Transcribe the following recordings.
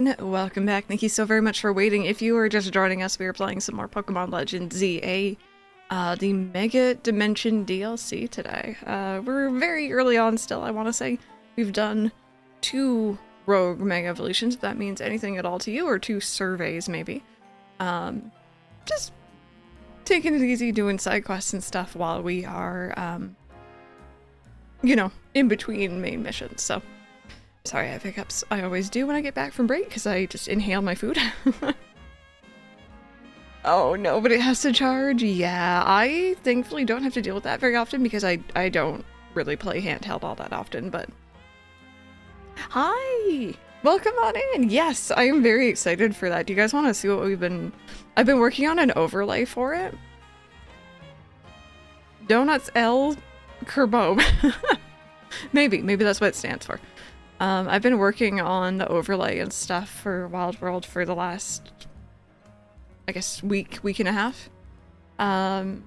Welcome back. Thank you so very much for waiting. If you are just joining us, we are playing some more Pokemon Legends ZA, the Mega Dimension DLC today. We're very early on still, I want to say. We've done 2 Rogue Mega Evolutions, if that means anything at all to you, or 2 surveys maybe. Just taking it easy, doing side quests and stuff while we are, you know, in between main missions, so. Sorry, I have hiccups. I always do when I get back from break because I just inhale my food. Oh no, but it has to charge? Yeah, I thankfully don't have to deal with that very often because I don't really play handheld all that often, but... Hi! Welcome on in! Yes, I am very excited for that. Do you guys want to see what I've been working on an overlay for it. Donuts L Kerbob. Maybe that's what it stands for. I've been working on the overlay and stuff for Wild World for the last, I guess, week and a half. And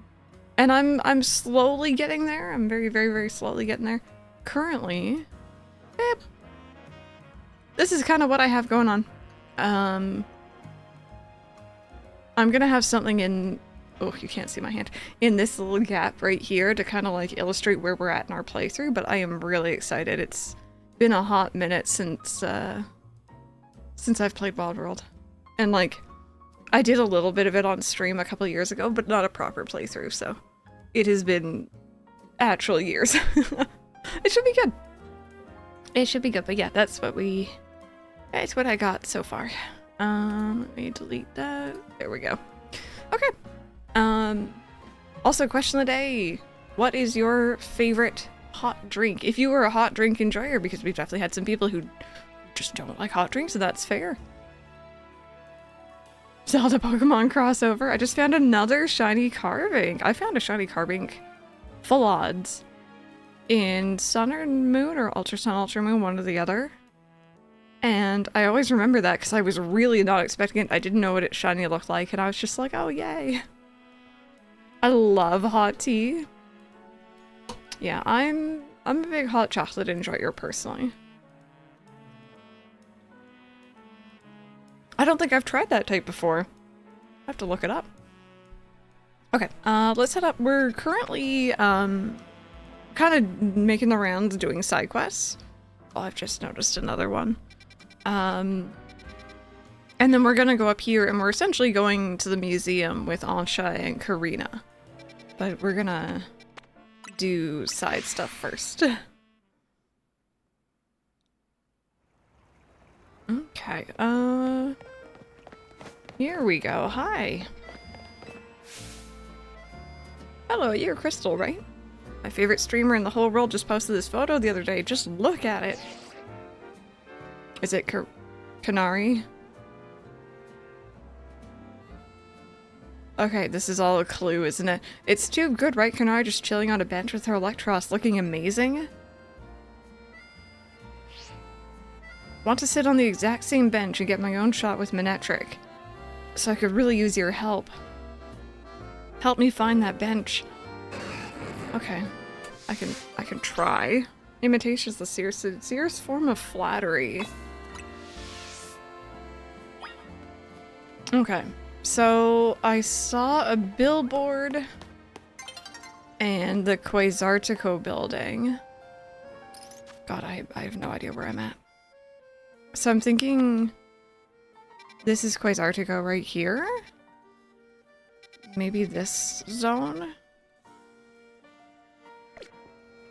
I'm slowly getting there. I'm very slowly getting there. Currently, this is kind of what I have going on. I'm gonna have something in, oh, you can't see my hand, in this little gap right here to kind of like illustrate where we're at in our playthrough, but I am really excited. It's been a hot minute since I've played Wild World. And like, I did a little bit of it on stream a couple years ago, but not a proper playthrough, so it has been actual years. It should be good. It should be good, but yeah, that's what I got so far. Let me delete that. There we go. Okay. Also, question of the day. What is your favorite hot drink? If you were a hot drink enjoyer, because we've definitely had some people who just don't like hot drinks, so that's fair. Zelda Pokemon crossover. I just found another shiny Carbink. I found a shiny Carbink full odds in Sun or Moon or Ultra Sun, Ultra Moon, one or the other. And I always remember that because I was really not expecting it. I didn't know what its shiny looked like, and I was just like, oh yay. I love hot tea. Yeah, I'm a big hot chocolate enjoyer personally. I don't think I've tried that type before. I have to look it up. Okay, let's head up. We're currently kind of making the rounds doing side quests. Oh, I've just noticed another one. And then we're gonna go up here and we're essentially going to the museum with Ansha and Karina. But we're gonna do side stuff first. Okay, here we go. Hi. Hello, you're Crystal, right? My favorite streamer in the whole world just posted this photo the other day. Just look at it. Is it Kanari? Okay, this is all a clue, isn't it? It's too good, right, Kanari? Just chilling on a bench with her Electros, looking amazing? Want to sit on the exact same bench and get my own shot with Manectric. So I could really use your help. Help me find that bench. Okay. I can try. Imitation is the sincerest form of flattery. Okay. So, I saw a billboard and the Quasartico building. God, I have no idea where I'm at. So I'm thinking this is Quasartico right here? Maybe this zone?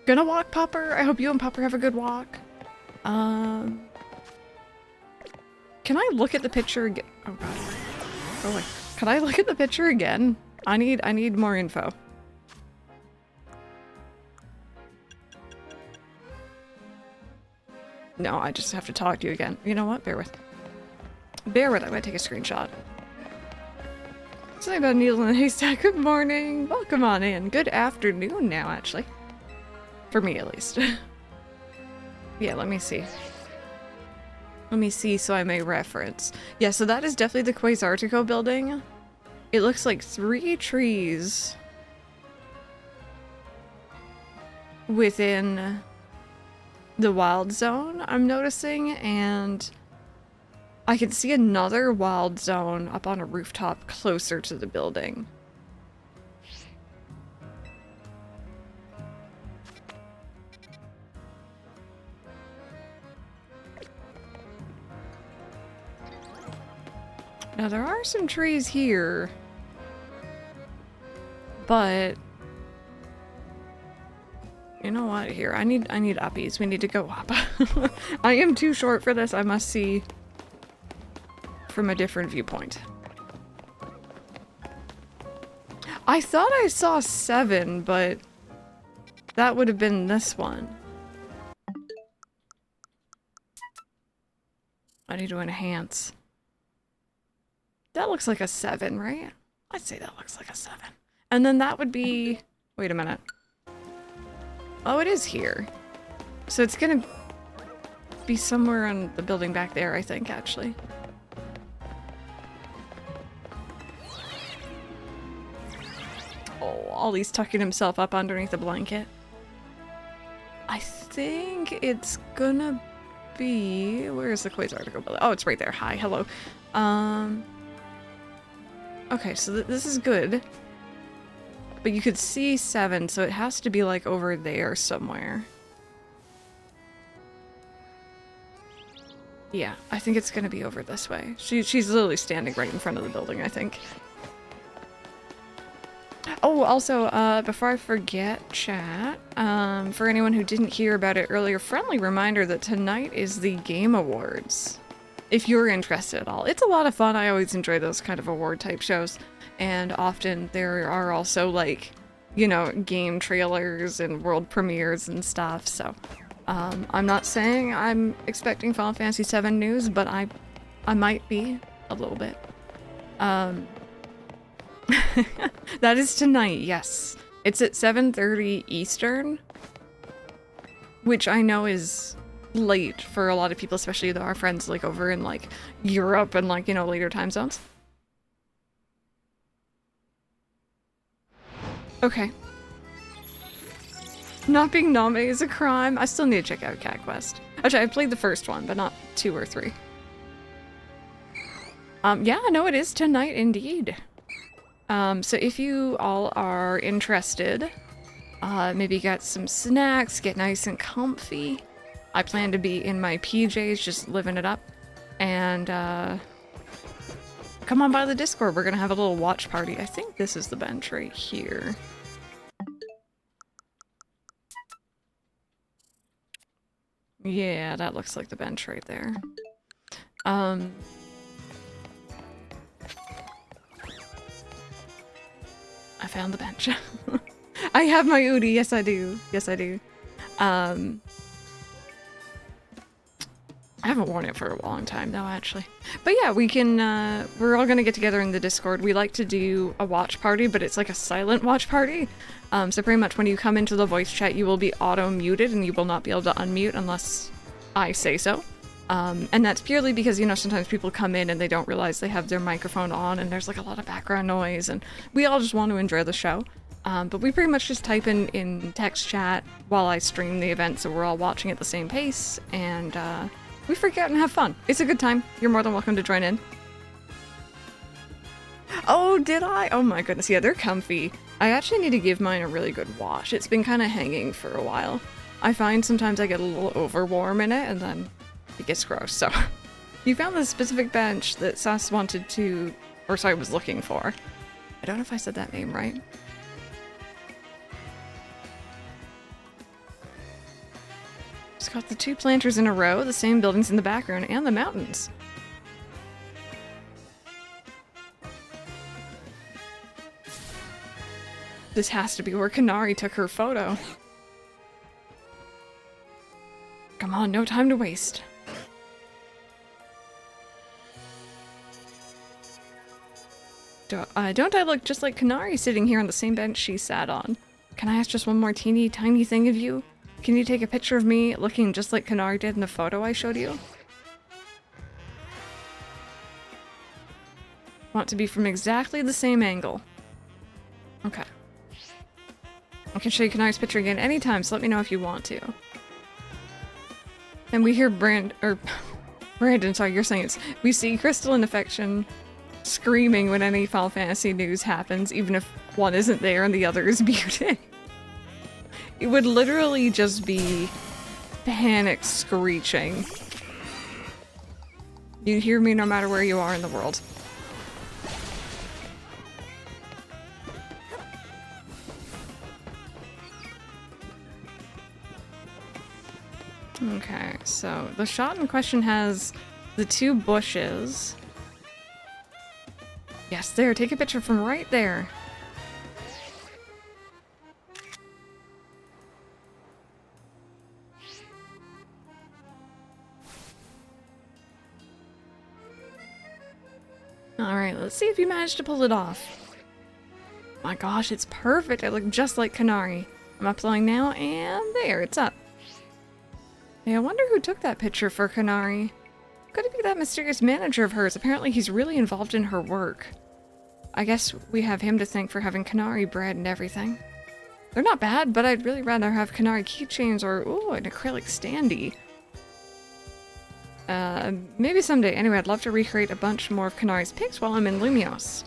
Gonna walk, Popper? I hope you and Popper have a good walk. Can I look at the picture again? Oh god. Oh wait. Can I look at the picture again? I need more info. No, I just have to talk to you again. You know what? Bear with. Bear with. I'm gonna take a screenshot. Something about a needle in a haystack. Good morning. Welcome on in. Good afternoon now, actually. For me, at least. Yeah, let me see. Let me see so I may reference. Yeah, so that is definitely the Quasartico building. It looks like 3 trees within the wild zone, I'm noticing, and I can see another wild zone up on a rooftop closer to the building. Now there are some trees here, but you know what? Here, I need uppies. We need to go up. I am too short for this. I must see from a different viewpoint. I thought I saw 7, but that would have been this one. I need to enhance. That looks like a 7, right? I'd say that looks like a 7. And then that would be... Wait a minute. Oh, it is here. So it's gonna be somewhere on the building back there, I think, actually. Oh, Ollie's tucking himself up underneath a blanket. I think it's gonna be... Where's the Quasar to go? Oh, it's right there. Hi, hello. Okay, so this is good. But you could see 7, so it has to be like over there somewhere. Yeah, I think it's gonna be over this way. She's literally standing right in front of the building, I think. Oh, also, before I forget, chat, for anyone who didn't hear about it earlier, friendly reminder that tonight is the Game Awards. If you're interested at all. It's a lot of fun. I always enjoy those kind of award type shows. And often there are also, like, you know, game trailers and world premieres and stuff. So, I'm not saying I'm expecting Final Fantasy VII news, but I might be a little bit. That is tonight, yes. It's at 7:30 Eastern, which I know is late for a lot of people, especially our friends like over in like Europe and like, you know, later time zones. Okay. Not being nominated is a crime. I still need to check out Cat Quest. Actually, I played the first one, but not 2 or 3. Yeah, no, it is tonight indeed. So if you all are interested, maybe get some snacks, get nice and comfy. I plan to be in my PJs, just living it up. And, come on by the Discord. We're gonna have a little watch party. I think this is the bench right here. Yeah, that looks like the bench right there. I found the bench. I have my Udi, yes I do. Yes I do. I haven't worn it for a long time though, actually. But yeah, we can, we're all gonna get together in the Discord. We like to do a watch party, but it's like a silent watch party. So pretty much when you come into the voice chat, you will be auto-muted and you will not be able to unmute unless I say so. And that's purely because, you know, sometimes people come in and they don't realize they have their microphone on and there's like a lot of background noise and we all just want to enjoy the show. But we pretty much just type in text chat while I stream the event, so we're all watching at the same pace, and we freak out and have fun. It's a good time. You're more than welcome to join in. Oh, did I? Oh my goodness, yeah, they're comfy. I actually need to give mine a really good wash. It's been kind of hanging for a while. I find sometimes I get a little over warm in it, and then it gets gross, so. You found the specific bench that Sass wanted to, or sorry, was looking for. I don't know if I said that name right. It's got the 2 planters in a row, the same buildings in the background, and the mountains. This has to be where Kanari took her photo. Come on, no time to waste. Don't I look just like Kanari sitting here on the same bench she sat on? Can I ask just one more teeny tiny thing of you? Can you take a picture of me looking just like Kanari did in the photo I showed you? Want to be from exactly the same angle. Okay. I can show you Kanari's picture again anytime, so let me know if you want to. And we hear Brandon Brandon, sorry, you're saying it's... We see Crystalline Affection screaming when any Final Fantasy news happens, even if one isn't there and the other is muted. It would literally just be panic screeching. You hear me no matter where you are in the world. Okay, so the shot in question has the 2 bushes. Yes, there, take a picture from right there. Alright, let's see if you managed to pull it off. My gosh, it's perfect. I look just like Kanari. I'm uploading now, and there, it's up. Hey, I wonder who took that picture for Kanari. Could it be that mysterious manager of hers? Apparently he's really involved in her work. I guess we have him to thank for having Kanari bread and everything. They're not bad, but I'd really rather have Kanari keychains or, ooh, an acrylic standee. Maybe someday. Anyway, I'd love to recreate a bunch more of Kanari's pics while I'm in Lumios.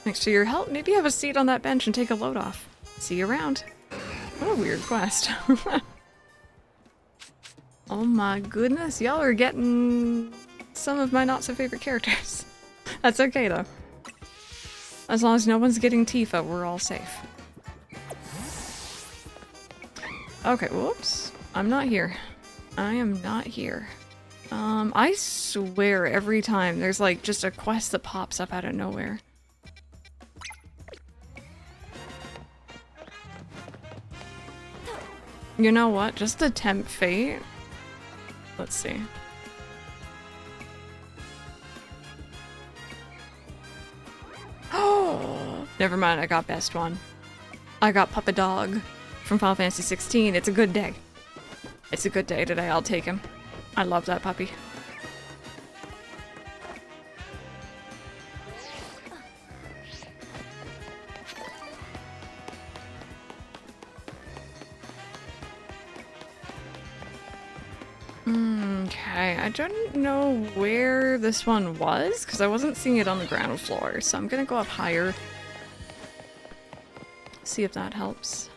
Thanks to your help, maybe have a seat on that bench and take a load off. See you around. What a weird quest. Oh my goodness, y'all are getting some of my not-so-favorite characters. That's okay, though. As long as no one's getting Tifa, we're all safe. Okay, whoops. I'm not here. I am not here. I swear every time there's like just a quest that pops up out of nowhere. You know what? Just to tempt fate. Let's see. Oh, never mind. I got best one. I got Papa Dog from Final Fantasy 16. It's a good day. It's a good day today. I'll take him. I love that puppy. Okay, I don't know where this one was, because I wasn't seeing it on the ground floor, so I'm gonna go up higher. See if that helps.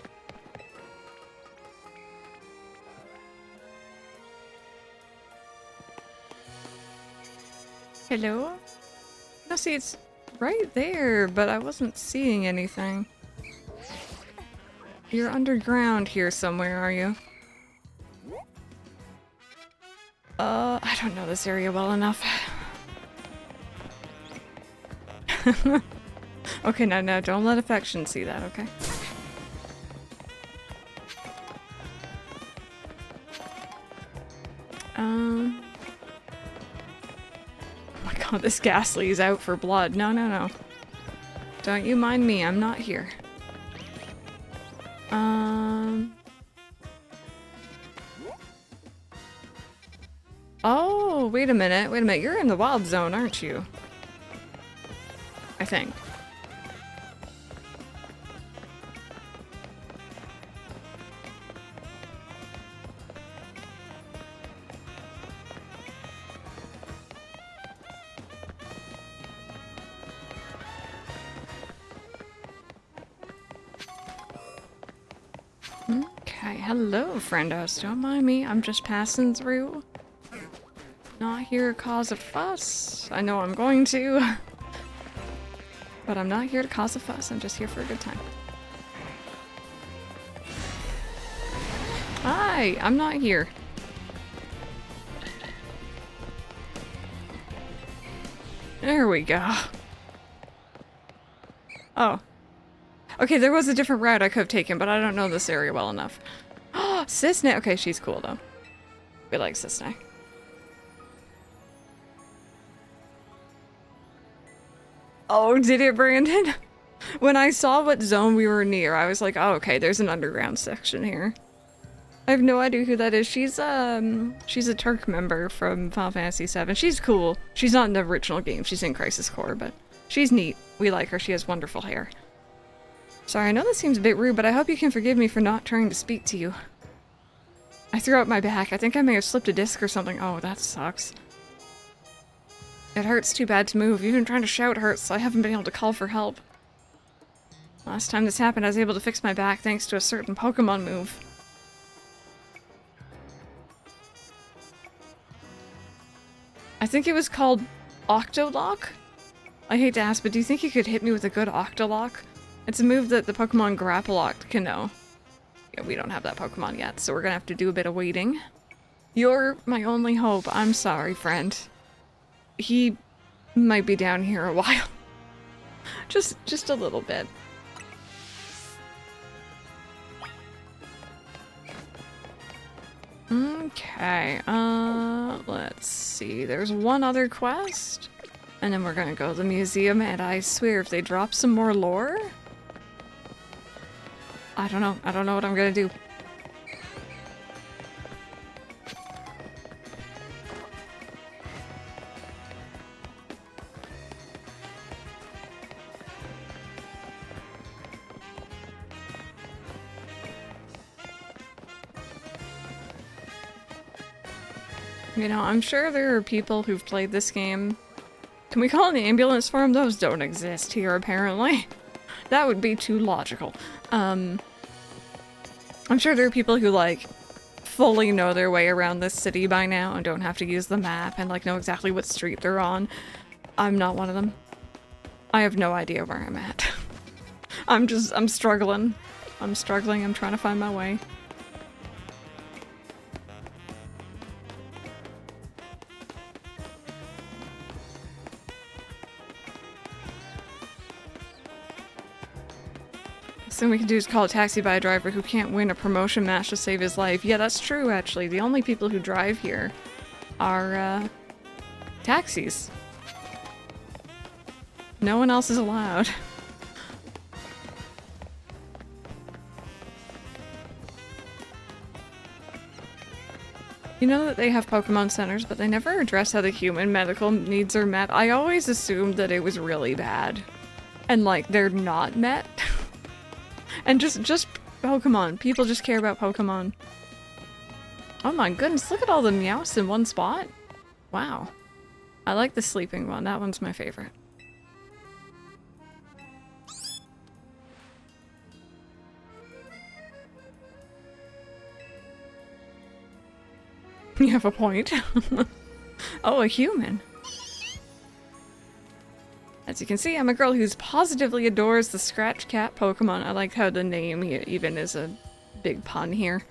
Hello? No, see, it's right there, but I wasn't seeing anything. You're underground here somewhere, are you? I don't know this area well enough. Okay, no, don't let affection see that, okay? Oh my god, this Ghastly's out for blood. No. Don't you mind me, I'm not here. Oh, wait a minute. You're in the wild zone, aren't you? I think. Okay, hello, friendos. Don't mind me, I'm just passing through. Not here to cause a fuss. I know I'm going to. But I'm not here to cause a fuss. I'm just here for a good time. Hi! I'm not here. There we go. Oh. Okay, there was a different route I could have taken, but I don't know this area well enough. Oh, Cisne! Okay, she's cool though. We like Cisne. Oh, did it, Brandon? When I saw what zone we were near, I was like, oh, okay, there's an underground section here. I have no idea who that is. She's a Turk member from Final Fantasy VII. She's cool. She's not in the original game. She's in Crisis Core, but she's neat. We like her. She has wonderful hair. Sorry, I know this seems a bit rude, but I hope you can forgive me for not trying to speak to you. I threw out my back. I think I may have slipped a disc or something. Oh, that sucks. It hurts too bad to move. Even trying to shout hurts, so I haven't been able to call for help. Last time this happened, I was able to fix my back thanks to a certain Pokemon move. I think it was called Octolock? I hate to ask, but do you think you could hit me with a good Octolock? It's a move that the Pokemon Grapploct can know. Yeah, we don't have that Pokemon yet, so we're gonna have to do a bit of waiting. You're my only hope. I'm sorry, friend. He might be down here a while. just a little bit. Okay, let's see. There's one other quest, and then we're gonna go to the museum, and I swear if they drop some more lore... I don't know what I'm gonna do. You know, I'm sure there are people who've played this game. Can we call an ambulance for them? Those don't exist here, apparently. That would be too logical. I'm sure there are people who, like, fully know their way around this city by now and don't have to use the map and, like, know exactly what street they're on. I'm not one of them. I have no idea where I'm at. I'm struggling. I'm struggling, I'm trying to find my way. Thing we can do is call a taxi by a driver who can't win a promotion match to save his life. Yeah, that's true, actually. The only people who drive here are, taxis. No one else is allowed. You know that they have Pokemon centers, but they never address how the human medical needs are met. I always assumed that it was really bad. And, like, they're not met. And just Pokemon. People just care about Pokemon. Oh my goodness, look at all the Meowths in one spot. Wow. I like the sleeping one. That one's my favorite. You have a point. Oh, a human. As you can see, I'm a girl who's positively adores the Scratch Cat Pokemon. I like how the name even is a big pun here.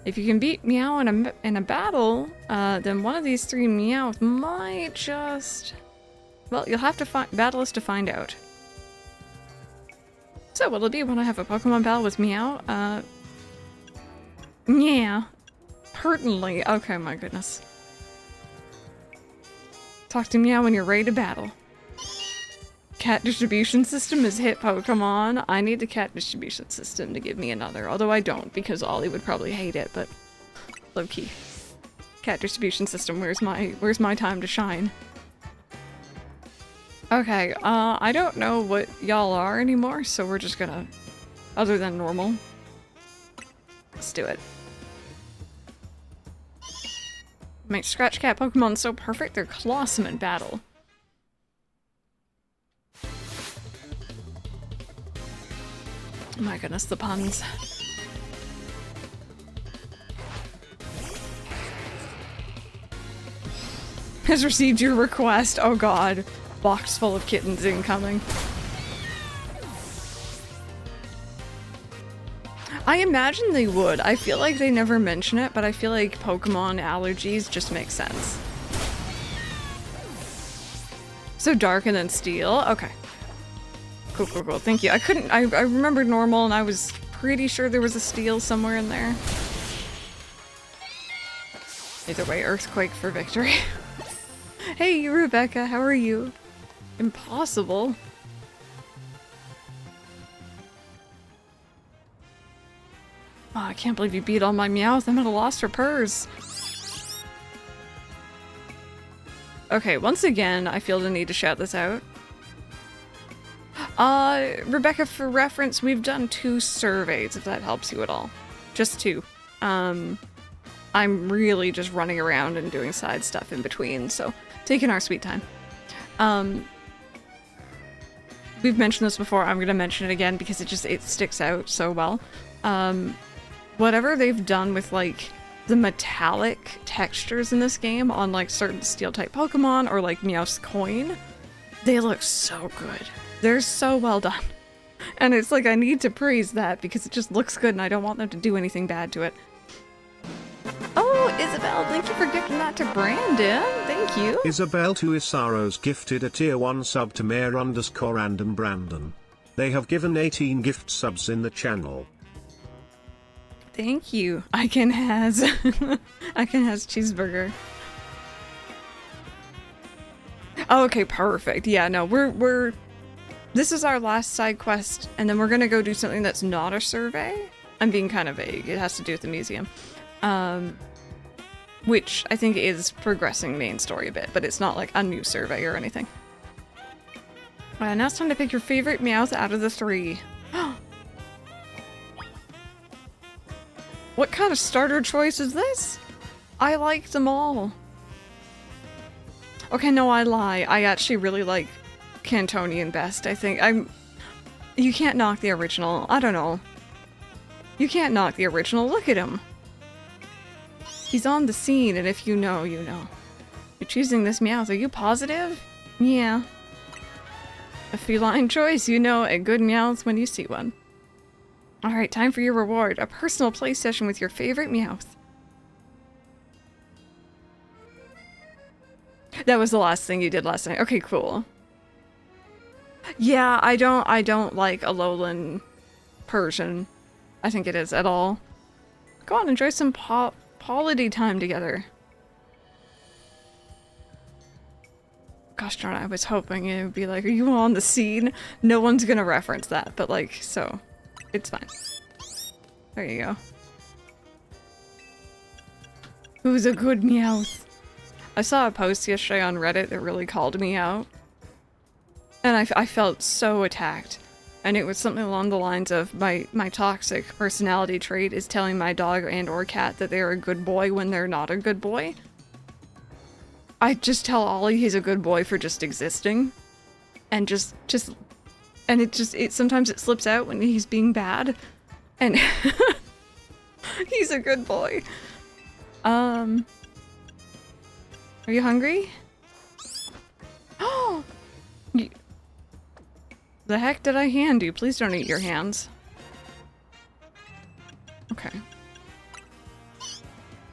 If you can beat Meow in a battle, then one of these three Meowth might just... Well, you'll have to battle us to find out. So what'll it be when I have a Pokemon battle with Meow? Yeah. Pertinently. Okay, my goodness. Talk to Meow when you're ready to battle. Cat distribution system is hit Pokemon. I need the cat distribution system to give me another. Although I don't, because Ollie would probably hate it, but low-key. Cat distribution system, where's my time to shine? Okay, I don't know what y'all are anymore, so we're just gonna... Other than normal. Let's do it. My Scratch Cat Pokemon so perfect, they're colossal in battle. Oh my goodness, the puns. Has received your request. Oh god. Box full of kittens incoming. I imagine they would. I feel like they never mention it, but I feel like Pokemon allergies just make sense. So dark and then steel. Okay. Cool, cool, cool. Thank you. I remembered normal and I was pretty sure there was a steel somewhere in there. Either way, earthquake for victory. Hey, Rebecca, how are you? Impossible. Oh, I can't believe you beat all my Meowth. I'm at a loss for purrs. Okay, once again, I feel the need to shout this out. Rebecca, for reference, we've done 2 surveys, if that helps you at all. Just 2. I'm really just running around and doing side stuff in between, so taking our sweet time. We've mentioned this before, I'm gonna mention it again because it sticks out so well. Whatever they've done with, like, the metallic textures in this game on, like, certain Steel-type Pokemon or, like, Meowth's coin, they look so good. They're so well done. And it's like, I need to praise that because it just looks good and I don't want them to do anything bad to it. Oh, Isabel, thank you for gifting that to Brandon. Thank you. Isabel to Isaros gifted a tier 1 sub to Mayor_Random Brandon. They have given 18 gift subs in the channel. Thank you. I can has cheeseburger. Oh, okay, perfect. Yeah, no, we're this is our last side quest, and then we're gonna go do something that's not a survey. I'm being kind of vague. It has to do with the museum. Which I think is progressing main story a bit, but it's not like a new survey or anything. Now it's time to pick your favorite Meowth out of the 3. What kind of starter choice is this? I like them all. Okay, no, I lie. I actually really like Cantonian best, I think. You can't knock the original. I don't know. You can't knock the original. Look at him. He's on the scene, and if you know, you know. You're choosing this Meowth. Are you positive? Yeah. A feline choice. You know a good Meowth when you see one. Alright, time for your reward. A personal play session with your favorite Meowth. That was the last thing you did last night. Okay, cool. Yeah, I don't like Alolan Persian. I think it is at all. Go on, enjoy some quality time together. Gosh darn it, I was hoping it would be like, are you on the scene? No one's gonna reference that, but like, so, it's fine. There you go. Who's a good Meowth? I saw a post yesterday on Reddit that really called me out. And I felt so attacked. And it was something along the lines of my toxic personality trait is telling my dog and or cat that they're a good boy when they're not a good boy. I just tell Ollie he's a good boy for just existing. And and it sometimes it slips out when he's being bad. And he's a good boy. Are you hungry? Oh! The heck did I hand you? Please don't eat your hands. Okay.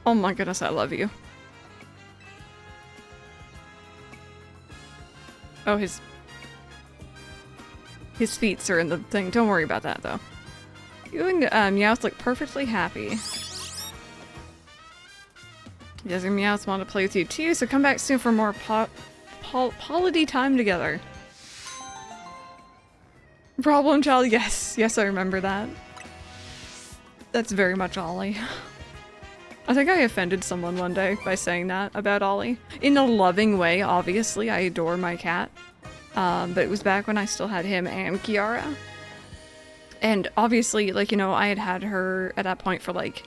Oh my goodness, I love you. Oh, his feet are in the thing. Don't worry about that, though. You and Meowth look perfectly happy. Yes, and Meowth want to play with you too, so come back soon for more quality time together. Problem child, yes. Yes, I remember that. That's very much Ollie. I think I offended someone one day by saying that about Ollie. In a loving way, obviously. I adore my cat. But it was back when I still had him and Kiara. And obviously, like, you know, I had her at that point for like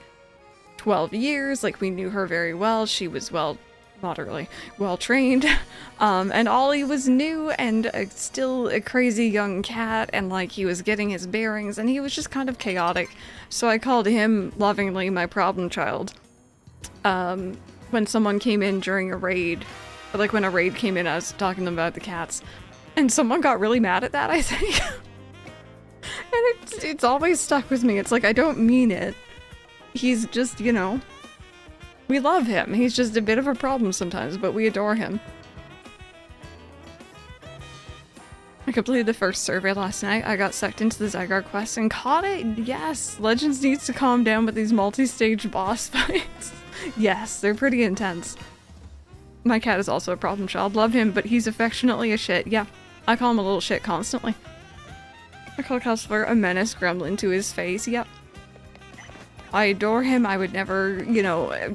12 years. Like, we knew her very well. She was moderately well trained. And Ollie was new and still a crazy young cat, and like he was getting his bearings and he was just kind of chaotic. So I called him lovingly my problem child. When someone came in during a raid, or like when a raid came in, I was talking to them about the cats, and someone got really mad at that, I think. And it's always stuck with me. It's like, I don't mean it. He's just, you know, we love him. He's just a bit of a problem sometimes, but we adore him. I completed the first survey last night. I got sucked into the Zygarde quest and caught it. Yes, Legends needs to calm down with these multi-stage boss fights. Yes, they're pretty intense. My cat is also a problem child. Love him, but he's affectionately a shit. Yeah, I call him a little shit constantly. I call Custler a menace gremlin to his face. Yep. I adore him. I would never, you know,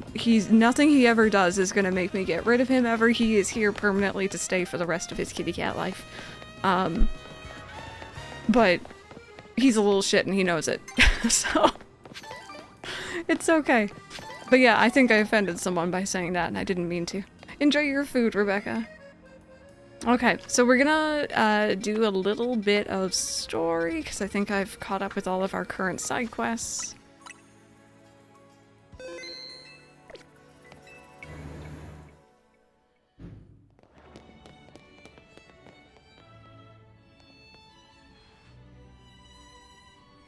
nothing he ever does is gonna make me get rid of him ever. He is here permanently to stay for the rest of his kitty cat life. But he's a little shit and he knows it. So It's okay. But yeah, I think I offended someone by saying that, and I didn't mean to. Enjoy your food, Rebecca. Okay, so we're gonna do a little bit of story, because I think I've caught up with all of our current side quests.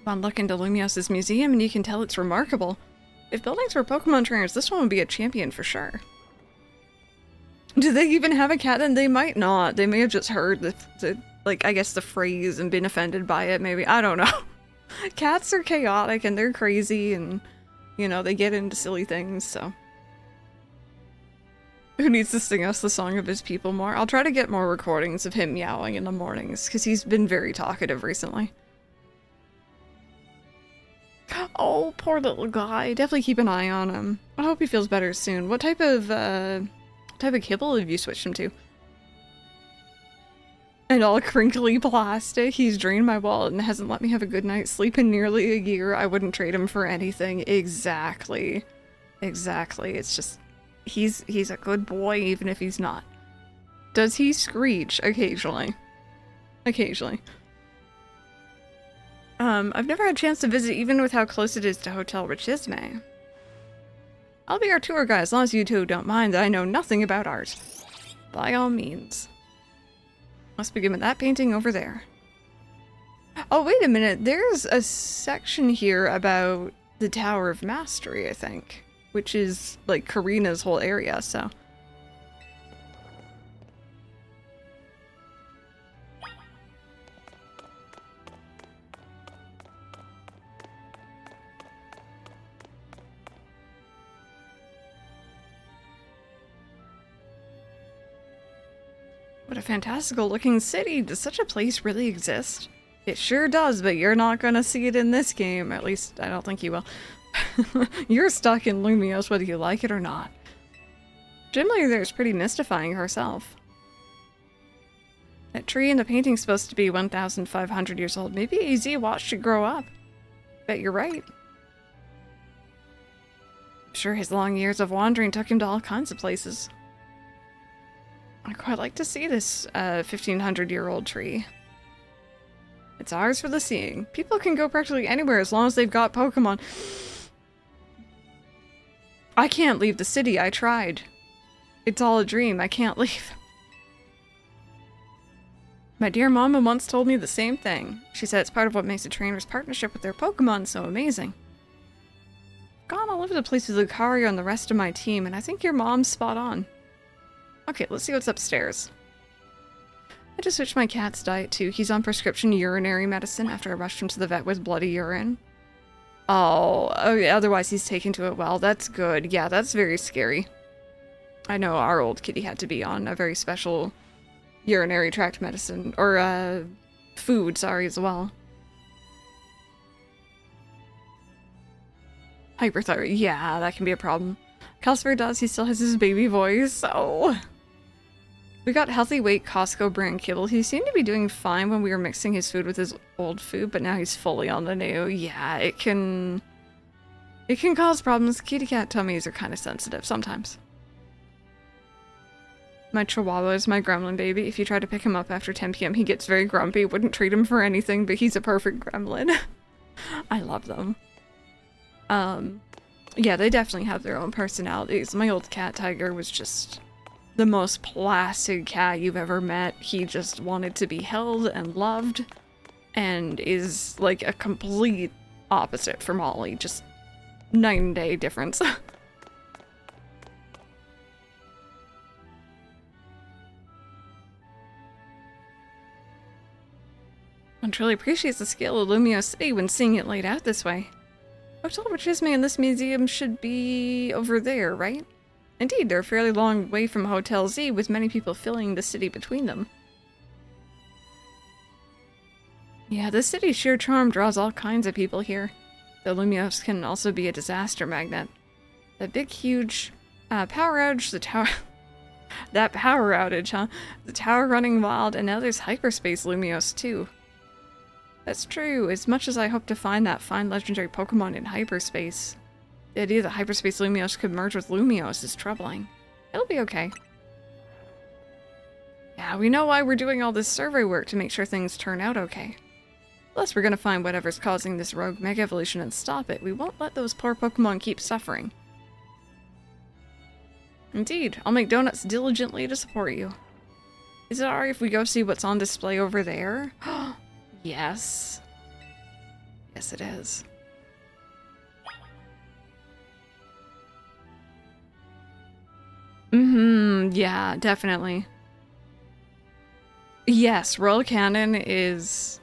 Come on, look into Lumios's museum and you can tell it's remarkable. If buildings were Pokemon trainers, this one would be a champion for sure. Do they even have a cat? And they might not. They may have just heard the like, I guess the phrase and been offended by it, maybe. I don't know. Cats are chaotic and they're crazy and, you know, they get into silly things, so. Who needs to sing us the song of his people more? I'll try to get more recordings of him meowing in the mornings, because he's been very talkative recently. Oh, poor little guy. Definitely keep an eye on him. I hope he feels better soon. What type of kibble have you switched him to? And all crinkly plastic. He's drained my wallet and hasn't let me have a good night's sleep in nearly a year. I wouldn't trade him for anything. Exactly. Exactly. It's just, he's a good boy even if he's not. Does he screech? Occasionally. Occasionally. I've never had a chance to visit even with how close it is to Hotel Richisme. I'll be our tour guide as long as you two don't mind that I know nothing about art. By all means. Must begin with that painting over there. Oh, wait a minute. There's a section here about the Tower of Mastery, I think. Which is, like, Karina's whole area, so... What a fantastical looking city. Does such a place really exist? It sure does, but you're not gonna see it in this game. At least, I don't think you will. You're stuck in Lumios whether you like it or not. Gimli there's pretty mystifying herself. That tree in the painting's supposed to be 1,500 years old. Maybe AZ watched it grow up. Bet you're right. I'm sure his long years of wandering took him to all kinds of places. I'd quite like to see this 1,500-year-old tree. It's ours for the seeing. People can go practically anywhere as long as they've got Pokemon. I can't leave the city. I tried. It's all a dream. I can't leave. My dear mama once told me the same thing. She said it's part of what makes a trainer's partnership with their Pokemon so amazing. I've gone all over the place with Lucario and the rest of my team, and I think your mom's spot on. Okay, let's see what's upstairs. I just switched my cat's diet too. He's on prescription urinary medicine after I rushed him to the vet with bloody urine. Oh, okay, otherwise he's taken to it well. That's good. Yeah, that's very scary. I know our old kitty had to be on a very special urinary tract medicine, or food, sorry, as well. Hyperthyroid, yeah, that can be a problem. Calcifer does, he still has his baby voice, oh. We got healthy weight Costco brand kibble. He seemed to be doing fine when we were mixing his food with his old food, but now he's fully on the new. Yeah, it can cause problems. Kitty cat tummies are kind of sensitive sometimes. My Chihuahua is my gremlin baby. If you try to pick him up after 10 p.m., he gets very grumpy. Wouldn't treat him for anything, but he's a perfect gremlin. I love them. Yeah, they definitely have their own personalities. My old cat Tiger was just the most placid cat you've ever met. He just wanted to be held and loved, and is like a complete opposite from Molly. Just night and day difference. One truly appreciates the scale of Lumio City when seeing it laid out this way. Hotel Richisme in this museum should be over there, right? Indeed, they're a fairly long way from Hotel Z, with many people filling the city between them. Yeah, this city's sheer charm draws all kinds of people here. The Lumios can also be a disaster magnet. The big, huge power outage, the tower... that power outage, huh? The tower running wild, and now there's hyperspace Lumios, too. That's true, as much as I hope to find that fine legendary Pokemon in hyperspace. The idea that Hyperspace Lumiose could merge with Lumiose is troubling. It'll be okay. Yeah, we know why we're doing all this survey work to make sure things turn out okay. Plus, we're gonna find whatever's causing this rogue mega evolution and stop it. We won't let those poor Pokemon keep suffering. Indeed, I'll make donuts diligently to support you. Is it alright if we go see what's on display over there? Yes. Yes, it is. Yeah, definitely. Yes, Royal Canin is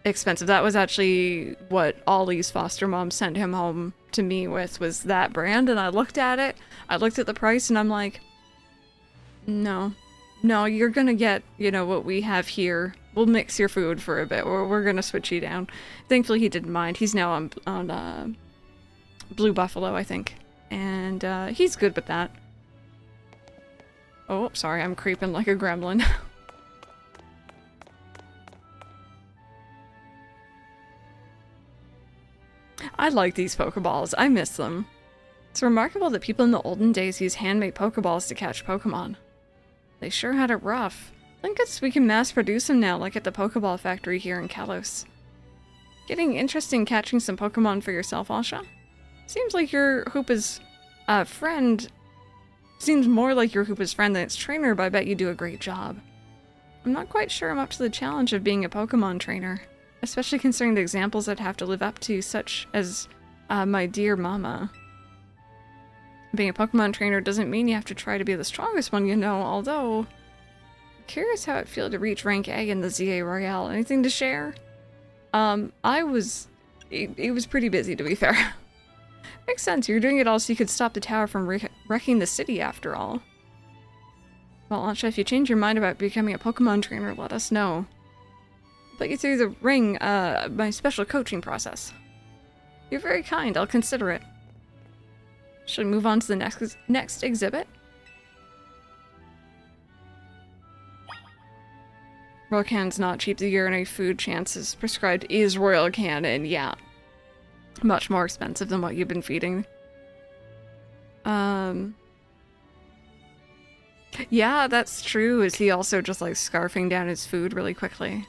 expensive. That was actually what Ollie's foster mom sent him home to me with, was that brand, and I looked at it, I looked at the price, and I'm like, no, you're gonna get, you know, what we have here. We'll mix your food for a bit, or we're gonna switch you down. Thankfully he didn't mind. He's now on Blue Buffalo, I think, and he's good with that. Oh, sorry, I'm creeping like a gremlin. I like these Pokeballs. I miss them. It's remarkable that people in the olden days used handmade Pokeballs to catch Pokemon. They sure had it rough. Thank goodness we can mass produce them now, like at the Pokeball factory here in Kalos. Getting interested in catching some Pokemon for yourself, Asha? Seems like your Hoopa's friend... Seems more like your Hoopa's friend than its trainer, but I bet you do a great job. I'm not quite sure I'm up to the challenge of being a Pokemon trainer. Especially considering the examples I'd have to live up to, such as my dear mama. Being a Pokemon trainer doesn't mean you have to try to be the strongest one, you know, although... I'm curious how it'd feel to reach rank A in the ZA Royale. Anything to share? It was pretty busy, to be fair. Makes sense, you're doing it all so you could stop the tower from wrecking the city, after all. Well, Ansha, if you change your mind about becoming a Pokemon trainer, let us know. Put you through the ring, my special coaching process. You're very kind, I'll consider it. Should we move on to the next exhibit? Royal Canin's not cheap. The urinary food chances prescribed is Royal Canin, yeah. Much more expensive than what you've been feeding. Yeah, that's true. Is he also just like scarfing down his food really quickly?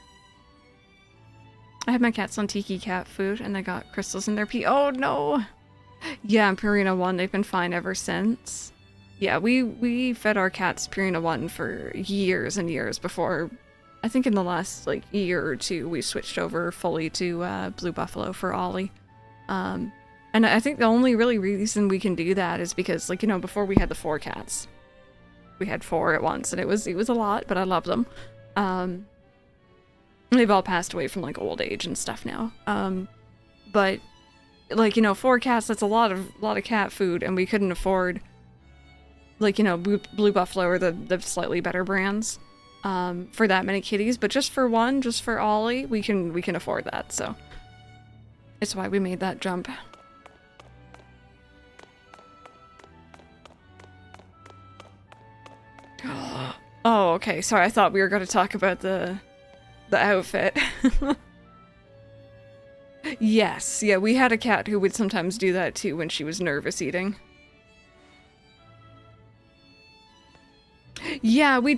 I had my cats on Tiki Cat food, and they got crystals in their pee. Oh, no! Yeah, in Purina 1, they've been fine ever since. Yeah, we fed our cats Purina 1 for years and years before... I think in the last, like, year or two, we switched over fully to Blue Buffalo for Ollie. And I think the only really reason we can do that is because, like, you know, before we had the 4 cats. We had 4 at once, and it was a lot, but I love them. They've all passed away from, like, old age and stuff now. But, like, you know, 4 cats, that's a lot of cat food, and we couldn't afford, like, you know, Blue Buffalo or the slightly better brands, for that many kitties. But just for one, just for Ollie, we can afford that, so. It's why we made that jump. Oh, okay, sorry, I thought we were going to talk about the outfit. Yes, yeah, we had a cat who would sometimes do that too when she was nervous eating. Yeah, we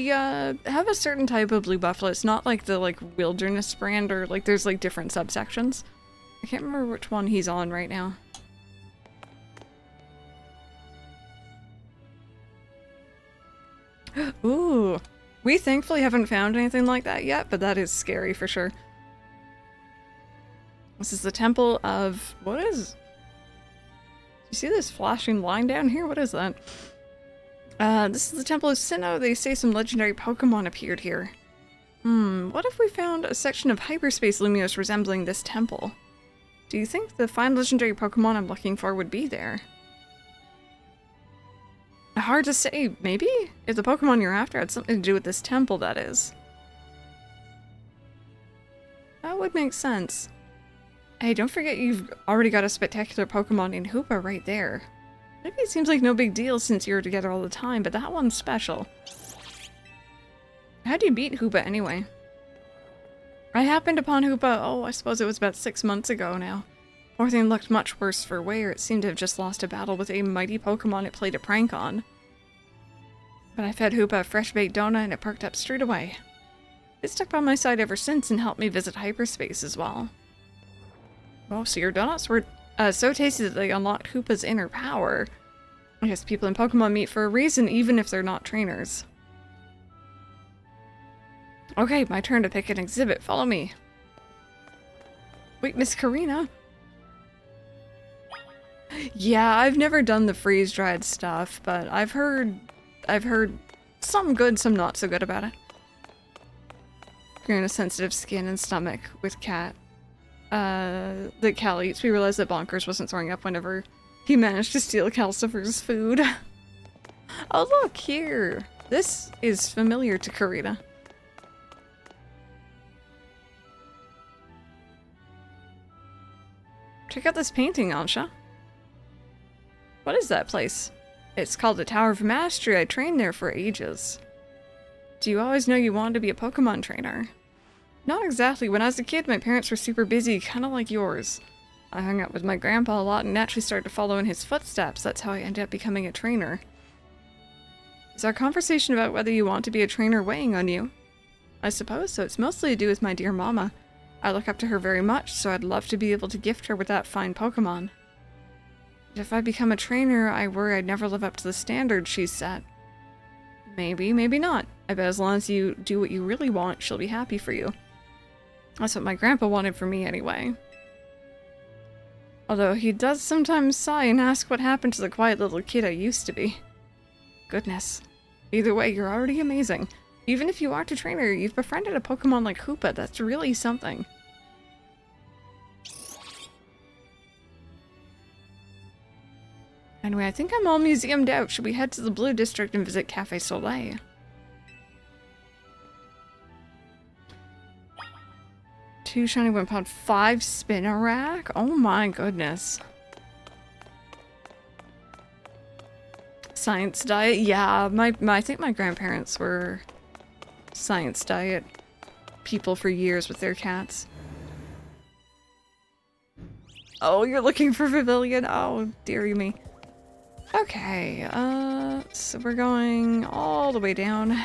have a certain type of Blue Buffalo. It's not like the, like, wilderness brand, or, like, there's, like, different subsections. I can't remember which one he's on right now. Ooh. We thankfully haven't found anything like that yet, but that is scary for sure. This is the temple of... what is... you see this flashing line down here? What is that? This is the temple of Sinnoh. They say some legendary Pokemon appeared here. What if we found a section of Hyperspace Lumiose resembling this temple? Do you think the fine legendary Pokemon I'm looking for would be there? Hard to say, maybe? If the Pokemon you're after had something to do with this temple, that is. That would make sense. Hey, don't forget you've already got a spectacular Pokemon in Hoopa right there. Maybe it seems like no big deal since you're together all the time, but that one's special. How'd you beat Hoopa anyway? I happened upon Hoopa, oh, I suppose it was about 6 months ago now. Poor thing looked much worse for wear. It seemed to have just lost a battle with a mighty Pokemon it played a prank on. But I fed Hoopa a fresh baked donut and it perked up straight away. It stuck by my side ever since and helped me visit hyperspace as well. Oh, so your donuts were so tasty that they unlocked Hoopa's inner power. I guess people in Pokemon meet for a reason, even if they're not trainers. Okay, my turn to pick an exhibit. Follow me. Wait, Miss Karina? Yeah, I've never done the freeze-dried stuff, but I've heard some good, some not so good about it. Karina's sensitive skin and stomach with cat. That Cal eats. We realized that Bonkers wasn't throwing up whenever he managed to steal Calcifer's food. Oh, look here. This is familiar to Karina. Check out this painting, Ansha. What is that place? It's called the Tower of Mastery. I trained there for ages. Do you always know you wanted to be a Pokemon trainer? Not exactly. When I was a kid, my parents were super busy, kind of like yours. I hung out with my grandpa a lot and naturally started to follow in his footsteps. That's how I ended up becoming a trainer. Is our conversation about whether you want to be a trainer weighing on you? I suppose so. It's mostly to do with my dear mama. I look up to her very much, so I'd love to be able to gift her with that fine Pokemon. But if I become a trainer, I worry I'd never live up to the standards she's set. Maybe, maybe not. I bet as long as you do what you really want, she'll be happy for you. That's what my grandpa wanted for me anyway. Although he does sometimes sigh and ask what happened to the quiet little kid I used to be. Goodness. Either way, you're already amazing. Even if you aren't a trainer, you've befriended a Pokemon like Hoopa. That's really something. Anyway, I think I'm all museumed out. Should we head to the Blue District and visit Cafe Soleil? Two shiny Wimpod, 5 Spinarak? Oh my goodness. Science diet? Yeah, I think my grandparents were science diet people for years with their cats. Oh, you're looking for Pavilion? Oh, dearie me. Okay, so we're going all the way down.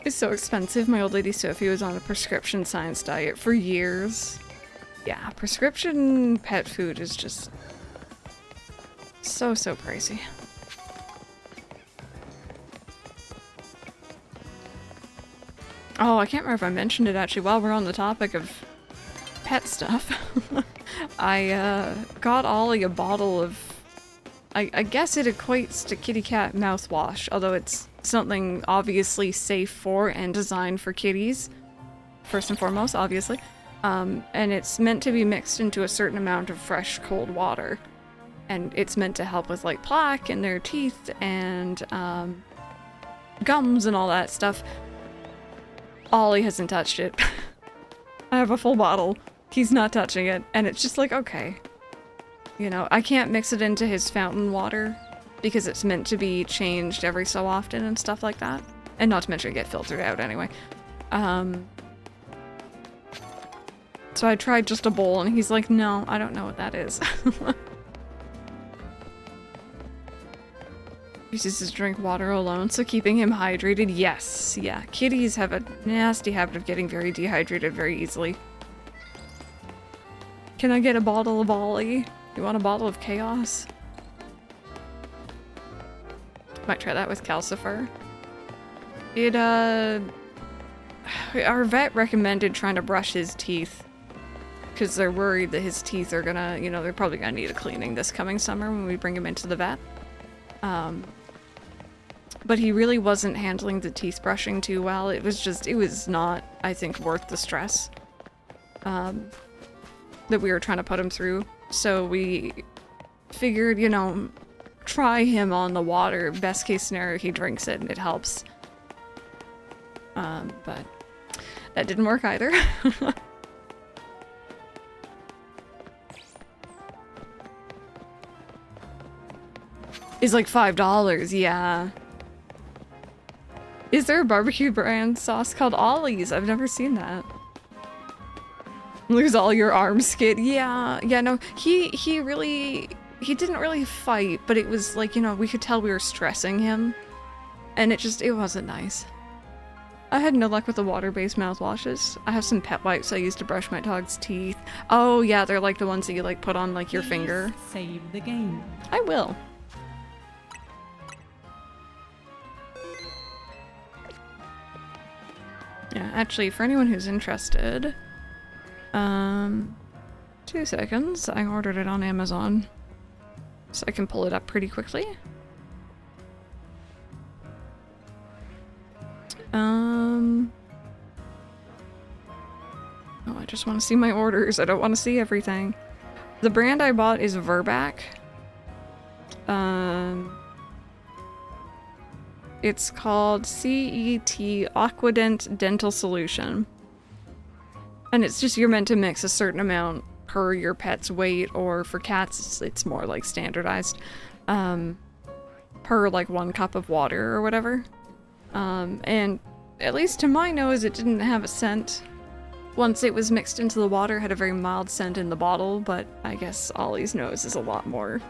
It's so expensive. My old lady Sophie was on a prescription science diet for years. Yeah, prescription pet food is just so pricey. Oh, I can't remember if I mentioned it actually while we're on the topic of pet stuff. I got Ollie a bottle of, I guess it equates to kitty cat mouthwash, although it's something obviously safe for and designed for kitties, first and foremost, obviously. And it's meant to be mixed into a certain amount of fresh, cold water. And it's meant to help with, like, plaque in their teeth and gums and all that stuff. Ollie hasn't touched it. I have a full bottle. He's not touching it. And it's just like, okay. You know, I can't mix it into his fountain water because it's meant to be changed every so often and stuff like that. And not to mention get filtered out anyway. So I tried just a bowl and he's like, no, I don't know what that is. He uses to drink water alone, so keeping him hydrated, yes. Yeah, kitties have a nasty habit of getting very dehydrated very easily. Can I get a bottle of Ollie? You want a bottle of Chaos? Might try that with Calcifer. Our vet recommended trying to brush his teeth because they're worried that his teeth are gonna, you know, they're probably gonna need a cleaning this coming summer when we bring him into the vet. But he really wasn't handling the teeth brushing too well. It was not, I think, worth the stress that we were trying to put him through. So we figured, you know, try him on the water. Best case scenario, he drinks it and it helps. But that didn't work either. is like $5, yeah. Is there a barbecue brand sauce called Ollie's? I've never seen that. Lose all your arms, Skid. Yeah, no, he didn't really fight, but it was like, you know, we could tell we were stressing him. And it wasn't nice. I had no luck with the water-based mouthwashes. I have some pet wipes I use to brush my dog's teeth. Oh yeah, they're like the ones that you like put on like your finger. Save the game. I will. Yeah, actually, for anyone who's interested, 2 seconds. I ordered it on Amazon, so I can pull it up pretty quickly. Oh, I just want to see my orders. I don't want to see everything. The brand I bought is Verbac. It's called CET Aquadent Dental Solution. And it's just, you're meant to mix a certain amount per your pet's weight, or for cats, it's more like standardized, per like 1 cup of water or whatever. And at least to my nose, it didn't have a scent. Once it was mixed into the water, it had a very mild scent in the bottle, but I guess Ollie's nose is a lot more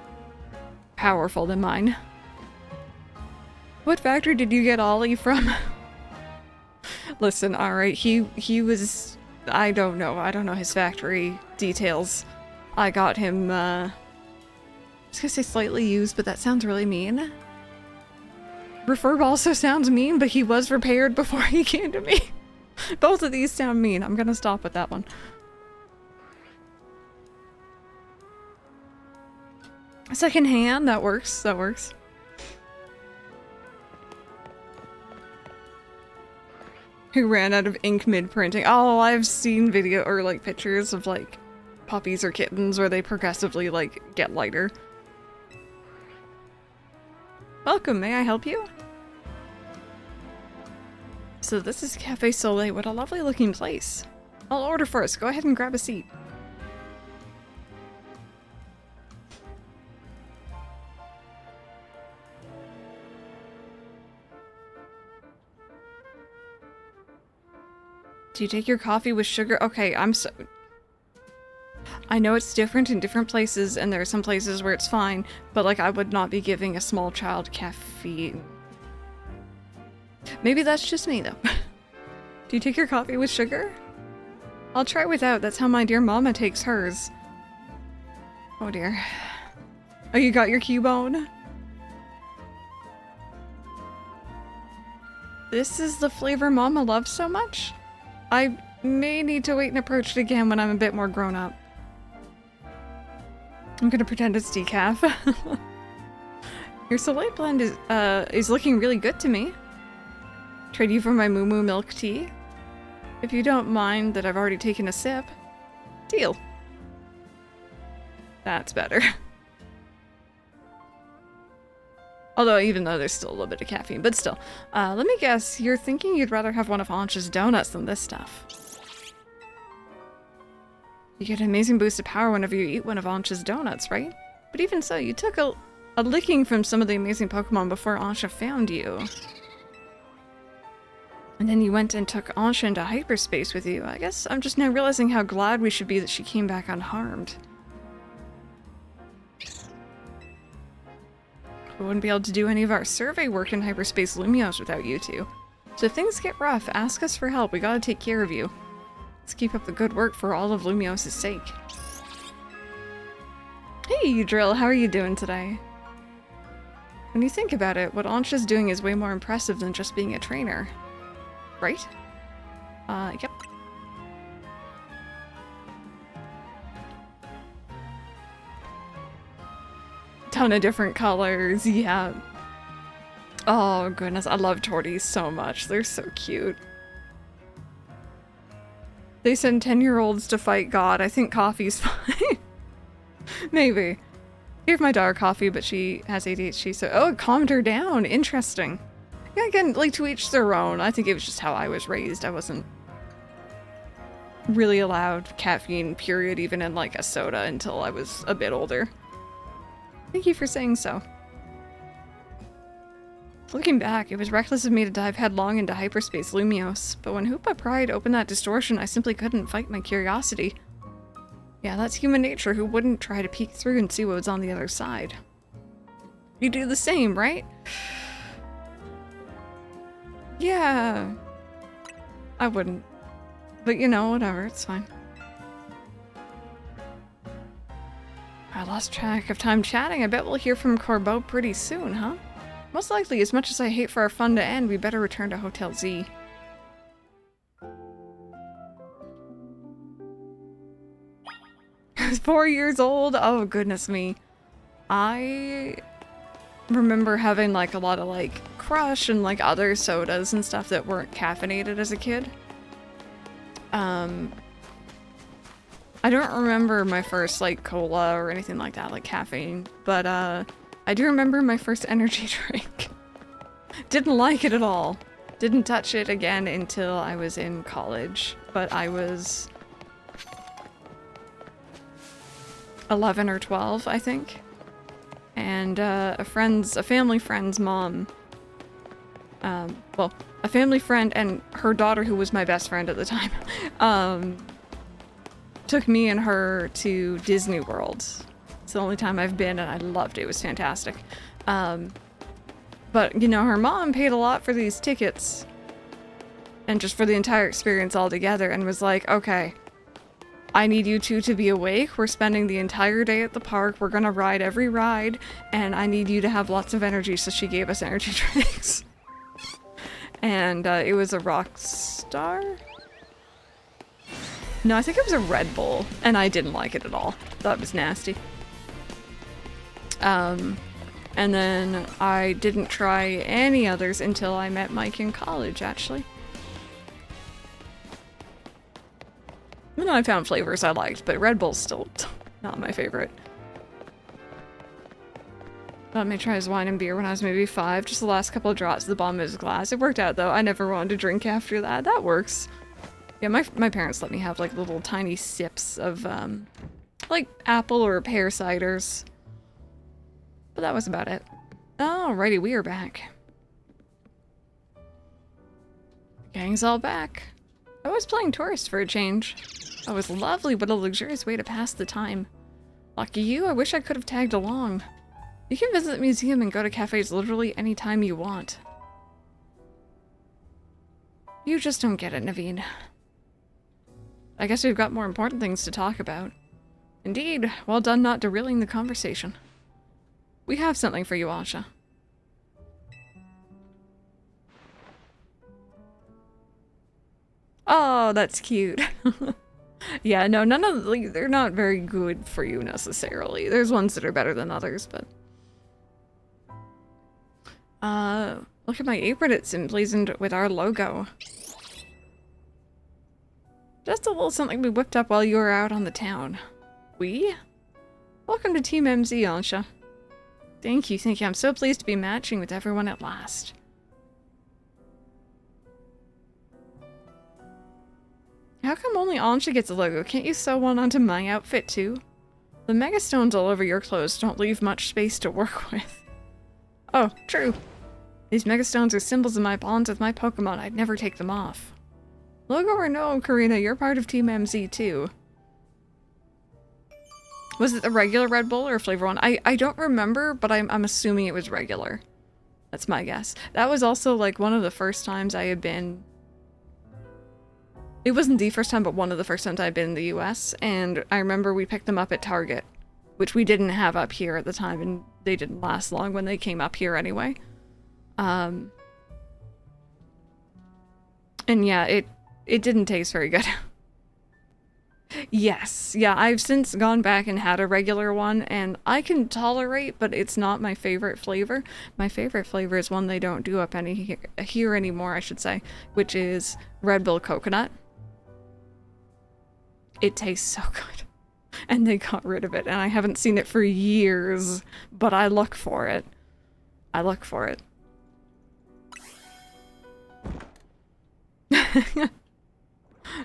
powerful than mine. What factory did you get Ollie from? Listen, alright, he was... I don't know his factory details. I got him, I was gonna say slightly used, but that sounds really mean. Refurb also sounds mean, but he was repaired before he came to me. Both of these sound mean. I'm gonna stop with that one. Second hand, that works, that works. Who ran out of ink mid-printing? Oh, I've seen video or like pictures of like puppies or kittens where they progressively like get lighter. Welcome, may I help you? So this is Cafe Soleil. What a lovely looking place. I'll order first. Go ahead and grab a seat. Do you take your coffee with sugar? Okay, I know it's different in different places, and there are some places where it's fine, but like I would not be giving a small child caffeine. Maybe that's just me, though. Do you take your coffee with sugar? I'll try without. That's how my dear mama takes hers. Oh dear. Oh, you got your Cubone? This is the flavor mama loves so much? I may need to wait and approach it again when I'm a bit more grown up. I'm gonna pretend it's decaf. Your Soleil blend is looking really good to me. Trade you for my Moo Moo milk tea? If you don't mind that I've already taken a sip. Deal. That's better. Although, even though there's still a little bit of caffeine, but still. Let me guess, you're thinking you'd rather have one of Ansh's donuts than this stuff. You get an amazing boost of power whenever you eat one of Ansh's donuts, right? But even so, you took a licking from some of the amazing Pokemon before Ansha found you. And then you went and took Ansha into hyperspace with you. I guess I'm just now realizing how glad we should be that she came back unharmed. We wouldn't be able to do any of our survey work in hyperspace Lumiose without you two. So if things get rough, ask us for help. We gotta take care of you. Let's keep up the good work for all of Lumiose's sake. Hey, Drill, how are you doing today? When you think about it, what Ansha's doing is way more impressive than just being a trainer. Right? Yep. Ton of different colors, yeah. Oh goodness, I love torties so much. They're so cute. They send 10-year-olds to fight God. I think coffee's fine. Maybe. Gave my daughter coffee, but she has ADHD, so... Oh, it calmed her down. Interesting. Yeah, again, like, to each their own. I think it was just how I was raised. I wasn't really allowed caffeine, period, even in, like, a soda until I was a bit older. Thank you for saying so. Looking back, it was reckless of me to dive headlong into hyperspace Lumios, but when Hoopa Pride opened that distortion, I simply couldn't fight my curiosity. Yeah, that's human nature. Who wouldn't try to peek through and see what was on the other side? You do the same, right? Yeah. I wouldn't. But you know, whatever, it's fine. I lost track of time chatting. I bet we'll hear from Corbeau pretty soon, huh? Most likely, as much as I hate for our fun to end, we better return to Hotel Z. I was 4 years old? Oh, goodness me. I remember having, like, a lot of, like, Crush and, like, other sodas and stuff that weren't caffeinated as a kid. I don't remember my first, like, cola or anything like that, like caffeine, but, I do remember my first energy drink. Didn't like it at all. Didn't touch it again until I was in college, but I was 11 or 12, I think. And, a family friend's mom, well, a family friend and her daughter, who was my best friend at the time, took me and her to Disney World. It's the only time I've been, and I loved it. It was fantastic. But, you know, her mom paid a lot for these tickets and just for the entire experience altogether and was like, okay, I need you two to be awake. We're spending the entire day at the park. We're gonna ride every ride, and I need you to have lots of energy, so she gave us energy drinks. And, it was a Rockstar? No, I think it was a Red Bull, and I didn't like it at all. Thought it was nasty. And then I didn't try any others until I met Mike in college, actually. And I found flavors I liked, but Red Bull's still not my favorite. Let me try his wine and beer when I was maybe 5, just the last couple of drops at the bottom of his glass. It worked out, though. I never wanted to drink after that. That works. Yeah, my parents let me have, like, little tiny sips of, like, apple or pear ciders. But that was about it. Alrighty, we are back. Gang's all back. I was playing tourist for a change. Oh, it was lovely. What a luxurious way to pass the time. Lucky you, I wish I could have tagged along. You can visit the museum and go to cafes literally any time you want. You just don't get it, Naveen. I guess we've got more important things to talk about. Indeed, well done not derailing the conversation. We have something for you, Asha. Oh, that's cute. Yeah, no, none of like they're not very good for you necessarily. There's ones that are better than others, but look at my apron, it's emblazoned with our logo. Just a little something we whipped up while you were out on the town. We? Welcome to Team MZ, Ansha. Thank you, thank you. I'm so pleased to be matching with everyone at last. How come only Ansha gets a logo? Can't you sew one onto my outfit too? The megastones all over your clothes don't leave much space to work with. Oh, true. These megastones are symbols of my bonds with my Pokemon. I'd never take them off. Logo or no, Karina, you're part of Team MZ too. Was it the regular Red Bull or flavor one? I don't remember, but I'm assuming it was regular. That's my guess. That was also like one of the first times I had been... It wasn't the first time, but one of the first times I'd been in the US, and I remember we picked them up at Target, which we didn't have up here at the time, and they didn't last long when they came up here anyway. And yeah, it didn't taste very good. Yes, yeah, I've since gone back and had a regular one, and I can tolerate, but it's not my favorite flavor. My favorite flavor is one they don't do up here anymore, I should say, which is Red Bull Coconut. It tastes so good. And they got rid of it, and I haven't seen it for years, but I look for it. I look for it.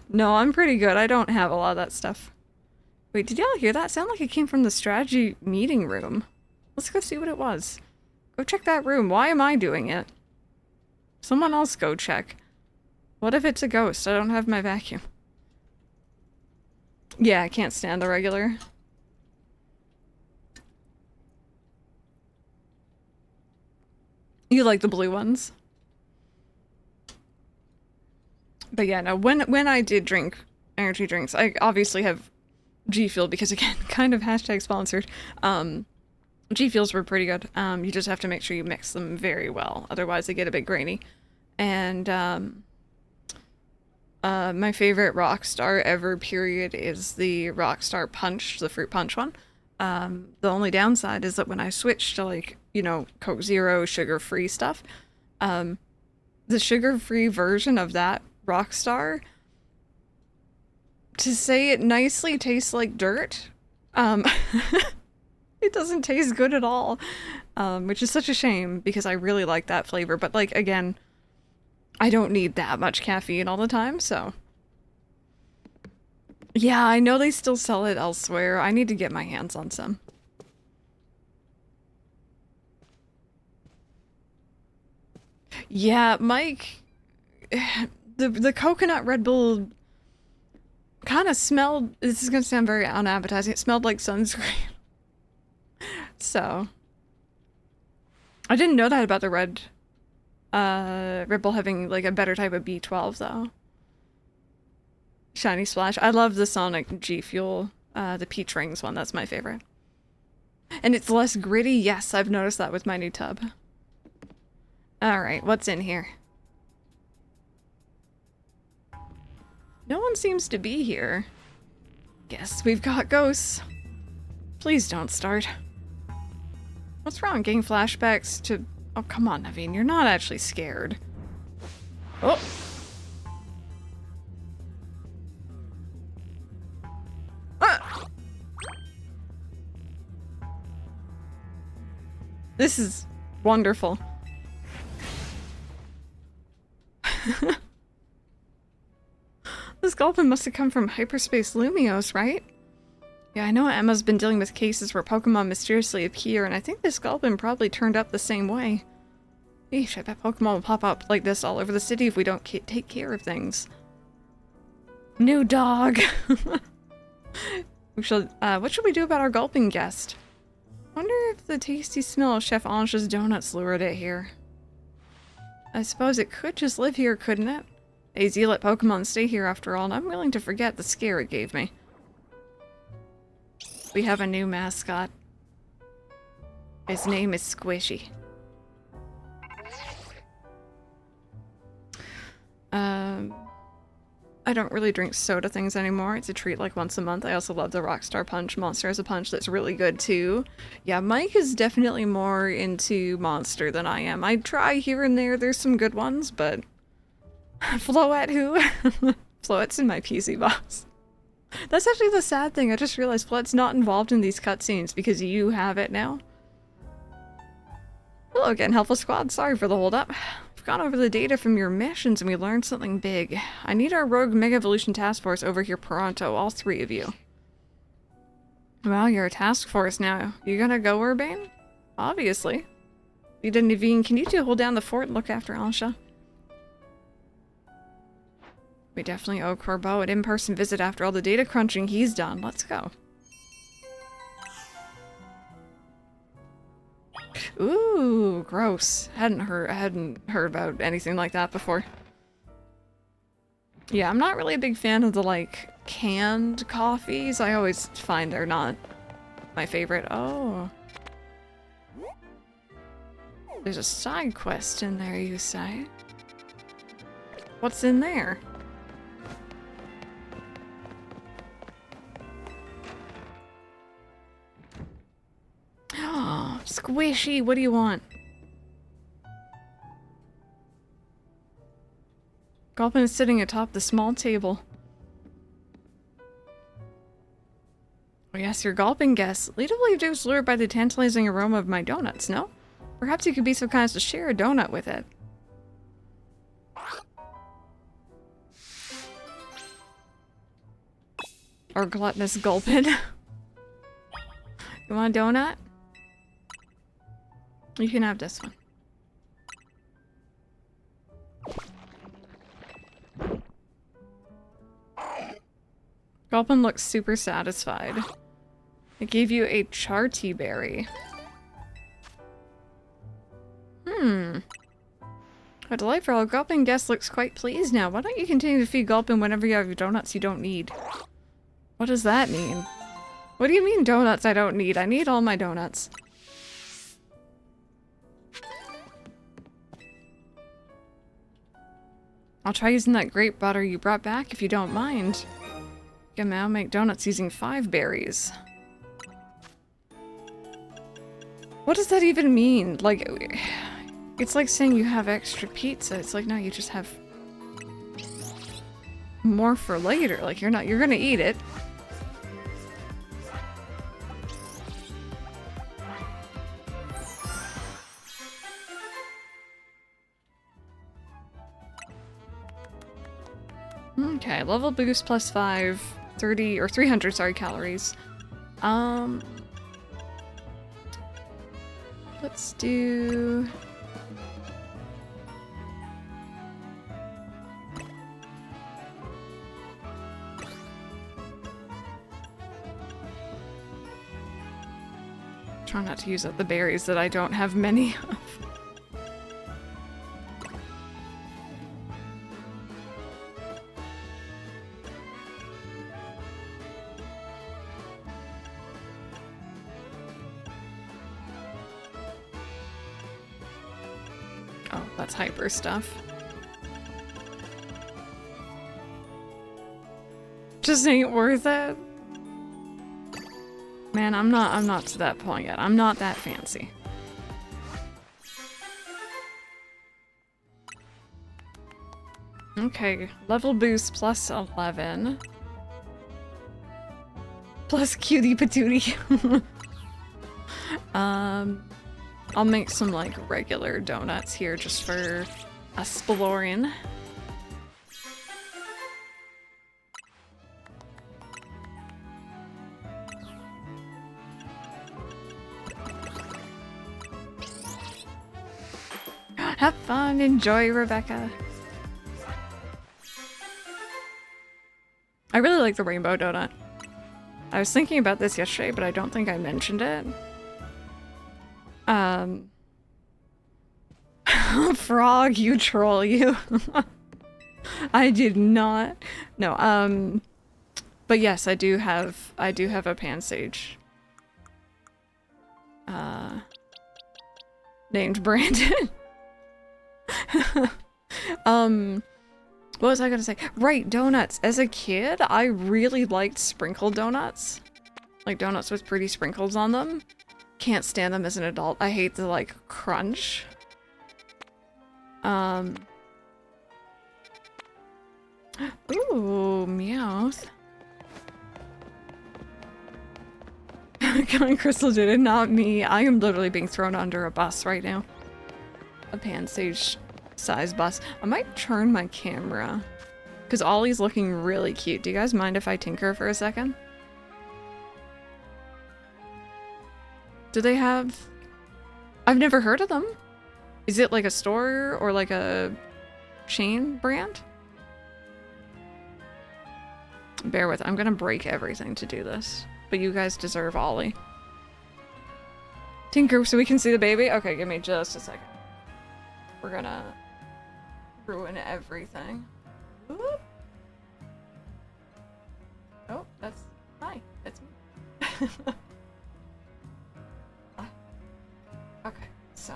No, I'm pretty good. I don't have a lot of that stuff. Wait, did y'all hear that? Sound like it came from the strategy meeting room. Let's go see what it was. Go check that room. Why am I doing it? Someone else go check. What if it's a ghost? I don't have my vacuum. Yeah, I can't stand the regular. You like the blue ones? But yeah, no, when I did drink energy drinks, I obviously have G Fuel because, again, kind of hashtag sponsored. G Fuels were pretty good. You just have to make sure you mix them very well, otherwise they get a bit grainy. And my favorite Rockstar ever, period, is the Rockstar Punch, the fruit punch one. The only downside is that when I switched to, like, you know, Coke Zero, sugar-free stuff, the sugar-free version of that Rockstar, to say it nicely, tastes like dirt. It doesn't taste good at all, which is such a shame because I really like that flavor. But, like, again, I don't need that much caffeine all the time, so. Yeah, I know they still sell it elsewhere. I need to get my hands on some. Yeah, Mike, the coconut Red Bull kind of smelled, this is gonna sound very unappetizing, it smelled like sunscreen. So, I didn't know that about the Red Bull having, like, a better type of B12, though. Shiny Splash. I love the Sonic G Fuel, the Peach Rings one, that's my favorite. And it's less gritty, yes, I've noticed that with my new tub. Alright, what's in here? No one seems to be here. Guess we've got ghosts. Please don't start. What's wrong? Getting flashbacks to... Oh, come on, Naveen. You're not actually scared. Oh! Ah! This is wonderful. This Gulpin must have come from Hyperspace Lumios, right? Yeah, I know Emma's been dealing with cases where Pokemon mysteriously appear, and I think this Gulpin probably turned up the same way. Eesh, I bet Pokemon will pop up like this all over the city if we don't take care of things. New dog! What should we do about our Gulpin guest? Wonder if the tasty smell of Chef Ange's donuts lured it here. I suppose it could just live here, couldn't it? AZ let Pokemon stay here after all, and I'm willing to forget the scare it gave me. We have a new mascot. His name is Squishy. I don't really drink soda things anymore. It's a treat like once a month. I also love the Rockstar Punch. Monster has a punch that's really good too. Yeah, Mike is definitely more into Monster than I am. I try here and there. There's some good ones, but... Floette who? Floette's in my PC box. That's actually the sad thing. I just realized Floette's not involved in these cutscenes because you have it now. Hello again, Helpless Squad. Sorry for the hold-up. We've gone over the data from your missions and we learned something big. I need our Rogue Mega Evolution Task Force over here pronto, all three of you. Well, you're a task force now. You gonna go, Urbane? Obviously. You didn't even. Can you two hold down the fort and look after Ansha? We definitely owe Corbeau an in-person visit after all the data crunching he's done. Let's go. Ooh, gross. I hadn't heard about anything like that before. Yeah, I'm not really a big fan of the, like, canned coffees. I always find they're not my favorite. Oh. There's a side quest in there, you say? What's in there? Oh, Squishy, what do you want? Gulpin is sitting atop the small table. Oh yes, your Gulpin guess. Lita believed it was lured by the tantalizing aroma of my donuts, no? Perhaps you could be so kind as to share a donut with it. Or gluttonous Gulpin. You want a donut? You can have this one. Gulpin looks super satisfied. It gave you a Charty berry. A delightful Gulpin guest looks quite pleased now. Why don't you continue to feed Gulpin whenever you have your donuts you don't need? What does that mean? What do you mean donuts I don't need? I need all my donuts. I'll try using that grape butter you brought back if you don't mind. You can now make donuts using 5 berries. What does that even mean? Like, it's like saying you have extra pizza. It's like, no, you just have more for later. Like, you're gonna eat it. Okay, level boost plus 5, 30 or 300, sorry, calories. Let's do... Try not to use up the berries that I don't have many of. Oh, that's hyper stuff. Just ain't worth it. Man, I'm not to that point yet. I'm not that fancy. Okay, level boost plus 11. Plus cutie patootie. I'll make some like regular donuts here just for exploring. Have fun, enjoy, Rebecca. I really like the rainbow donut. I was thinking about this yesterday, but I don't think I mentioned it. Frog, you troll, you. I did not. No, but yes, I do have a pan sage. Named Brandon. What was I gonna say? Right, donuts. As a kid, I really liked sprinkle donuts. Like donuts with pretty sprinkles on them. Can't stand them as an adult. I hate the, like, crunch. Ooh, Meowth. Crystal did it, not me. I am literally being thrown under a bus right now. A pan sage size bus. I might turn my camera because Ollie's looking really cute. Do you guys mind if I tinker for a second? Do they have... I've never heard of them. Is it like a store or like a chain brand? Bear with it. I'm gonna break everything to do this. But you guys deserve Ollie. Tinker so we can see the baby? Okay, give me just a second. We're gonna ruin everything. Whoop. Oh, that's... Hi, that's me. Okay, so...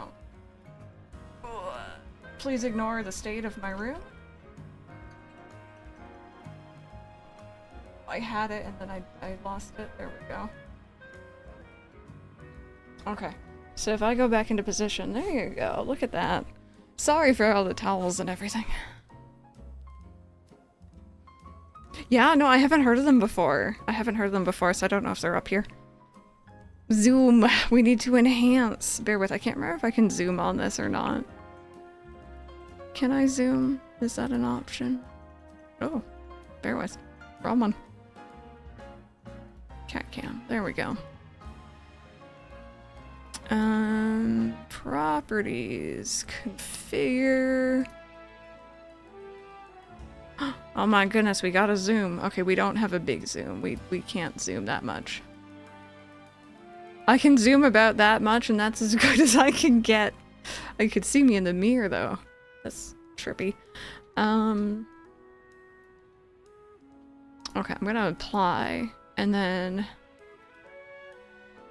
Please ignore the state of my room. I had it and then I lost it. There we go. Okay, so if I go back into position, there you go. Look at that. Sorry for all the towels and everything. Yeah, no, I haven't heard of them before. So I don't know if they're up here. Zoom. We need to enhance. Bear with. I can't remember if I can zoom on this or not. Can I zoom? Is that an option? Oh, bear with. Wrong one. Cat cam. There we go. Properties. Configure. Oh, Oh my goodness, we gotta zoom. Okay, we don't have a big zoom. We can't zoom that much. I can zoom about that much, and that's as good as I can get. I could see me in the mirror, though. That's trippy. Okay, I'm gonna apply, and then...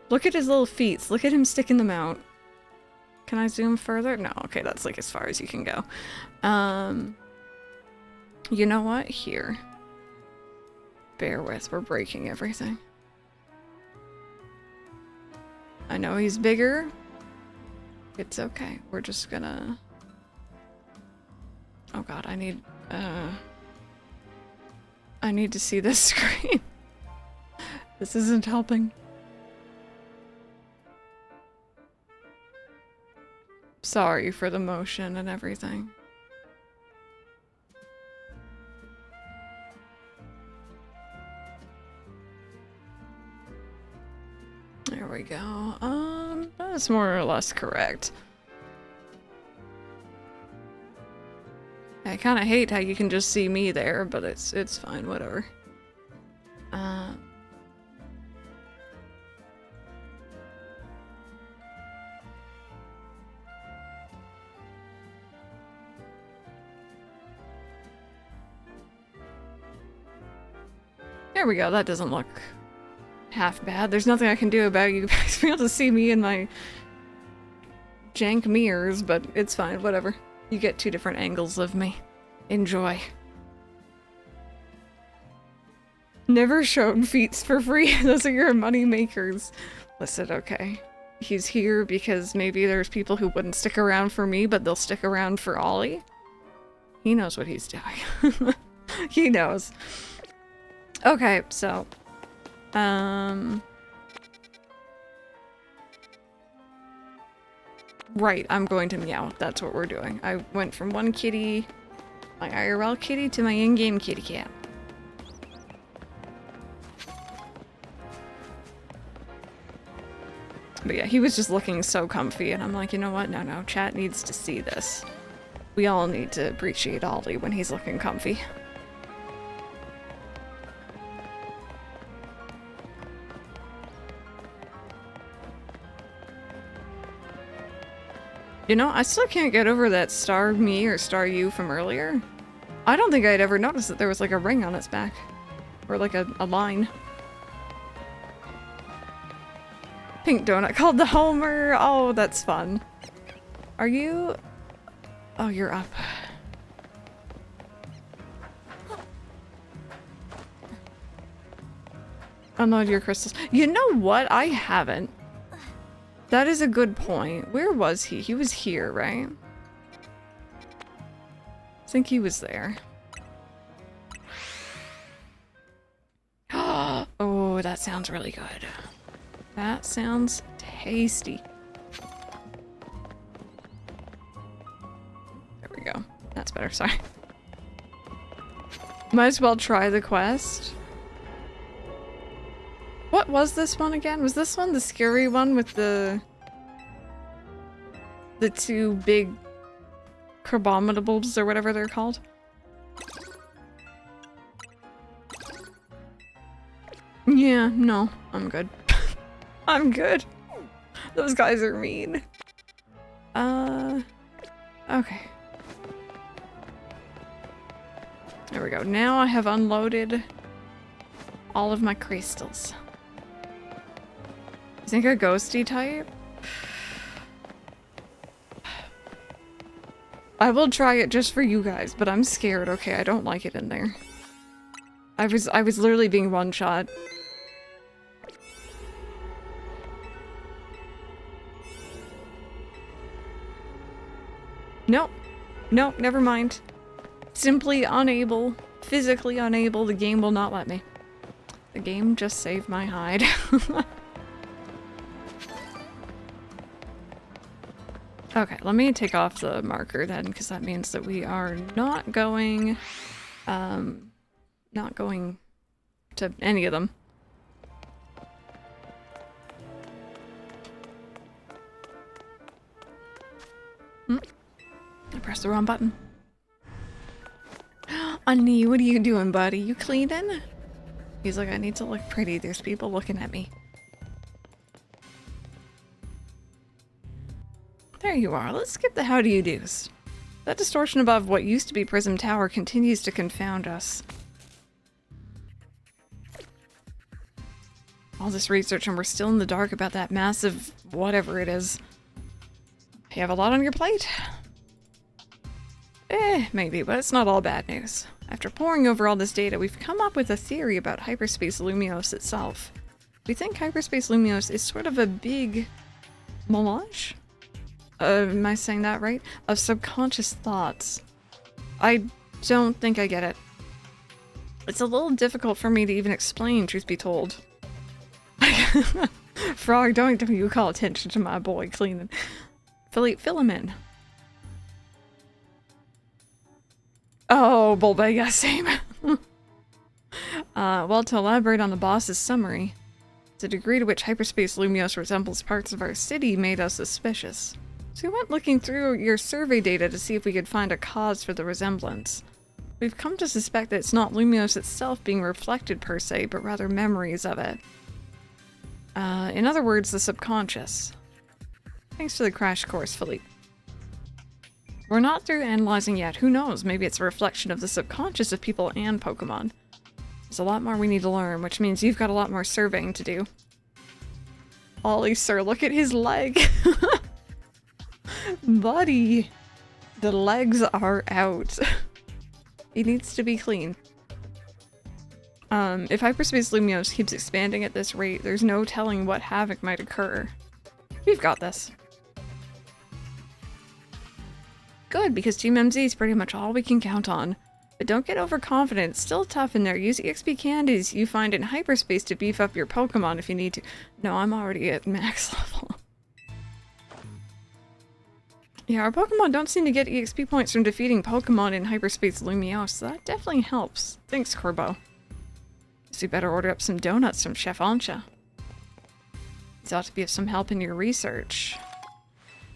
Look at his little feet. Look at him sticking them out. Can I zoom further? No, okay, that's like as far as you can go. You know what? Here. Bear with, we're breaking everything. I know he's bigger. It's okay. We're just gonna... Oh god, I need to see this screen. This isn't helping. Sorry for the motion and everything. There we go. That's more or less correct. I kind of hate how you can just see me there, but it's fine, whatever. There we go, that doesn't look half bad. There's nothing I can do about you guys being able to see me in my jank mirrors, but it's fine, whatever. You get 2 different angles of me. Enjoy. Never shown feats for free. Those are your money makers. Listen, okay. He's here because maybe there's people who wouldn't stick around for me, but they'll stick around for Ollie. He knows what he's doing. He knows. Okay, so... Right, I'm going to meow. That's what we're doing. I went from one kitty, my IRL kitty, to my in-game kitty cat. But yeah, he was just looking so comfy, and I'm like, you know what? No, chat needs to see this. We all need to appreciate Ollie when he's looking comfy. You know, I still can't get over that star me or star you from earlier. I don't think I'd ever noticed that there was like a ring on its back. Or like a line. Pink donut called the Homer. Oh, that's fun. Are you... Oh, you're up. Unload your crystals. You know what? I haven't. That is a good point. Where was he? He was here, right? I think he was there. Oh, that sounds really good. That sounds tasty. There we go. That's better, sorry. Might as well try the quest. What was this one again? Was this one the scary one with the 2 big carbometables or whatever they're called? Yeah, no, I'm good. I'm good. Those guys are mean. Okay. There we go. Now I have unloaded all of my crystals. You think a ghosty type? I will try it just for you guys, but I'm scared. Okay, I don't like it in there. I was literally being one-shot. Nope. Nope, never mind. Simply unable. Physically unable. The game will not let me. The game just saved my hide. Okay, let me take off the marker then, because that means that we are not going to any of them. I pressed the wrong button. Honey, what are you doing, buddy? You cleaning? He's like, I need to look pretty. There's people looking at me. There you are. Let's skip the how do you do's. That distortion above what used to be Prism Tower continues to confound us. All this research and we're still in the dark about that massive whatever it is. You have a lot on your plate? Maybe, but it's not all bad news. After poring over all this data, we've come up with a theory about Hyperspace Lumios itself. We think Hyperspace Lumios is sort of a big melange? Am I saying that right? Of subconscious thoughts. I don't think I get it. It's a little difficult for me to even explain, truth be told. Frog, don't you call attention to my boy cleaning. Philippe, fill him in. Oh, Bulba, yeah, same. Well, to elaborate on the boss's summary, the degree to which Hyperspace Lumios resembles parts of our city made us suspicious. So we went looking through your survey data to see if we could find a cause for the resemblance. We've come to suspect that it's not Lumios itself being reflected per se, but rather memories of it. In other words, the subconscious. Thanks for the crash course, Philippe. We're not through analyzing yet. Who knows? Maybe it's a reflection of the subconscious of people and Pokemon. There's a lot more we need to learn, which means you've got a lot more surveying to do. Ollie, sir, look at his leg. Buddy, the legs are out. He needs to be clean. If Hyperspace Lumios keeps expanding at this rate, there's no telling what havoc might occur. We've got this. Good, because Team MZ is pretty much all we can count on. But don't get overconfident, it's still tough in there. Use EXP candies you find in hyperspace to beef up your Pokemon if you need to. No, I'm already at max level. Yeah, our Pokemon don't seem to get EXP points from defeating Pokemon in Hyperspace Lumiose, so that definitely helps. Thanks, Corbo. Guess we better order up some donuts from Chef Ancha. These ought to be of some help in your research.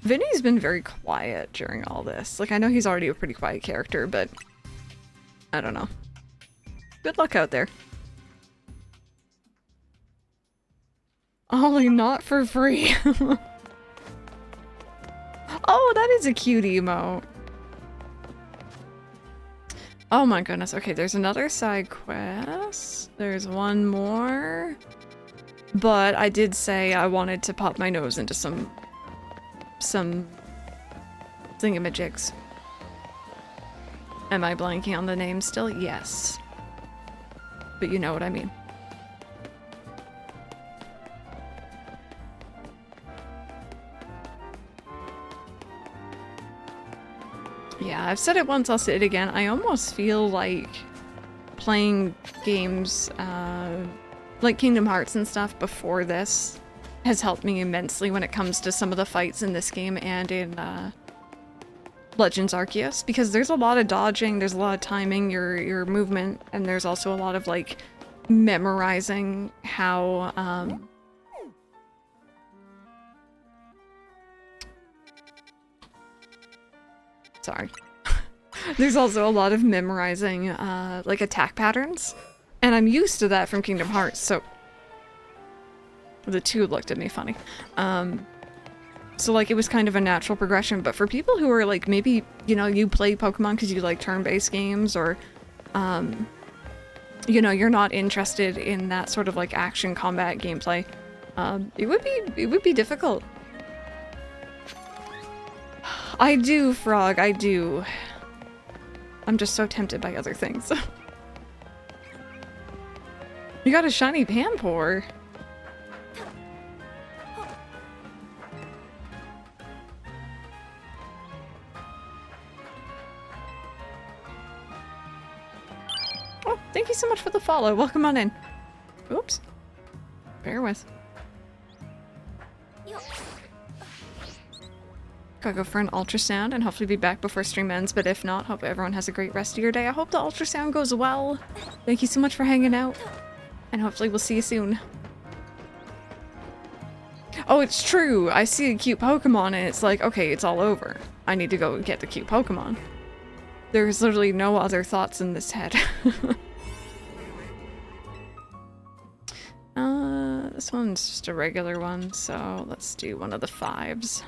Vinny's been very quiet during all this. Like, I know he's already a pretty quiet character, but I don't know. Good luck out there. Ollie, not for free. Oh, that is a cute emote. Oh my goodness. Okay, there's another side quest. There's one more. But I did say I wanted to pop my nose into some thingamajigs. Am I blanking on the name still? Yes. But you know what I mean. Yeah, I've said it once, I'll say it again. I almost feel like playing games like Kingdom Hearts and stuff before this has helped me immensely when it comes to some of the fights in this game and in Legends Arceus, because there's a lot of dodging, there's a lot of timing, your movement, and there's also a lot of like memorizing how sorry. There's also a lot of memorizing like attack patterns, and I'm used to that from Kingdom Hearts, so the two looked at me funny. So like it was kind of a natural progression, but for people who are like, maybe, you know, you play Pokemon because you like turn-based games, or you know, you're not interested in that sort of like action combat gameplay, it would be difficult. I do, Frog, I do. I'm just so tempted by other things. You got a shiny Pampor. Oh, thank you so much for the follow. Welcome on in. Oops. Bear with. Gotta go for an ultrasound and hopefully be back before stream ends, but if not, hope everyone has a great rest of your day. I hope the ultrasound goes well. Thank you so much for hanging out, and hopefully we'll see you soon. Oh, it's true! I see a cute Pokemon and it's like, okay, it's all over. I need to go get the cute Pokemon. There's literally no other thoughts in this head. This one's just a regular one, so let's do one of the 5s.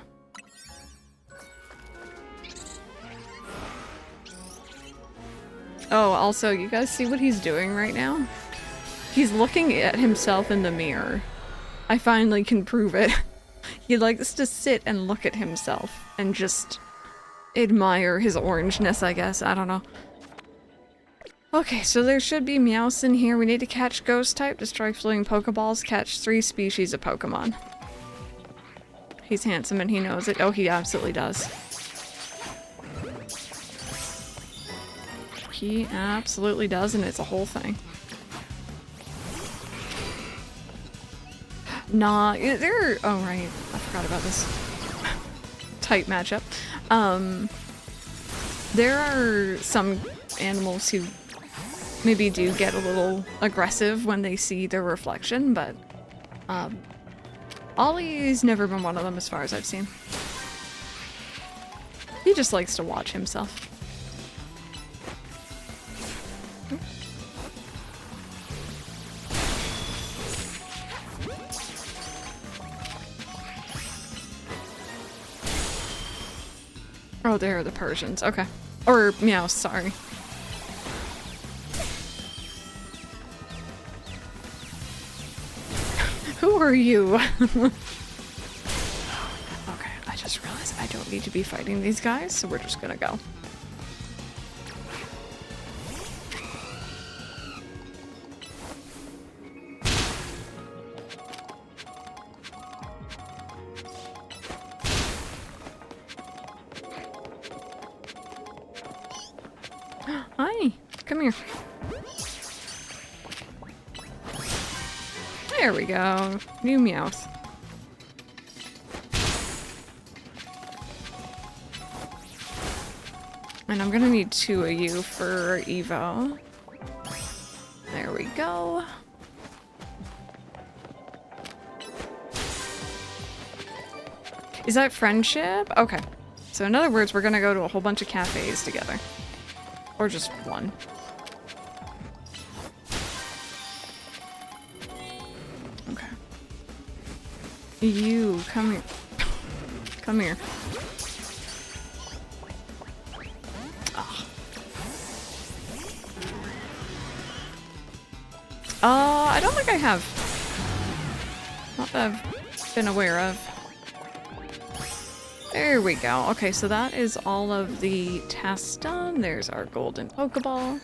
Oh, also, you guys see what he's doing right now? He's looking at himself in the mirror. I finally can prove it. He likes to sit and look at himself and just admire his orangeness, I guess. I don't know. Okay, so there should be Meowth in here. We need to catch Ghost type, destroy floating Pokeballs, catch 3 species of Pokemon. He's handsome and he knows it. Oh, he absolutely does. He absolutely does, and it's a whole thing. Nah, there. Oh, right. I forgot about this type matchup. There are some animals who maybe do get a little aggressive when they see their reflection, but Ollie's never been one of them as far as I've seen. He just likes to watch himself. Oh, there are the Persians. Okay. Or Meow, sorry. Who are you? Okay, I just realized I don't need to be fighting these guys, so we're just gonna go. Hi, come here. There we go. New Meowth. And I'm gonna need 2 of you for Evo. There we go. Is that friendship? Okay. So in other words, we're gonna go to a whole bunch of cafes together. Or just one. Okay. You, come here. Come here. Oh. I don't think I have. Not that I've been aware of. There we go. Okay, so that is all of the tasks done. There's our golden Pokeball.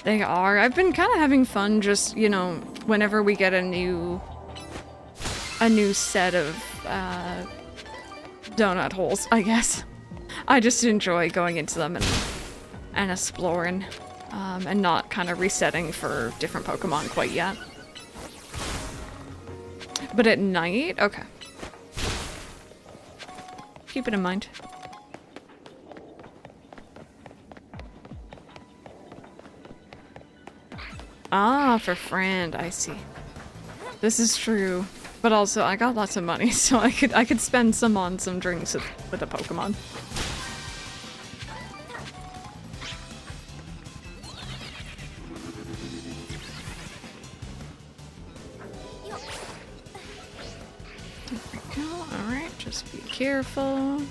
They are. I've been kind of having fun just, you know, whenever we get a new set of donut holes, I guess. I just enjoy going into them and exploring and not kind of resetting for different Pokemon quite yet. But at night? Okay. Keep it in mind. Ah, for friend, I see. This is true. But also, I got lots of money, so I could spend some on some drinks with a Pokemon. Just be careful.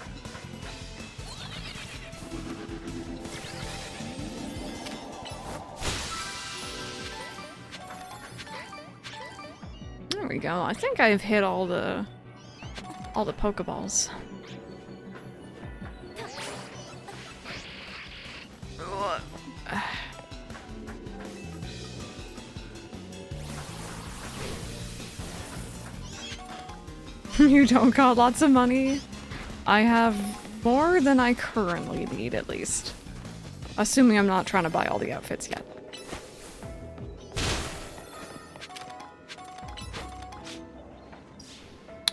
There we go. I think I've hit all the Pokeballs. You don't got lots of money? I have more than I currently need, at least. Assuming I'm not trying to buy all the outfits yet.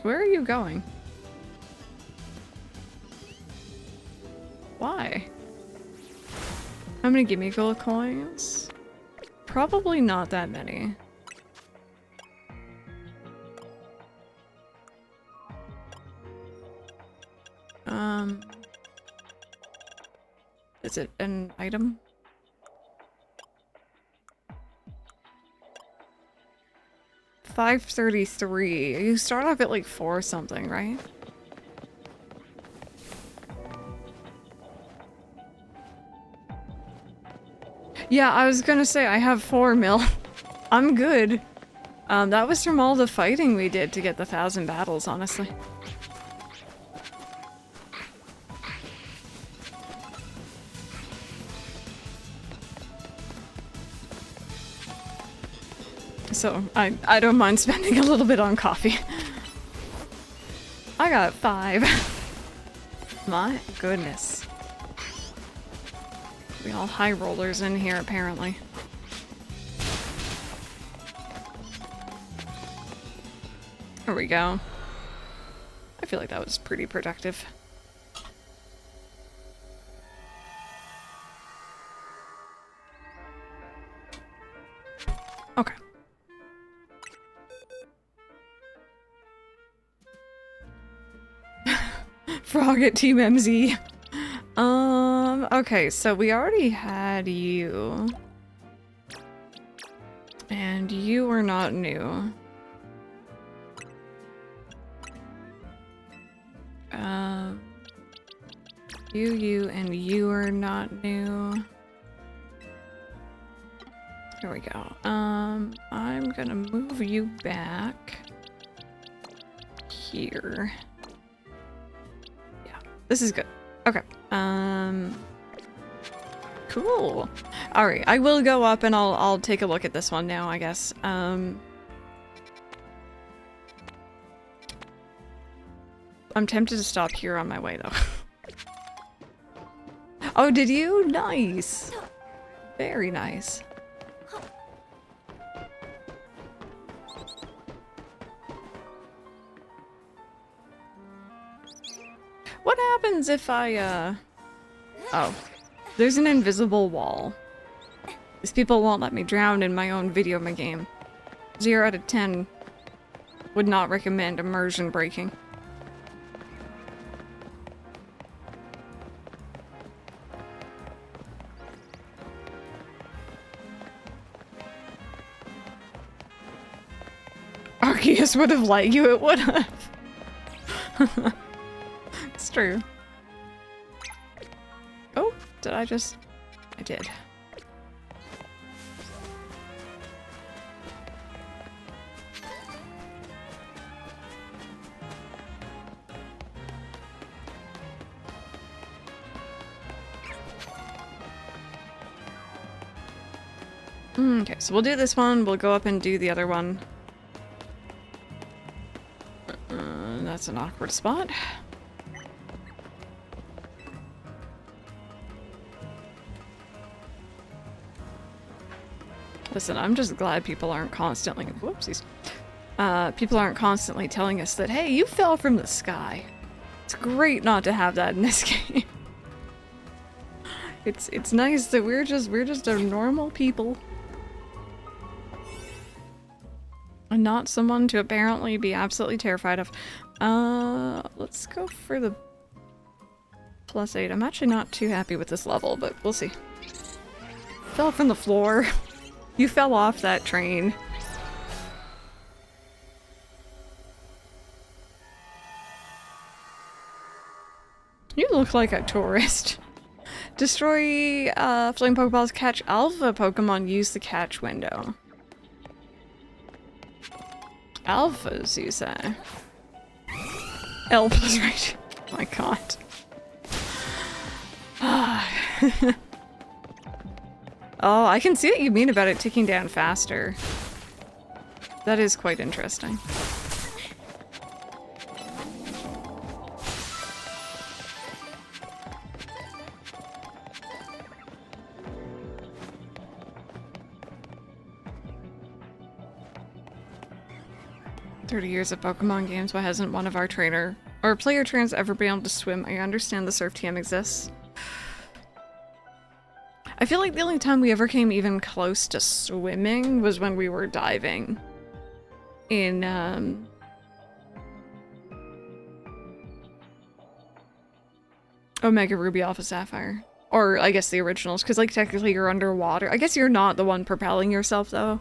Where are you going? Why? How many gimme gold coins? Probably not that many. Is it an item? $5.33. You start off at like 4 something, right? Yeah, I was gonna say I have 4 mil. I'm good. That was from all the fighting we did to get the 1,000 battles, honestly. So, I don't mind spending a little bit on coffee. I got 5. My goodness. We all high rollers in here, apparently. There we go. I feel like that was pretty productive. Okay. Frog at Team MZ. Okay, so we already had you. And you were not new. You, and you are not new. There we go. I'm gonna move you back here. Yeah, this is good. Okay. Cool. All right, I will go up and I'll take a look at this one now, I guess. I'm tempted to stop here on my way though. Oh, did you? Nice. Very nice. What happens if I, Oh. There's an invisible wall. These people won't let me drown in my own video game. 0 out of 10 would not recommend immersion breaking. Arceus would have let you, it would have. It's true. Oh, did I just... I did. Okay, so we'll do this one, we'll go up and do the other one. That's an awkward spot. Listen, I'm just glad people aren't constantly... Whoopsies. People aren't constantly telling us that, hey, you fell from the sky. It's great not to have that in this game. It's nice that we're just a normal people. And not someone to apparently be absolutely terrified of. Let's go for the +8. I'm actually not too happy with this level, but we'll see. Fell from the floor. You fell off that train. You look like a tourist. Destroy flame Pokeballs, catch alpha Pokemon, use the catch window. Alphas, you say? Alphas, right? Oh my god. Oh, I can see what you mean about it ticking down faster. That is quite interesting. Years of Pokemon games, why hasn't one of our trainer or player trainers ever been able to swim? I understand the surf team exists. I feel like the only time we ever came even close to swimming was when we were diving in Omega Ruby Alpha Sapphire. Or I guess the originals, because like technically you're underwater. I guess you're not the one propelling yourself though.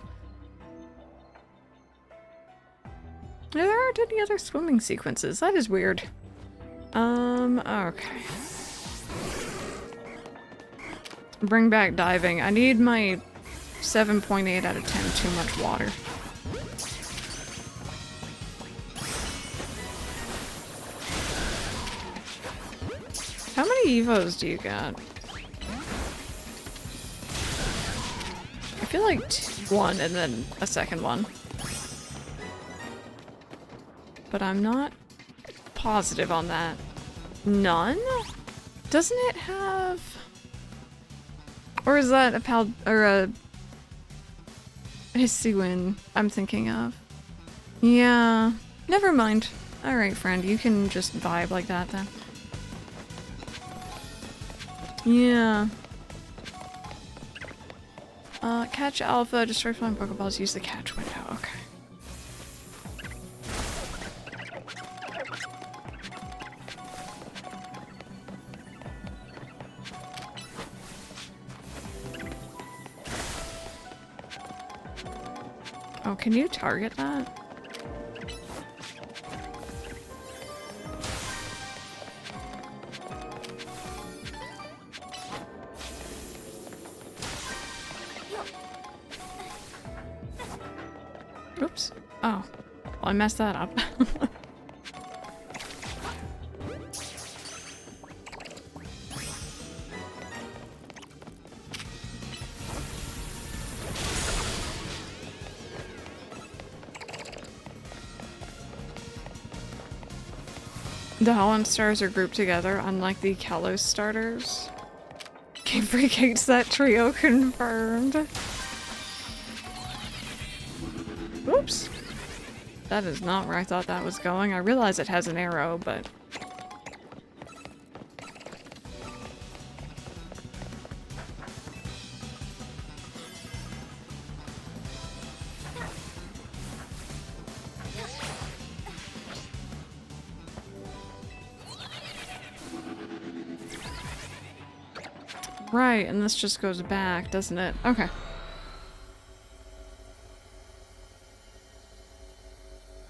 There aren't any other swimming sequences. That is weird. Okay. Bring back diving. I need my 7.8 out of 10 too much water. How many Evos do you got? I feel like one and then a second one. But I'm not positive on that. None? Doesn't it have... Or is that a pal... or a... Hisuian I'm thinking of? Yeah. Never mind. Alright, friend. You can just vibe like that then. Yeah. Catch alpha, destroy flying Pokeballs, use the catch window. Okay. Oh, can you target that? Oops. Oh. Well, I messed that up. The Holland stars are grouped together, unlike the Kalos starters. Game Freak hates that trio, confirmed. Oops. That is not where I thought that was going. I realize it has an arrow, but... Right, and this just goes back, doesn't it? Okay.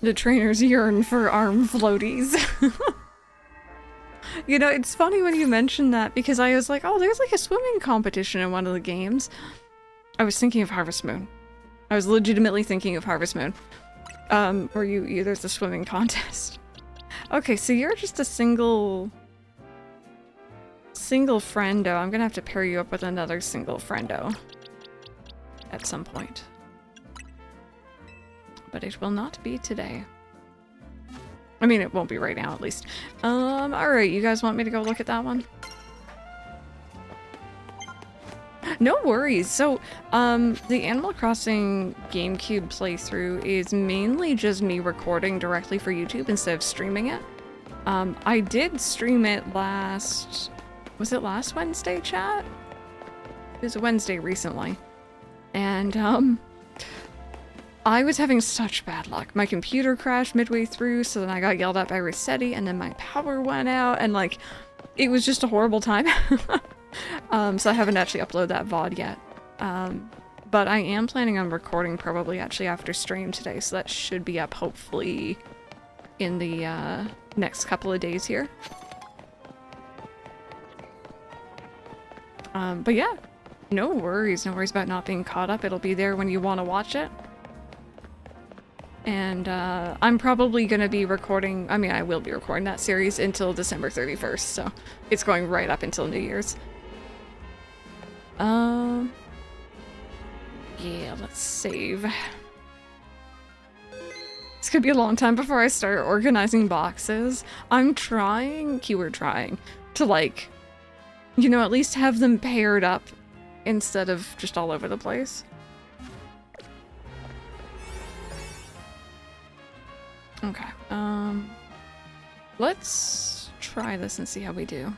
The trainers yearn for arm floaties. You know, it's funny when you mention that because I was like, oh, there's like a swimming competition in one of the games. I was thinking of Harvest Moon. I was legitimately thinking of Harvest Moon. Where there's a swimming contest. Okay, so you're just a single friendo. I'm gonna have to pair you up with another single friendo at some point. But it will not be today. I mean, it won't be right now, at least. Alright, you guys want me to go look at that one? No worries. So, the Animal Crossing GameCube playthrough is mainly just me recording directly for YouTube instead of streaming it. I did stream it last... Was it last Wednesday, chat? It was a Wednesday recently. And, I was having such bad luck. My computer crashed midway through, so then I got yelled at by Resetti, and then my power went out, and like, it was just a horrible time. So I haven't actually uploaded that VOD yet. But I am planning on recording probably actually after stream today, so that should be up hopefully in the next couple of days here. But yeah, no worries about not being caught up. It'll be there when you want to watch it. And I'm probably going to be recording, I mean, I will be recording that series until December 31st, so it's going right up until New Year's. Yeah, let's save. It's gonna be a long time before I start organizing boxes. I'm trying, keyword trying, to like, you know, at least have them paired up instead of just all over the place. Okay, let's try this and see how we do.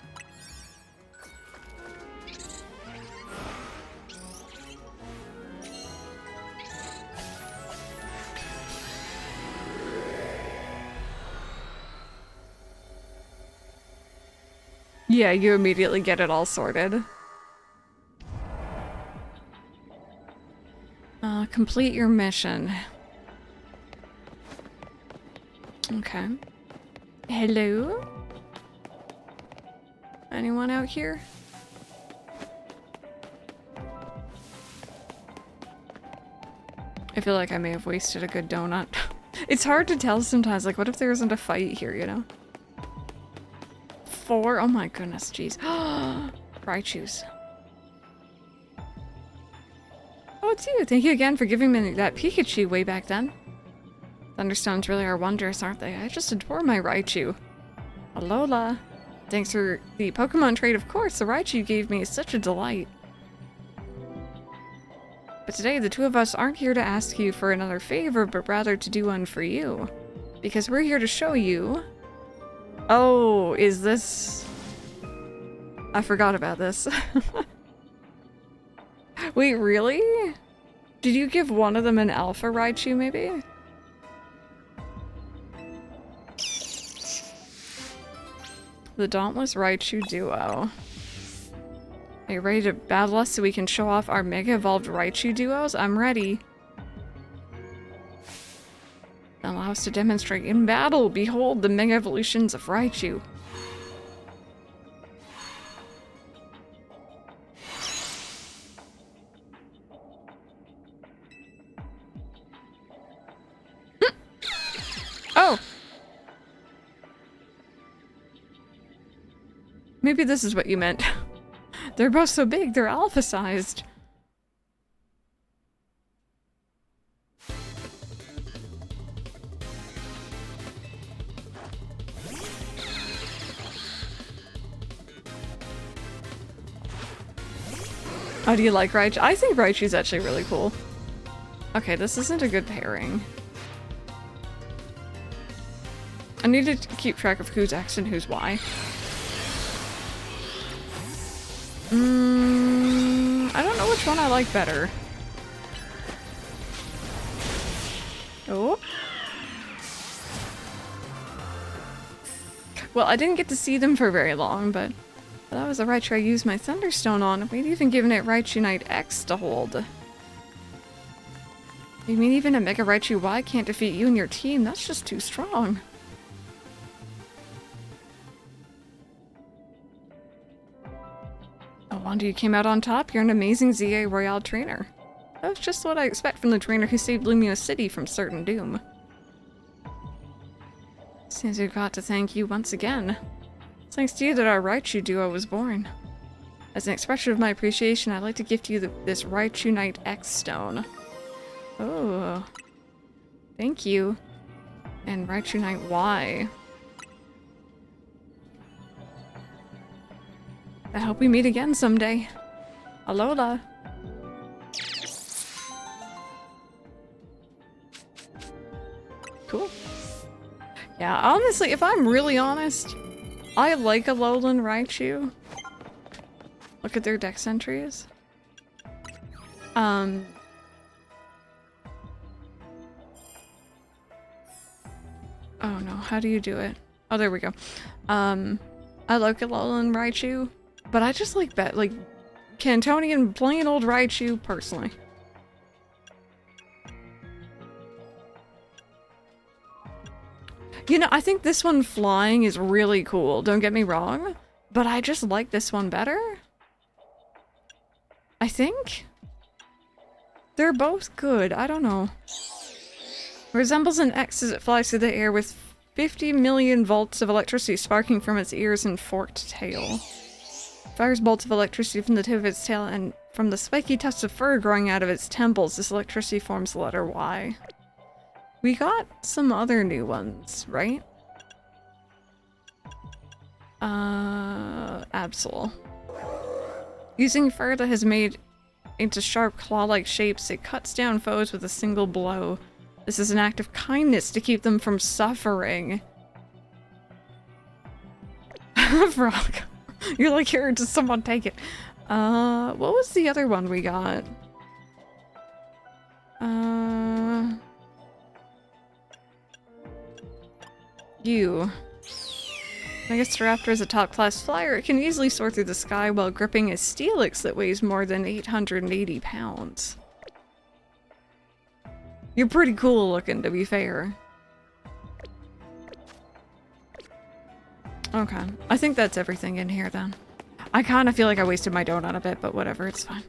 Yeah, you immediately get it all sorted. Complete your mission. Okay. Hello? Anyone out here? I feel like I may have wasted a good donut. It's hard to tell sometimes, like, what if there isn't a fight here, you know? 4? Oh my goodness, jeez. Raichus. Oh, it's you. Thank you again for giving me that Pikachu way back then. Thunderstones really are wondrous, aren't they? I just adore my Raichu. Alola. Thanks for the Pokemon trade, of course. The Raichu you gave me is such a delight. But today, the two of us aren't here to ask you for another favor, but rather to do one for you. Because we're here to show you... Oh, is this... I forgot about this. Wait, really? Did you give one of them an Alpha Raichu, maybe? The Dauntless Raichu Duo. Are you ready to battle us so we can show off our Mega Evolved Raichu duos? I'm ready. Allow us to demonstrate in battle. Behold the Mega Evolutions of Raichu. Oh! Maybe this is what you meant. They're both so big, they're alpha-sized. How do you like Raichu? I think Raichu's actually really cool. Okay, this isn't a good pairing. I need to keep track of who's X and who's Y. I don't know which one I like better. Oh. Well, I didn't get to see them for very long, but that was the Raichu I used my Thunderstone on. We'd even given it Raichu Knight X to hold. You mean even a Mega Raichu Y can't defeat you and your team? That's just too strong. No wonder you came out on top. You're an amazing ZA Royale trainer. That was just what I expect from the trainer who saved Lumio City from certain doom. Seems we've got to thank you once again. It's thanks to you that our Raichu duo was born. As an expression of my appreciation, I'd like to gift you this Raichu Knight X stone. Oh. Thank you. And Raichu Knight Y. I hope we meet again someday. Alola. Cool. Yeah, honestly, if I'm really honest, I like Alolan Raichu. Look at their dex entries. Oh no, how do you do it? Oh, there we go. I like Alolan Raichu. But I just like Cantonian plain old Raichu personally. You know, I think this one flying is really cool, don't get me wrong, but I just like this one better. I think. They're both good, I don't know. Resembles an X as it flies through the air with 50 million volts of electricity sparking from its ears and forked tail. Fires bolts of electricity from the tip of its tail and from the spiky tufts of fur growing out of its temples. This electricity forms the letter Y. We got some other new ones, right? Absol. Using fur that has made into sharp claw-like shapes, it cuts down foes with a single blow. This is an act of kindness to keep them from suffering. Frog. You're like, here, does someone take it? What was the other one we got? You. Megastraptor is a top-class flyer. It can easily soar through the sky while gripping a steelix that weighs more than 880 pounds. You're pretty cool looking, to be fair. Okay, I think that's everything in here then. I kind of feel like I wasted my donut a bit, but whatever, it's fine.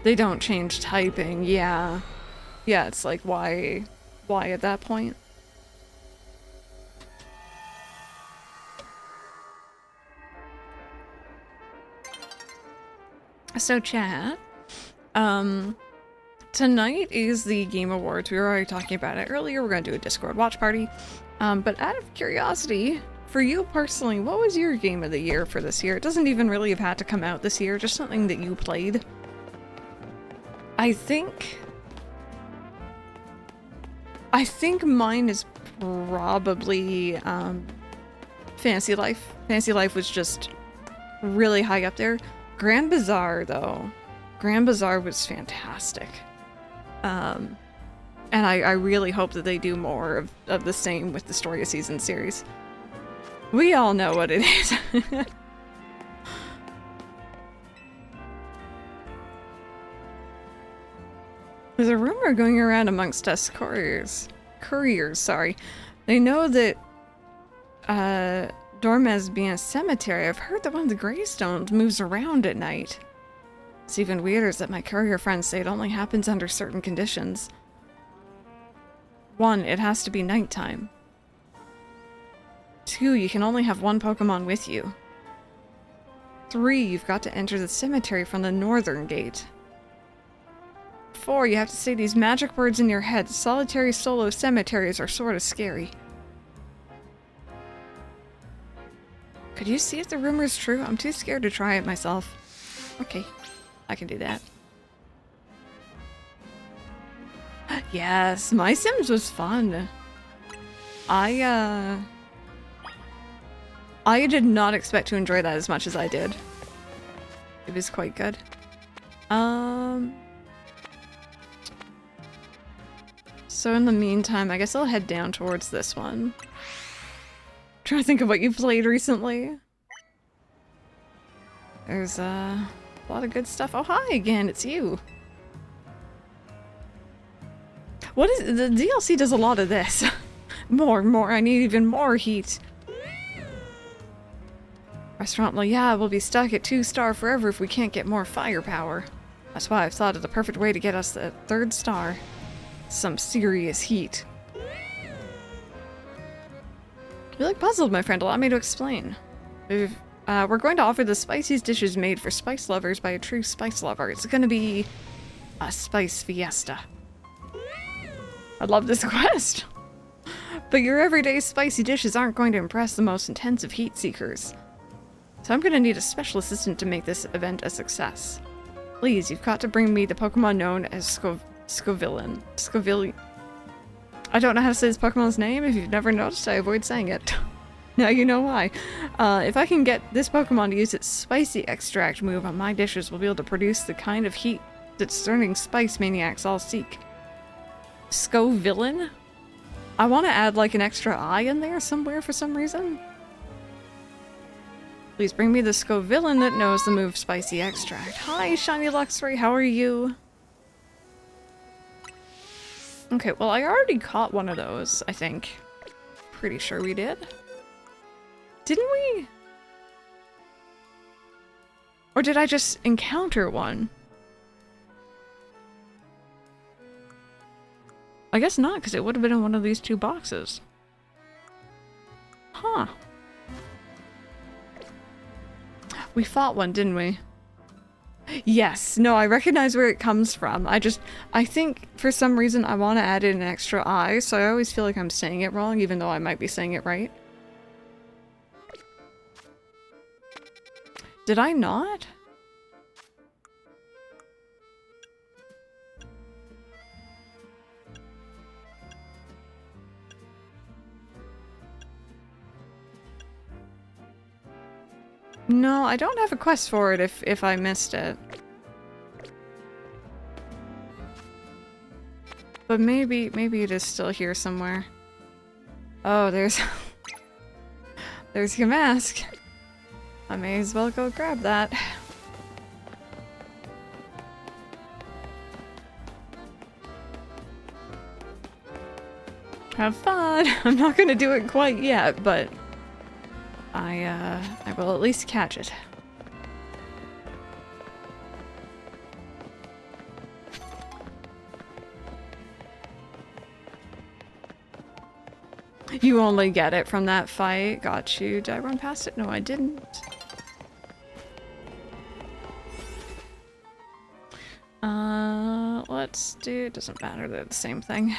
They don't change typing, yeah. Yeah, it's like, why at that point? So chat, tonight is the Game Awards. We were already talking about it earlier. We're gonna do a Discord watch party. But out of curiosity, for you personally, what was your game of the year for this year? It doesn't even really have had to come out this year, just something that you played. I think mine is probably Fantasy Life. Fantasy Life was just really high up there. Grand Bazaar, though. Grand Bazaar was fantastic. And I really hope that they do more of the same with the Story of Seasons series. We all know what it is. There's a rumor going around amongst us couriers, sorry. They know that Dormez being a cemetery. I've heard that one of the gravestones moves around at night. It's even weirder is that my courier friends say it only happens under certain conditions. 1, it has to be nighttime. 2, you can only have one Pokemon with you. 3, you've got to enter the cemetery from the northern gate. 4, you have to say these magic words in your head. Solitary solo cemeteries are sort of scary. Could you see if the rumor is true? I'm too scared to try it myself. Okay, I can do that. Yes, My Sims was fun. I did not expect to enjoy that as much as I did. It was quite good. So in the meantime, I guess I'll head down towards this one. Trying to think of what you played recently. There's a lot of good stuff. Oh, hi again, it's you. What is the DLC does a lot of this. more, I need even more heat. Restaurant, well, yeah, we'll be stuck at 2-star forever if we can't get more firepower. That's why I've thought of the perfect way to get us the 3rd star. Some serious heat. You look puzzled, my friend. Allow me to explain. We're going to offer the spiciest dishes made for spice lovers by a true spice lover. It's going to be a spice fiesta. I love this quest. But your everyday spicy dishes aren't going to impress the most intensive heat seekers. So I'm going to need a special assistant to make this event a success. Please, you've got to bring me the Pokemon known as Scovillain. I don't know how to say this Pokemon's name. If you've never noticed, I avoid saying it. Now you know why. If I can get this Pokemon to use its spicy extract move on my dishes, we'll be able to produce the kind of heat that discerning spice maniacs all seek. Scovillain? I want to add like an extra I in there somewhere for some reason. Please bring me the Scovillain that knows the move Spicy Extract. Hi, Shiny Luxray, how are you? Okay, well, I already caught one of those, I think. Pretty sure we did. Didn't we? Or did I just encounter one? I guess not, because it would have been in one of these 2 boxes. Huh. We fought one, didn't we? Yes. No, I recognize where it comes from. I think for some reason I want to add in an extra I, so I always feel like I'm saying it wrong, even though I might be saying it right. Did I not? No, I don't have a quest for it if I missed it. But maybe it is still here somewhere. Oh, there's there's your mask. I may as well go grab that. Have fun. I'm not gonna do it quite yet, but I will at least catch it. You only get it from that fight. Got you. Did I run past it? No, I didn't. Let's do... It doesn't matter, they're the same thing.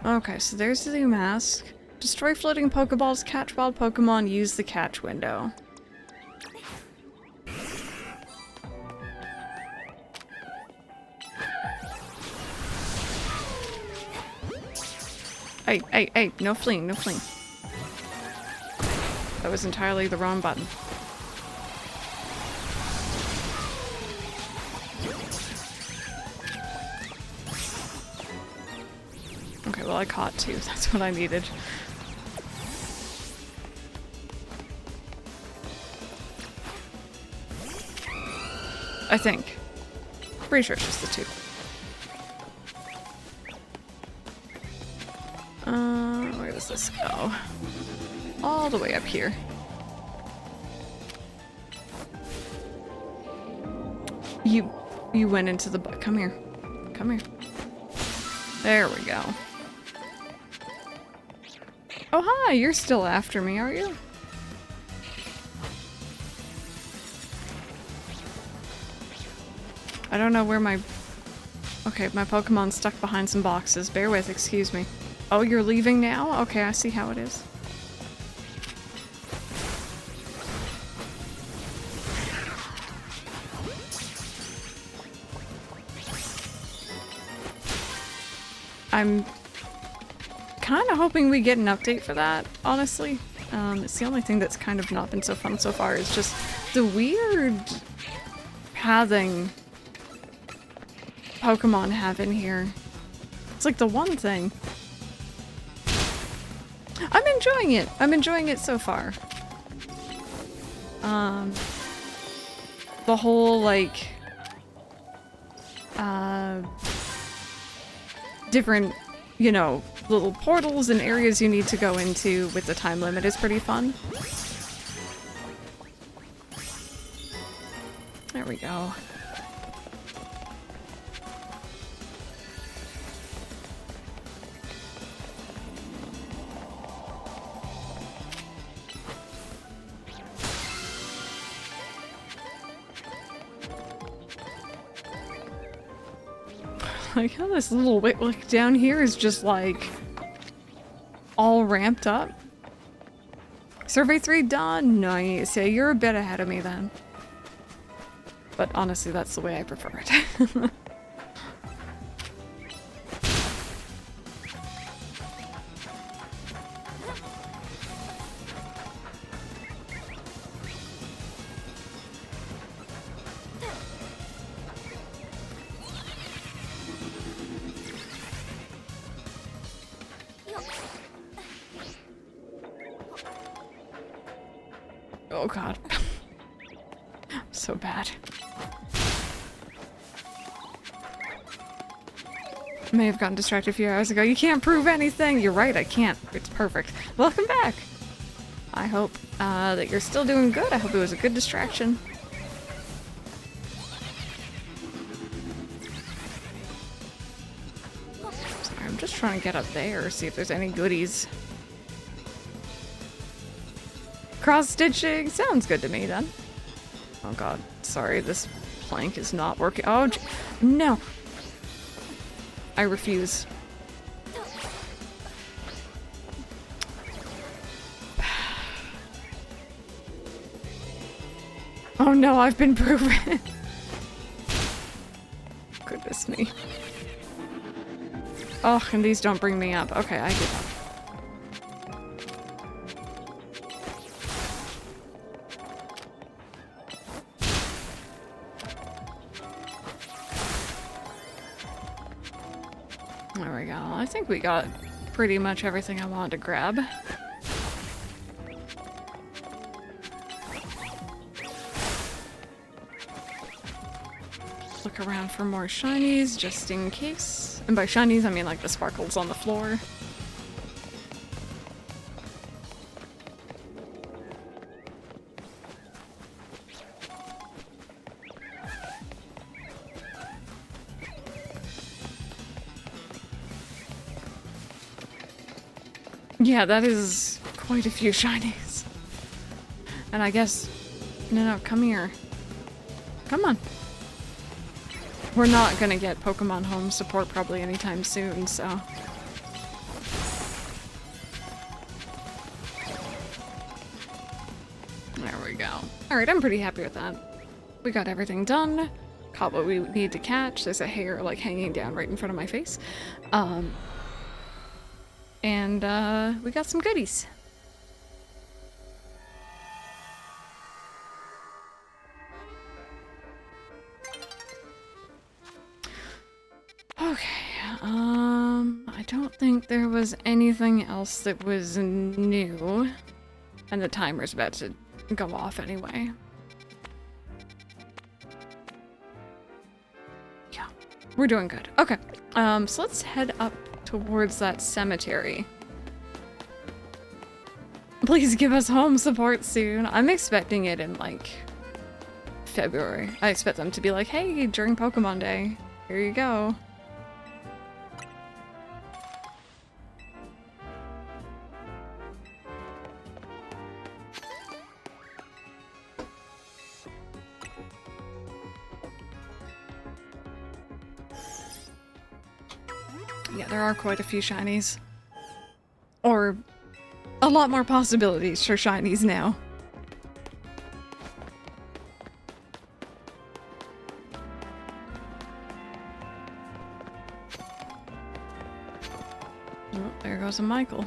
Okay, so there's the mask. Destroy floating Pokeballs, catch wild Pokemon, use the catch window. Hey, no fleeing, no fleeing. That was entirely the wrong button. Okay, well I caught two, that's what I needed. I think. Pretty sure it's just the two. Where does this go? All the way up here. You went into the come here. Come here. There we go. Oh hi, you're still after me, are you? I don't know where my... Okay, my Pokemon's stuck behind some boxes. Bear with, excuse me. Oh, you're leaving now? Okay, I see how it is. I'm kind of hoping we get an update for that, honestly. It's the only thing that's kind of not been so fun so far is just the weird pathing Pokemon have in here. It's like the one thing. I'm enjoying it. I'm enjoying it so far. The whole, like, different, you know, little portals and areas you need to go into with the time limit is pretty fun. There we go. Like how this little Witwick down here is just like all ramped up. Survey 3 done. Nice. Yeah, you're a bit ahead of me then. But honestly, that's the way I prefer it. Oh god. So bad. May have gotten distracted a few hours ago. You can't prove anything! You're right, I can't. It's perfect. Welcome back! I hope that you're still doing good. I hope it was a good distraction. Sorry, I'm just trying to get up there, see if there's any goodies. Cross-stitching! Sounds good to me, then. Oh god, sorry, this plank is not working. Oh, no! I refuse. Oh no, I've been proven! Goodness me. Oh, and these don't bring me up. Okay, I give up. There we go. I think we got pretty much everything I wanted to grab. Look around for more shinies, just in case. And by shinies, I mean like the sparkles on the floor. Yeah, that is quite a few shinies. And I guess... No, come here. Come on. We're not gonna get Pokemon Home support probably anytime soon, so... There we go. Alright, I'm pretty happy with that. We got everything done. Caught what we need to catch. There's a hair, like, hanging down right in front of my face. And we got some goodies. Okay, I don't think there was anything else that was new. And the timer's about to go off anyway. Yeah, we're doing good. Okay, so let's head up towards that cemetery. Please give us home support soon. I'm expecting it in, like, February. I expect them to be like, hey, during Pokemon Day, here you go. Yeah, there are quite a few shinies. Or a lot more possibilities for shinies now. Oh, there goes a Michael.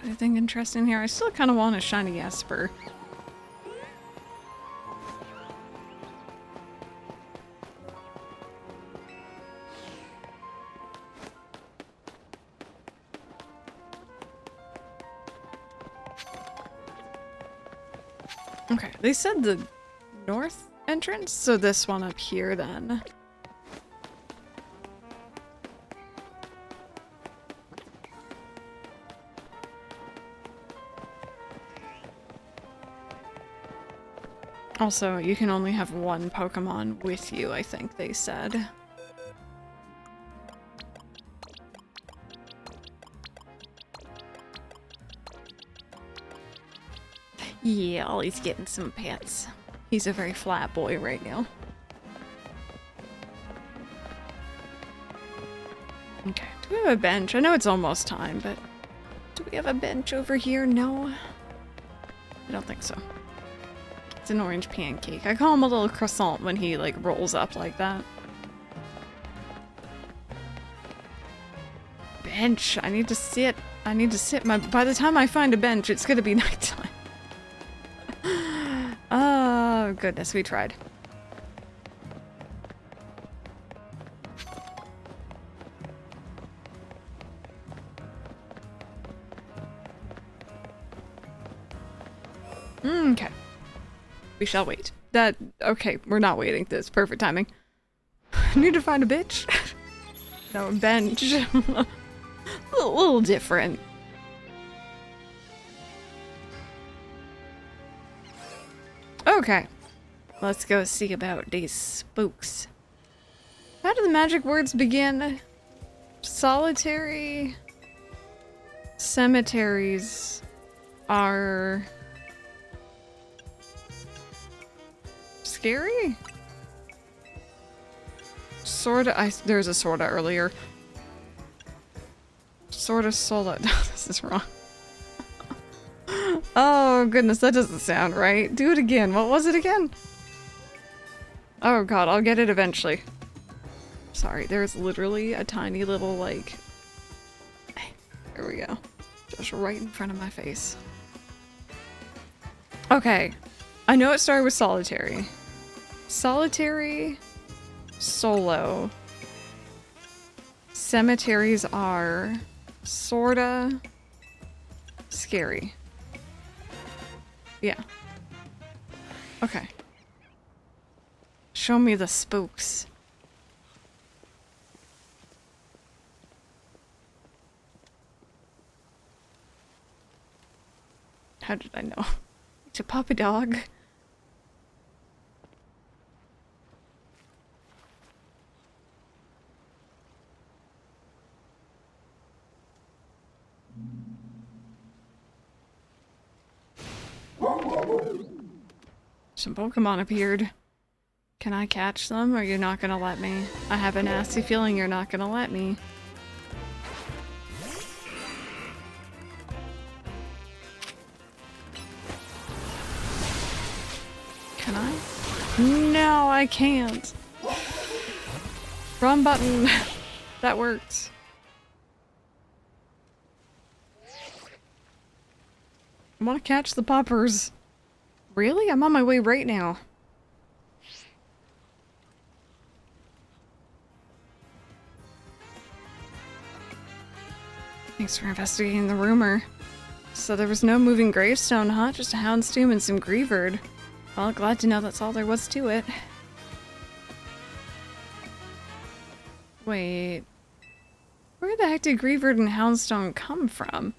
Anything interesting here? I still kind of want a shiny Esper. Okay, they said the north entrance, so this one up here then. Also, you can only have one Pokemon with you, I think they said. Yeah, Ollie's getting some pets. He's a very flat boy right now. Okay, do we have a bench? I know it's almost time, but do we have a bench over here? No? I don't think so. It's an orange pancake. I call him a little croissant when he, like, rolls up like that. Bench. I need to sit. I need to sit. By the time I find a bench, it's gonna be nighttime. Oh, goodness. We tried. Okay. We shall wait. Okay, we're not waiting. That's perfect timing. I need to find a bitch. No, a bench. a little different. Okay. Let's go see about these spooks. How do the magic words begin? Solitary cemeteries are... scary? Sorta, there's a sorta earlier. Sorta sola. This is wrong. Oh goodness, that doesn't sound right. Do it again. What was it again? Oh god, I'll get it eventually. Sorry, there's literally a tiny little, like... There we go. Just right in front of my face. Okay. I know it started with solitary. Solitary, solo. Cemeteries are sorta scary. Yeah. Okay. Show me the spooks. How did I know? It's a puppy dog. Some Pokemon appeared. Can I catch them, or you're not gonna let me? I have a nasty feeling you're not gonna let me. Can I? No, I can't. Wrong button. That worked. I want to catch the poppers. Really? I'm on my way right now. Thanks for investigating the rumor. So there was no moving gravestone, huh? Just a Houndstooth and some Greavard. Well, glad to know that's all there was to it. Wait. Where the heck did Greavard and Houndstone come from?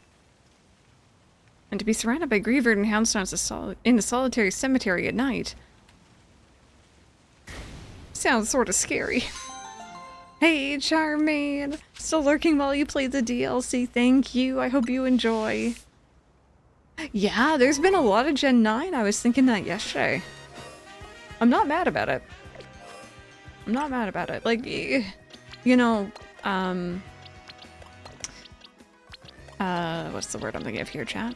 And to be surrounded by Greavard and Houndstone in a solitary cemetery at night. Sounds sort of scary. Hey, Charmaine! Still lurking while you play the DLC, thank you. I hope you enjoy. Yeah, there's been a lot of Gen 9. I was thinking that yesterday. I'm not mad about it. I'm not mad about it. Like, you know, what's the word I'm thinking of here, chat?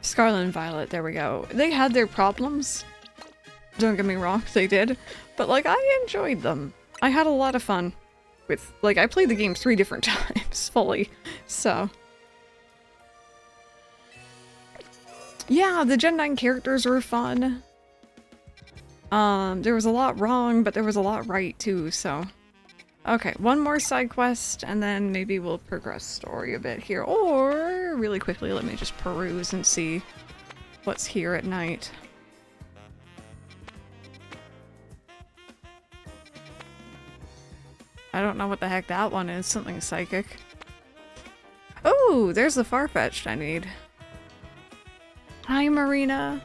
Scarlet and Violet, there we go. They had their problems. Don't get me wrong, they did. But, like, I enjoyed them. I had a lot of fun with, like, I played the game 3 different times, fully. So. Yeah, the Gen 9 characters were fun. There was a lot wrong, but there was a lot right, too, so. Okay, one more side quest, and then maybe we'll progress story a bit here. Or, really quickly, let me just peruse and see what's here at night. I don't know what the heck that one is. Something psychic. Oh, there's the Farfetch'd I need. Hi, Marina.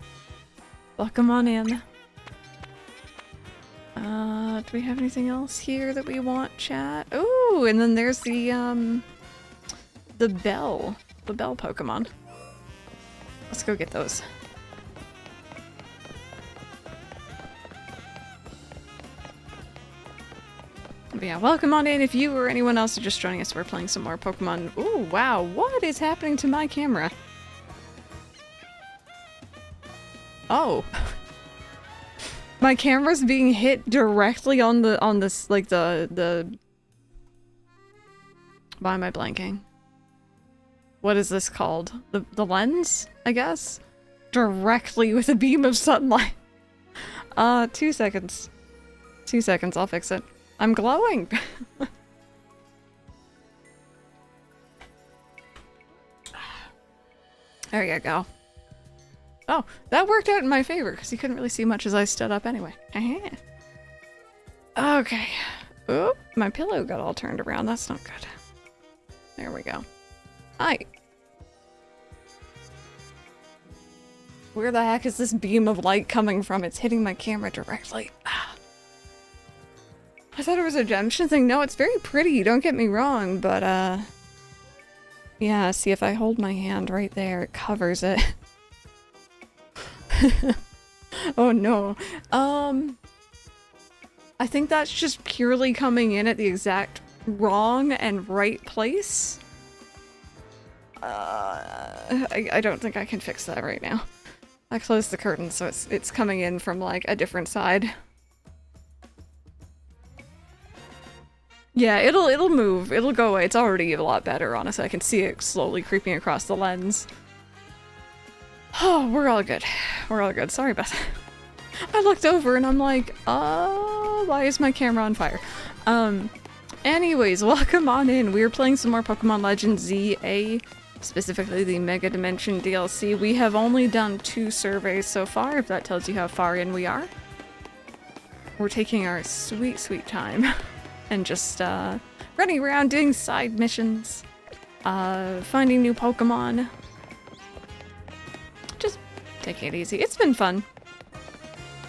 Welcome on in. Do we have anything else here that we want, chat? Oh, and then there's the bell Pokemon. Let's go get those. But yeah, welcome on in if you or anyone else are just joining us. We're playing some more Pokemon. Ooh, wow, what is happening to my camera? Oh. My camera's being hit directly on this, like, the... Why am I blanking? What is this called? The lens, I guess? Directly with a beam of sunlight. 2 seconds. 2 seconds, I'll fix it. I'm glowing! There you go. Oh, that worked out in my favor, because you couldn't really see much as I stood up anyway. Okay. Oop, my pillow got all turned around. That's not good. There we go. Hi. Where the heck is this beam of light coming from? It's hitting my camera directly. I thought it was a gem-shin thing. No, it's very pretty, don't get me wrong, but, yeah, see, if I hold my hand right there, it covers it. Oh no. I think that's just purely coming in at the exact wrong and right place. I don't think I can fix that right now. I closed the curtain, so it's coming in from, like, a different side. Yeah, it'll move. It'll go away. It's already a lot better, honestly. I can see it slowly creeping across the lens. Oh, we're all good. We're all good. Sorry about that. I looked over and I'm like, why is my camera on fire? Anyways, welcome on in. We're playing some more Pokemon Legends ZA, specifically the Mega Dimension DLC. We have only done 2 surveys so far, if that tells you how far in we are. We're taking our sweet, sweet time and just running around doing side missions, finding new Pokemon. Just taking it easy. It's been fun.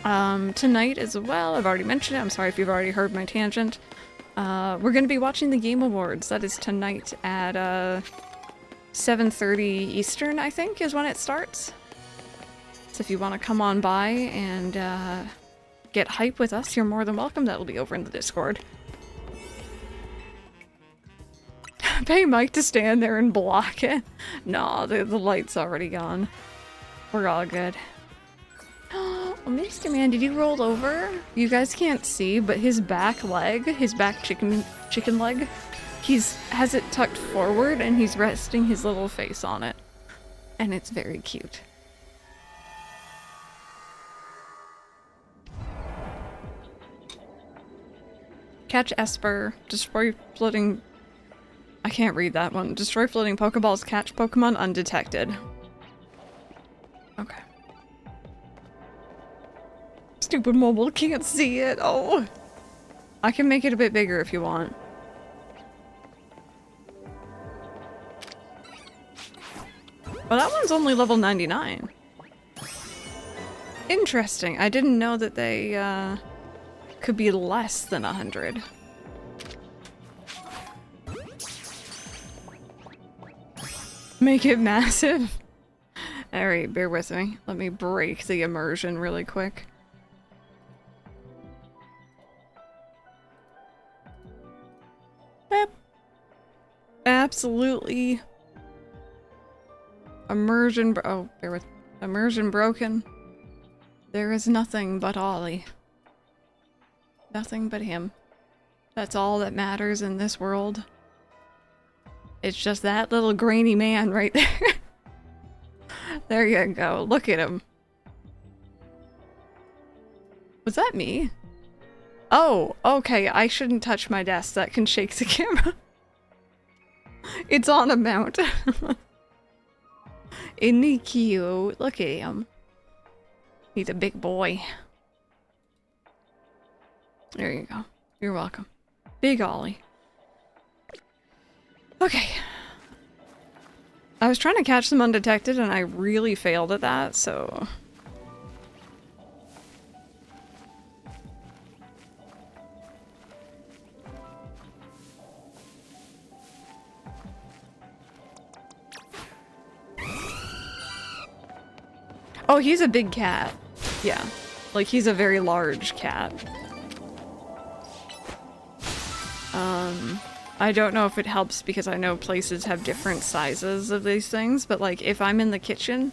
Tonight as well, I've already mentioned it. I'm sorry if you've already heard my tangent. We're going to be watching the Game Awards. That is tonight at 7:30 Eastern, I think, is when it starts. So if you want to come on by and get hype with us, you're more than welcome. That'll be over in the Discord. Pay Mike to stand there and block it. No, the light's already gone. We're all good. Oh, Mr. Man, did you roll over? You guys can't see, but his back leg, his back chicken leg, has it tucked forward and he's resting his little face on it. And it's very cute. Catch Esper, destroy floating... I can't read that one. Destroy floating Pokeballs, catch Pokemon undetected. Okay. Stupid mobile can't see it. Oh. I can make it a bit bigger if you want. Well, that one's only level 99. Interesting. I didn't know that they could be less than 100. Make it massive. Alright, bear with me. Let me break the immersion really quick. Yep. Absolutely. Immersion immersion broken. There is nothing but Ollie. Nothing but him. That's all that matters in this world. It's just that little grainy man right there. There you go. Look at him. Was that me? Oh, okay. I shouldn't touch my desk. That can shake the camera. It's on a mount. Isn't he cute? Look at him. He's a big boy. There you go. You're welcome. Big Ollie. Okay. I was trying to catch them undetected and I really failed at that, so... Oh, he's a big cat. Yeah. Like, he's a very large cat. I don't know if it helps because I know places have different sizes of these things, but like if I'm in the kitchen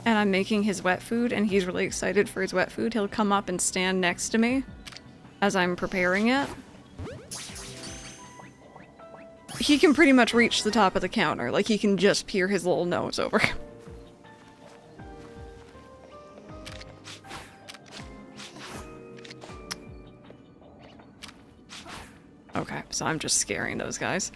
and I'm making his wet food and he's really excited for his wet food, he'll come up and stand next to me as I'm preparing it. He can pretty much reach the top of the counter, like he can just peer his little nose over. Okay, so I'm just scaring those guys.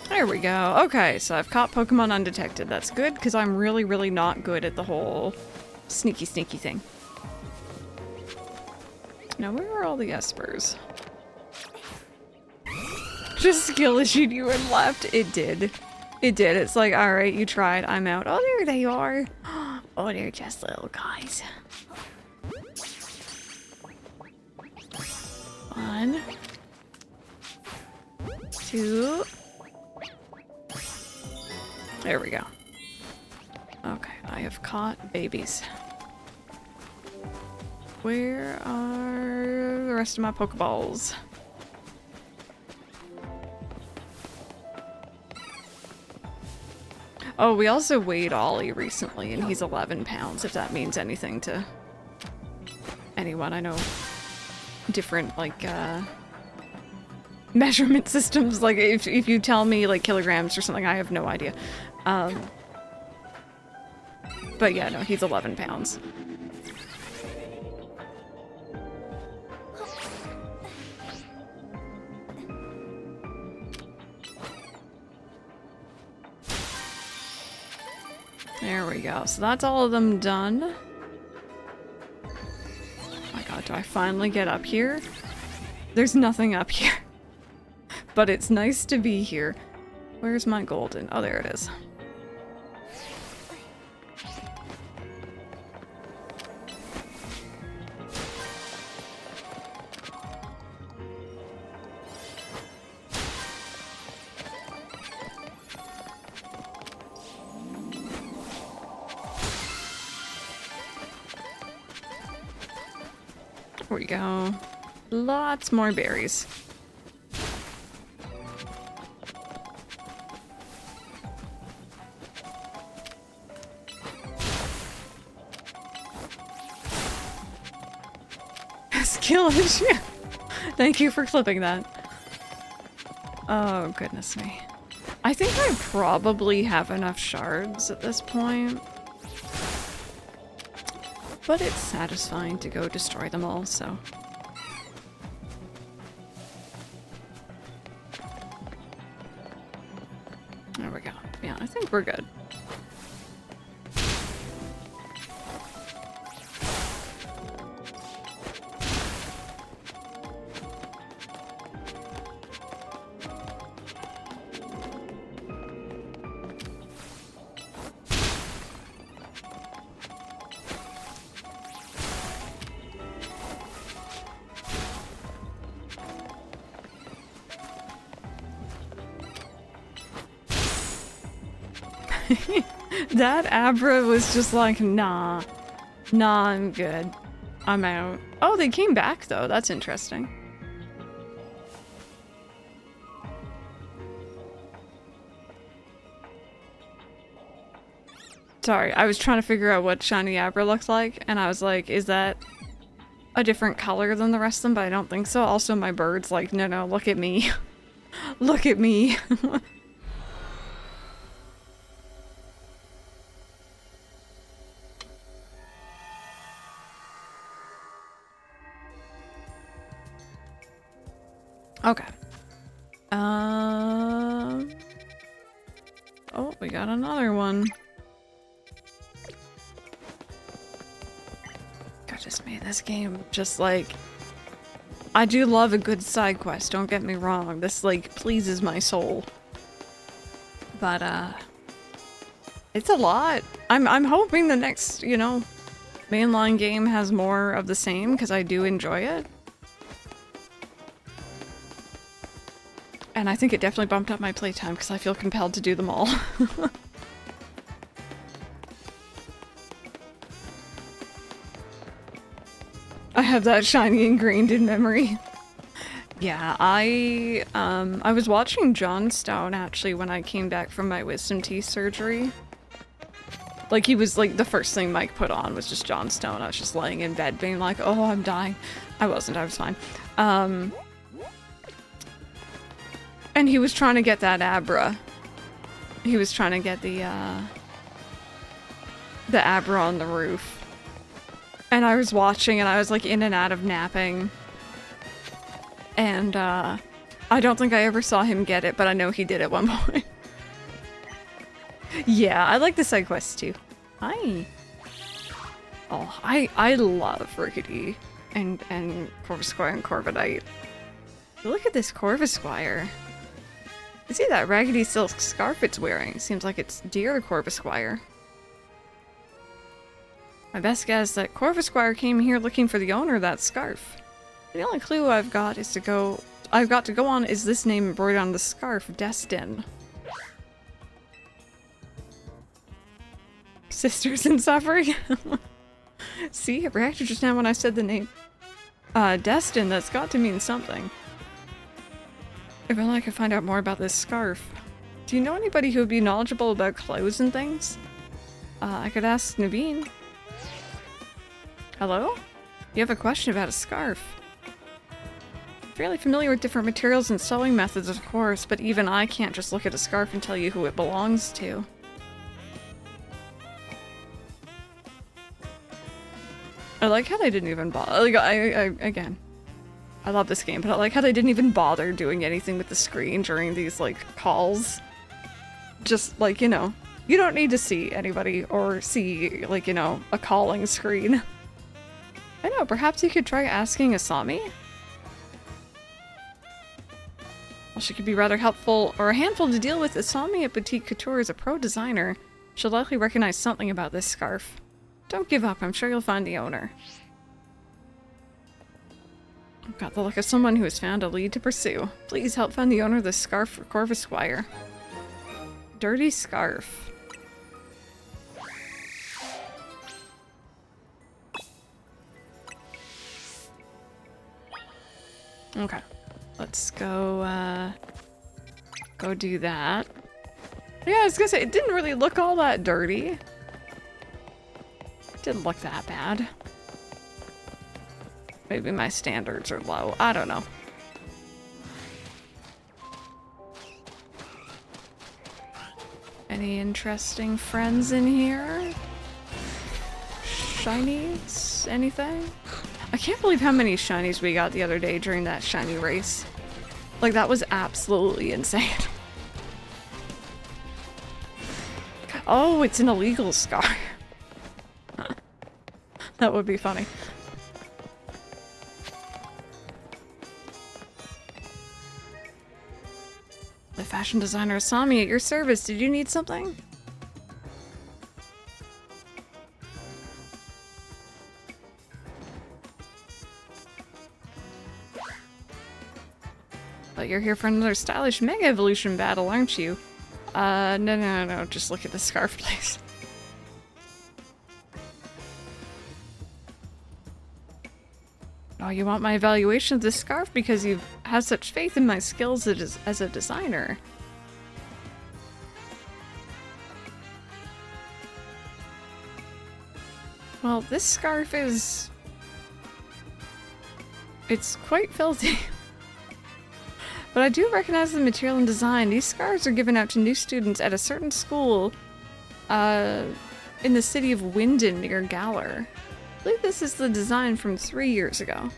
There we go. Okay, so I've caught Pokemon undetected. That's good, because I'm really, really not good at the whole sneaky, sneaky thing. Now, where are all the Espers? Just skill issued you and left. It did. It did. It's like, alright, you tried. I'm out. Oh, there they are. Oh, they're just little guys. 1, 2. There we go. Okay, I have caught babies. Where are the rest of my Pokeballs? Oh, we also weighed Ollie recently, and he's 11 pounds, if that means anything to anyone. I know different, like, measurement systems. Like, if you tell me, like, kilograms or something, I have no idea. But yeah, no, he's 11 pounds. There we go. So that's all of them done. Oh my god, do I finally get up here? There's nothing up here. But it's nice to be here. Where's my golden? Oh, there it is. There we go. Lots more berries. Skill issue. Thank you for clipping that. Oh, goodness me. I think I probably have enough shards at this point. But it's satisfying to go destroy them all, so. There we go. Yeah, I think we're good. That Abra was just like, nah. Nah, I'm good. I'm out. Oh, they came back though. That's interesting. Sorry, I was trying to figure out what shiny Abra looks like, and I was like, is that a different color than the rest of them? But I don't think so. Also, my bird's like, no, look at me. Look at me. Okay. Oh, we got another one. Goodness me, this game just like... I do love a good side quest, don't get me wrong. This like pleases my soul. But it's a lot. I'm hoping the next, you know, mainline game has more of the same, because I do enjoy it. And I think it definitely bumped up my playtime because I feel compelled to do them all. I have that shiny ingrained in memory. Yeah, I was watching Johnstone actually when I came back from my wisdom teeth surgery. Like, he was like the first thing Mike put on was just Johnstone. I was just laying in bed being like, oh, I'm dying. I wasn't, I was fine. And he was trying to get that Abra. He was trying to get the Abra on the roof. And I was watching and I was like in and out of napping. And I don't think I ever saw him get it, but I know he did at one point. Yeah, I like the side quests too. Hi. Oh, I love Rickety and Corvusquire and Corviknight. Look at this Corvusquire. You see that raggedy silk scarf it's wearing? Seems like it's dear Corvusquire. My best guess that Corvusquire came here looking for the owner of that scarf. The only clue I've got to go on is this name embroidered on the scarf, Destin. Sisters in suffering? See, it reacted just now when I said the name. Destin, that's got to mean something. If only I could find out more about this scarf. Do you know anybody who would be knowledgeable about clothes and things? I could ask Naveen. Hello? You have a question about a scarf. Fairly familiar with different materials and sewing methods, of course, but even I can't just look at a scarf and tell you who it belongs to. I like how they didn't even bother. Like, again, I love this game, but I like how they didn't even bother doing anything with the screen during these, like, calls. Just, like, you know, you don't need to see anybody or see, like, you know, a calling screen. I know, perhaps you could try asking Asami? Well, she could be rather helpful or a handful to deal with. Asami at Boutique Couture is a pro designer. She'll likely recognize something about this scarf. Don't give up, I'm sure you'll find the owner. I've got the look of someone who has found a lead to pursue. Please help find the owner of this scarf for Corvus Squire. Dirty scarf. Okay. Let's go, go do that. Yeah, I was gonna say, it didn't really look all that dirty. Didn't look that bad. Maybe my standards are low. I don't know. Any interesting friends in here? Shinies? Anything? I can't believe how many shinies we got the other day during that shiny race. Like, that was absolutely insane. Oh, it's an illegal scar. That would be funny. The fashion designer Asami at your service. Did you need something? But you're here for another stylish Mega Evolution battle, aren't you? No. Just look at the scarf, please. Oh, you want my evaluation of this scarf because you have such faith in my skills as a designer. Well, this scarf is... it's quite filthy. But I do recognize the material and design. These scarves are given out to new students at a certain school in the city of Winden near Galar. I believe this is the design from 3 years ago.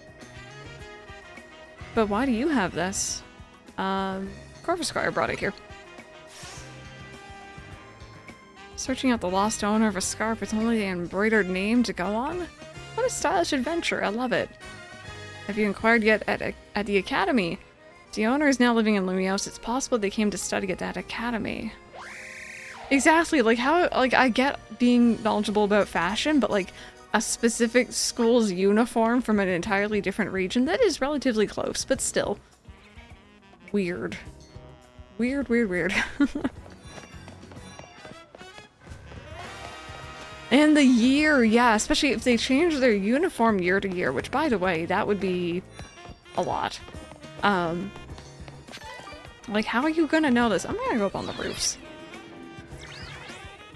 But why do you have this? Corvus Squire brought it here. Searching out the lost owner of a scarf with only the embroidered name to go on? What a stylish adventure, I love it. Have you inquired yet at the academy? The owner is now living in Lumios. It's possible they came to study at that academy. Exactly, like how, like I get being knowledgeable about fashion, but like a specific school's uniform from an entirely different region, that is relatively close, but still. Weird. Weird. And the year, yeah, especially if they change their uniform year to year, which by the way, that would be a lot. Like how are you gonna know this? I'm gonna go up on the roofs.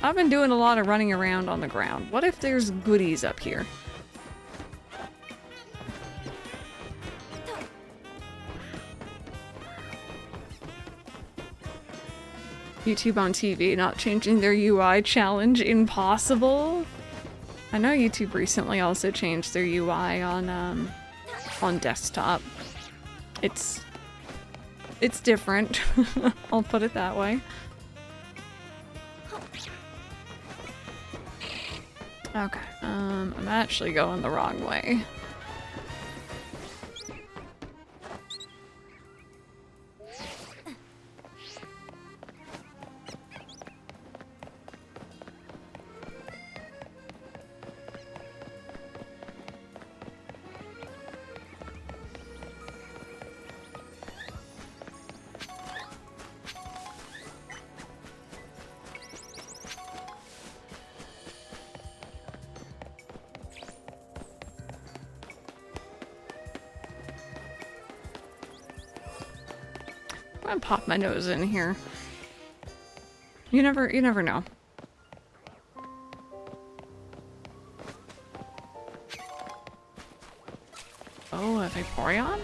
I've been doing a lot of running around on the ground. What if there's goodies up here? YouTube on TV not changing their UI challenge impossible. I know YouTube recently also changed their UI on desktop. It's different. I'll put it that way. Okay, I'm actually going the wrong way. I'm gonna pop my nose in here. You never know. Oh, a Vaporeon?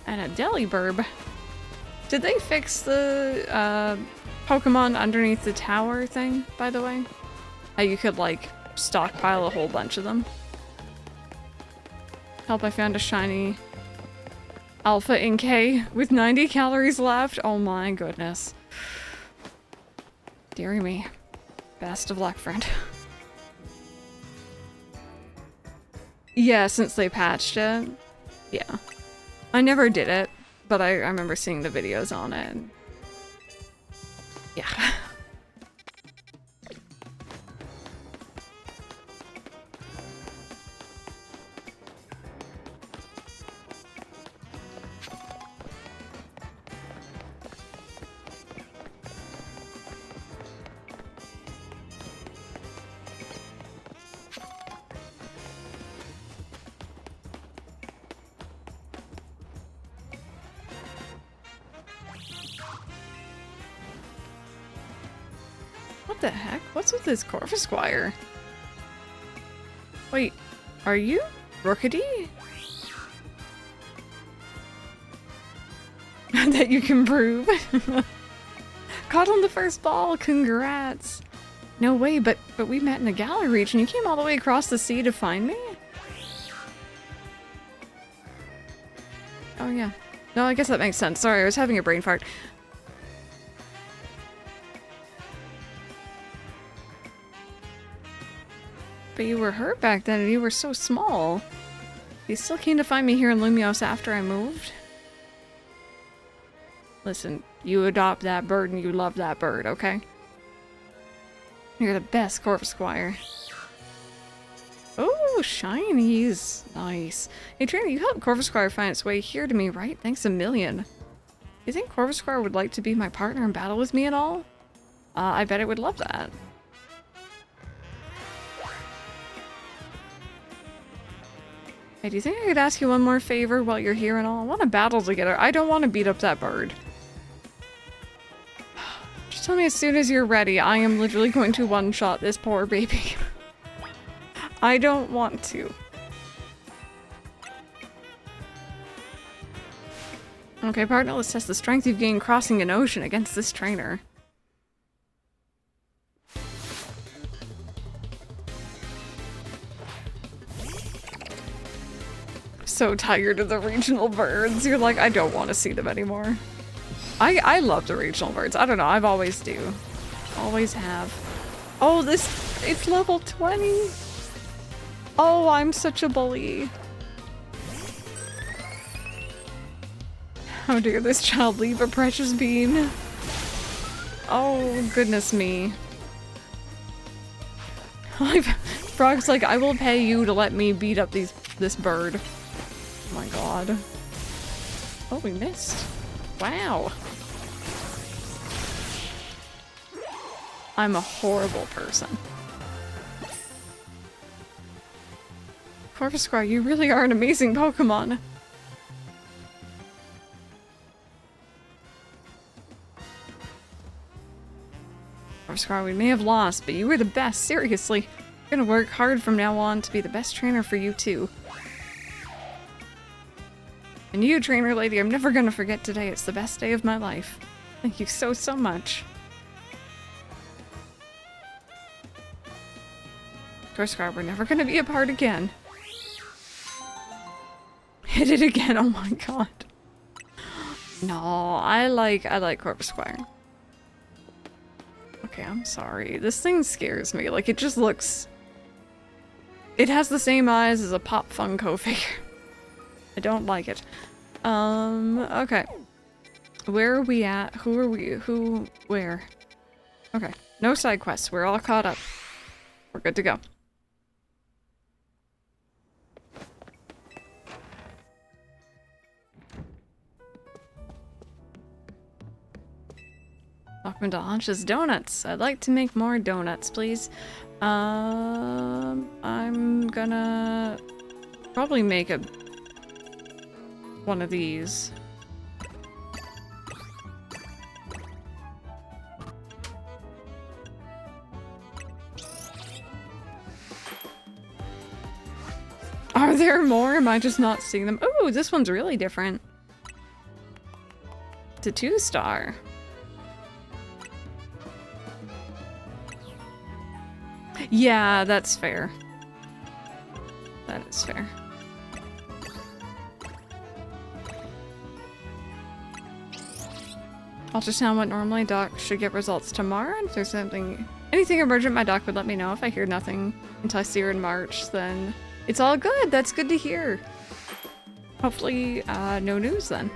And a Delibirb. Did they fix the Pokemon underneath the tower thing, by the way? How you could, like, stockpile a whole bunch of them? Help, I found a shiny Alpha Inkay with 90 calories left. Oh my goodness. Deary me. Best of luck, friend. Yeah, since they patched it. Yeah. I never did it, but I remember seeing the videos on it. Yeah. What the heck? What's with this Corvisquire? Wait, are you Rookity? That you can prove? Caught on the first ball, congrats! No way, but we met in the Galar region. You came all the way across the sea to find me? Oh yeah. No, I guess that makes sense. Sorry, I was having a brain fart. But you were hurt back then and you were so small. You still came to find me here in Lumios after I moved? Listen, you adopt that bird and you love that bird, okay? You're the best Corvisquire. Oh, shinies. Nice. Hey, Trainer, you helped Corvisquire find its way here to me, right? Thanks a million. You think Corvisquire would like to be my partner in battle with me at all? I bet it would love that. Hey, do you think I could ask you one more favor while you're here and all? I want to battle together. I don't want to beat up that bird. Just tell me as soon as you're ready. I am literally going to one-shot this poor baby. I don't want to. Okay, partner, let's test the strength you've gained crossing an ocean against this trainer. So tired of the regional birds. You're like, I don't want to see them anymore. I love the regional birds. I don't know. I've always do. Always have. Oh, it's level 20. Oh, I'm such a bully. How dare this child leave a precious bean? Oh, goodness me. Frog's like, I will pay you to let me beat up this bird. Oh my god. Oh, we missed. Wow. I'm a horrible person. Corvisquire, you really are an amazing Pokemon. Corvisquire, we may have lost, but you were the best, seriously. I'm gonna work hard from now on to be the best trainer for you too. And you, trainer lady, I'm never gonna forget today. It's the best day of my life. Thank you so much. Corvisquire, we're never gonna be apart again. Hit it again, oh my god. No, I like Corvisquire. Okay, I'm sorry. This thing scares me. Like, it just looks... It has the same eyes as a Pop Funko figure. I don't like it. Okay. Where are we at? Who are we? Where? Okay. No side quests. We're all caught up. We're good to go. Welcome to Haunch's Donuts. I'd like to make more donuts, please. I'm gonna probably make one of these. Are there more? Am I just not seeing them? Oh, this one's really different. It's a 2-star. Yeah, that's fair. That is fair. Ultrasound went normally. Doc should get results tomorrow. If there's anything emergent, my doc would let me know. If I hear nothing until I see her in March, then it's all good. That's good to hear. Hopefully, no news then.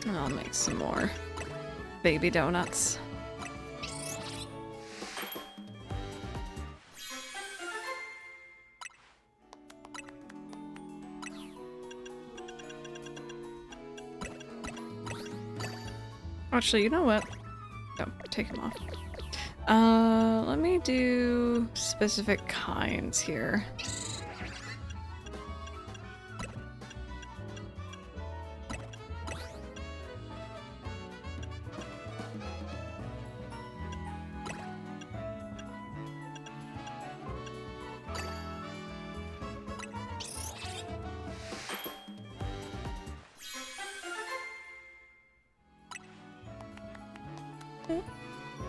I'll make some more baby donuts. Actually, you know what? No, take them off. Let me do specific kinds here.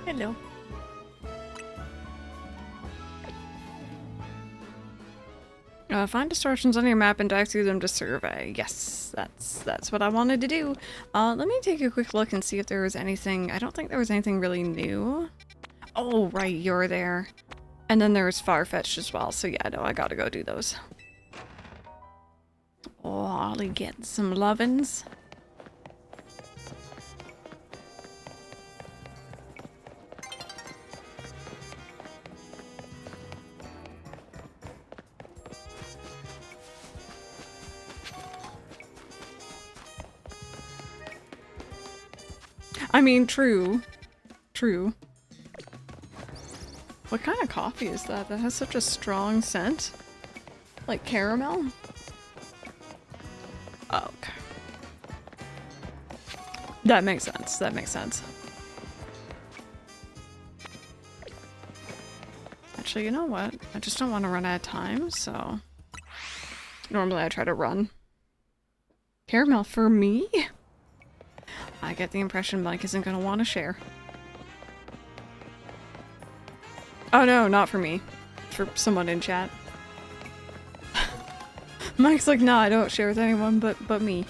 Hello. Find distortions on your map and dive through them to survey. Yes, that's what I wanted to do. Let me take a quick look and see if there was anything. I don't think there was anything really new. Oh, right, you're there. And then there was Farfetched as well. So yeah, no, I gotta go do those. Oh, Ollie getting some lovin's. I mean, true. True. What kind of coffee is that? That has such a strong scent? Like caramel? Oh, okay. That makes sense. That makes sense. Actually, you know what? I just don't want to run out of time, so... Normally I try to run. Caramel for me? I get the impression Mike isn't going to want to share. Oh no, not for me. For someone in chat. Mike's like, nah, I don't share with anyone but me.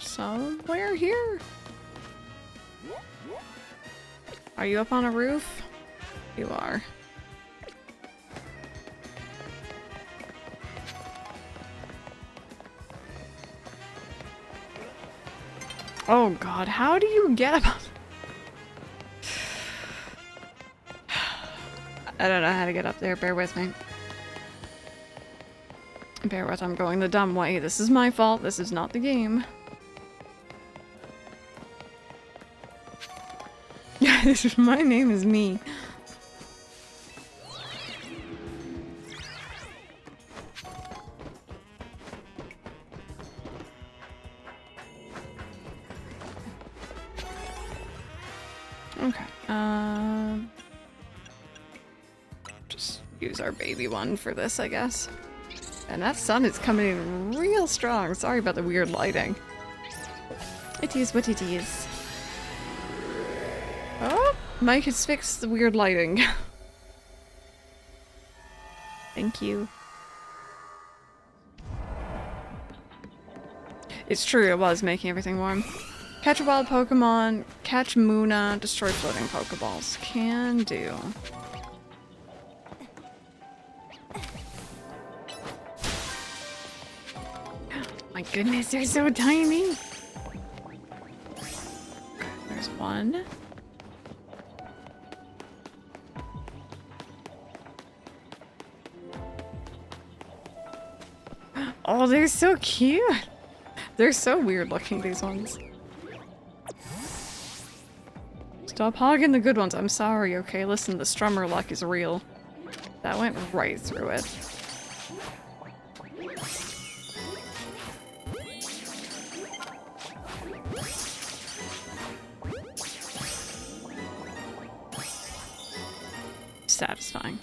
Somewhere here? Are you up on a roof? You are. Oh god, how do you get up? I don't know how to get up there, bear with me. Bear with, I'm going the dumb way. This is my fault, this is not the game. My name is me. Okay, just use our baby one for this, I guess. And that sun is coming in real strong. Sorry about the weird lighting. It is what it is. Oh, Mike has fixed the weird lighting. Thank you. It's true, it was making everything warm. Catch a wild Pokemon, catch Muna, destroy floating Pokeballs. Can do. My goodness, they're so tiny! There's one. Oh, they're so cute! They're so weird looking, these ones. Stop hogging the good ones. I'm sorry, okay? Listen, the strummer luck is real. That went right through it. Satisfying.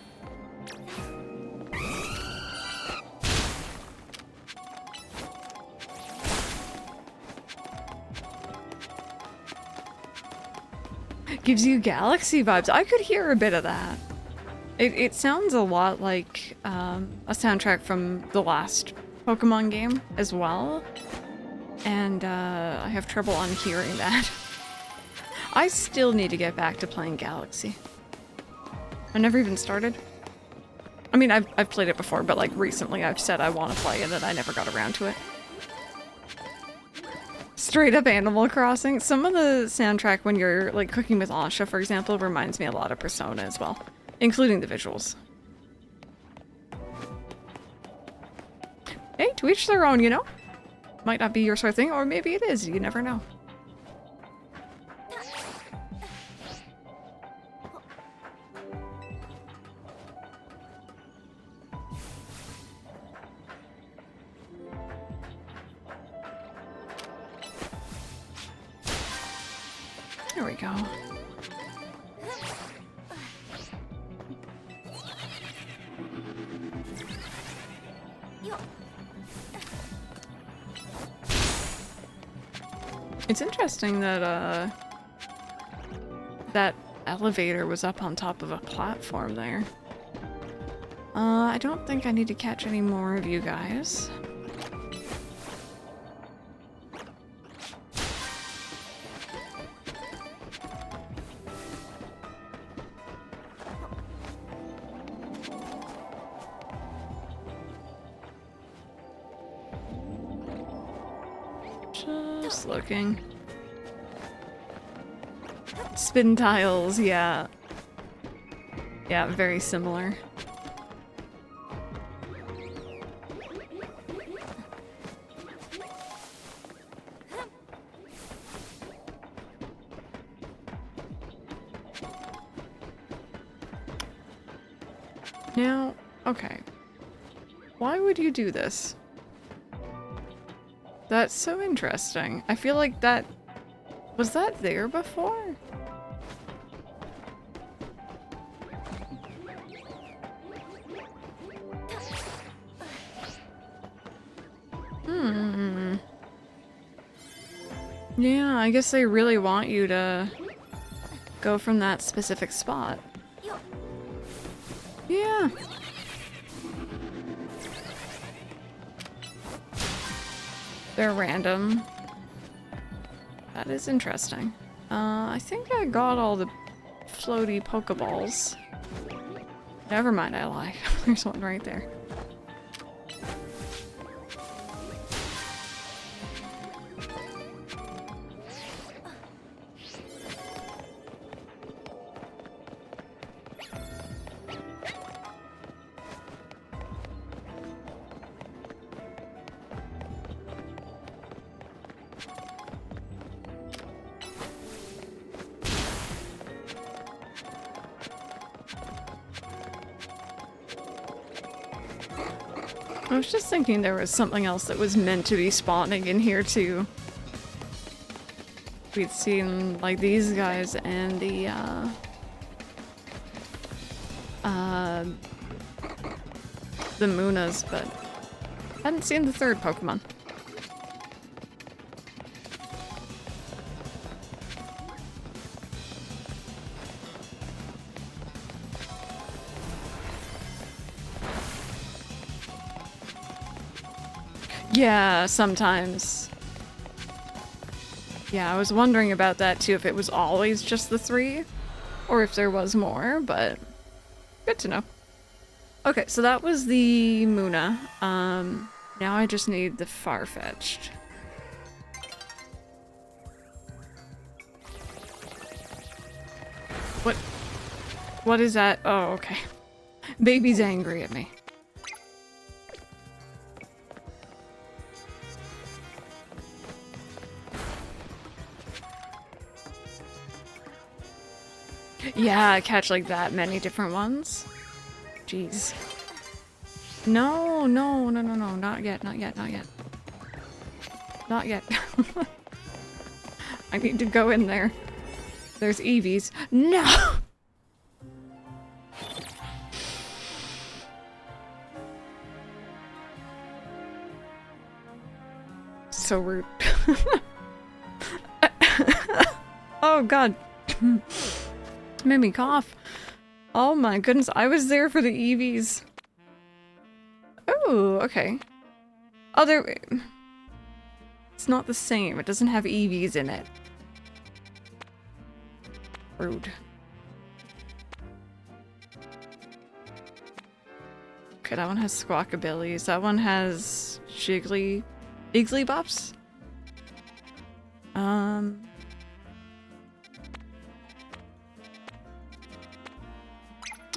Gives you galaxy vibes. I could hear a bit of that. It sounds a lot like a soundtrack from the last Pokemon game as well. And I have trouble unhearing that. I still need to get back to playing Galaxy. I never even started. I mean, I've played it before, but like recently I've said I want to play it and I never got around to it. Straight up Animal Crossing. Some of the soundtrack when you're like cooking with Asha, for example, reminds me a lot of Persona as well, including the visuals. Hey, to each their own, you know? Might not be your sort of thing, or maybe it is, you never know. There we go. It's interesting that that elevator was up on top of a platform there. I don't think I need to catch any more of you guys. Just looking. Spin tiles, yeah. Yeah, very similar. Now, okay. Why would you do this? That's so interesting. I feel like that... Was that there before? Hmm. Yeah, I guess they really want you to go from that specific spot. Yeah. They're random. That is interesting. I think I got all the floaty Pokeballs. Never mind, I lie. There's one right there. I was just thinking there was something else that was meant to be spawning in here too. We'd seen like these guys and the Munas, but hadn't seen the third Pokemon. Yeah, sometimes. Yeah, I was wondering about that too, if it was always just the three, or if there was more, but good to know. Okay, so that was the Muna. Now I just need the Farfetch'd. What is that? Oh, okay. Baby's angry at me. Yeah, catch like that many different ones. Jeez. No, no, no, no, no, not yet, not yet, not yet. Not yet. I need to go in there. There's Eevees. No! So rude. Oh god. Made me cough. Oh my goodness, I was there for the Eevees. Oh, okay. Oh, there... It's not the same. It doesn't have Eevees in it. Rude. Okay, that one has Squawkabillies. That one has Iggly Bops.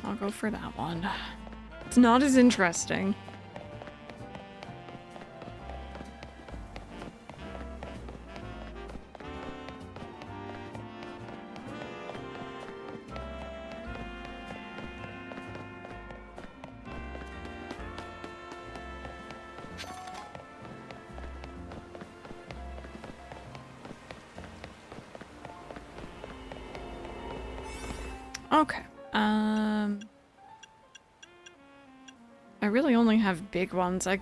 I'll go for that one. It's not as interesting. Okay. I really only have big ones. I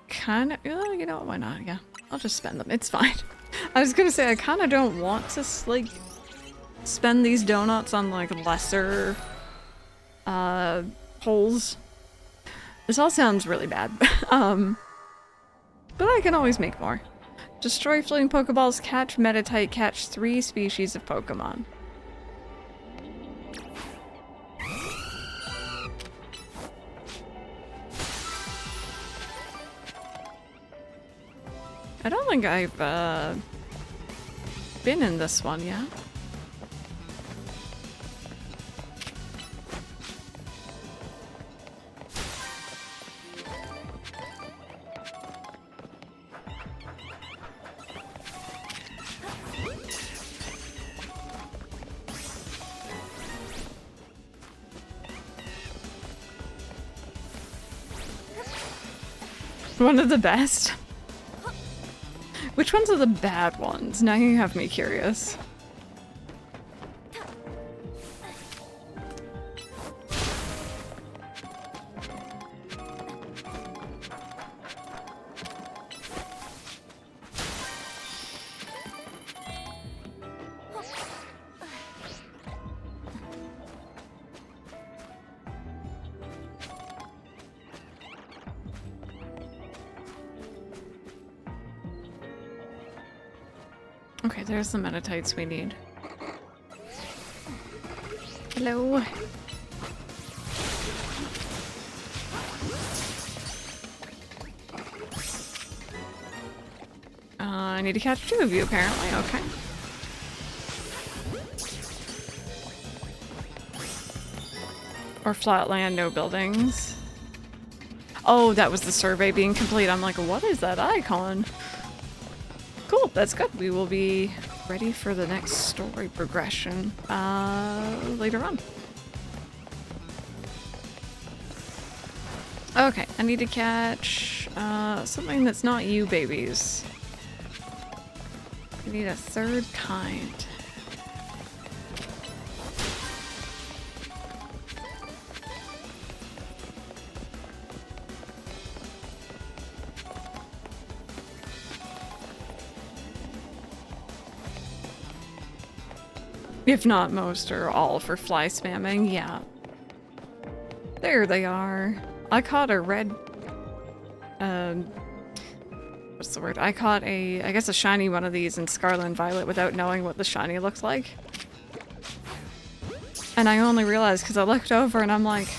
kind of... you know what? Why not? Yeah. I'll just spend them. It's fine. I was gonna say, I kind of don't want to, like, spend these donuts on, like, lesser, holes. This all sounds really bad. But I can always make more. Destroy floating Pokeballs, catch Meditite, catch 3 species of Pokemon. I don't think I've, been in this one yet. One of the best. Which ones are the bad ones? Now you have me curious. Okay, there's the Meditites we need. Hello. I need to catch 2 of you, apparently. Okay. Or flatland, no buildings. Oh, that was the survey being complete. I'm like, what is that icon? Cool, that's good. We will be ready for the next story progression later on. Okay, I need to catch something that's not you babies. I need a 3rd kind. If not most or all for fly spamming, yeah. There they are. I caught a red... what's the word? I caught a, I guess a shiny one of these in Scarlet and Violet without knowing what the shiny looks like. And I only realized because I looked over and I'm like...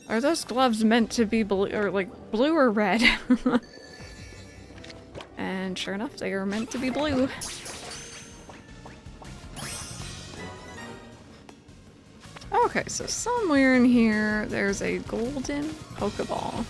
Are those gloves meant to be blue, or like blue or red? And sure enough, they are meant to be blue. Okay, so somewhere in here, there's a golden Pokeball.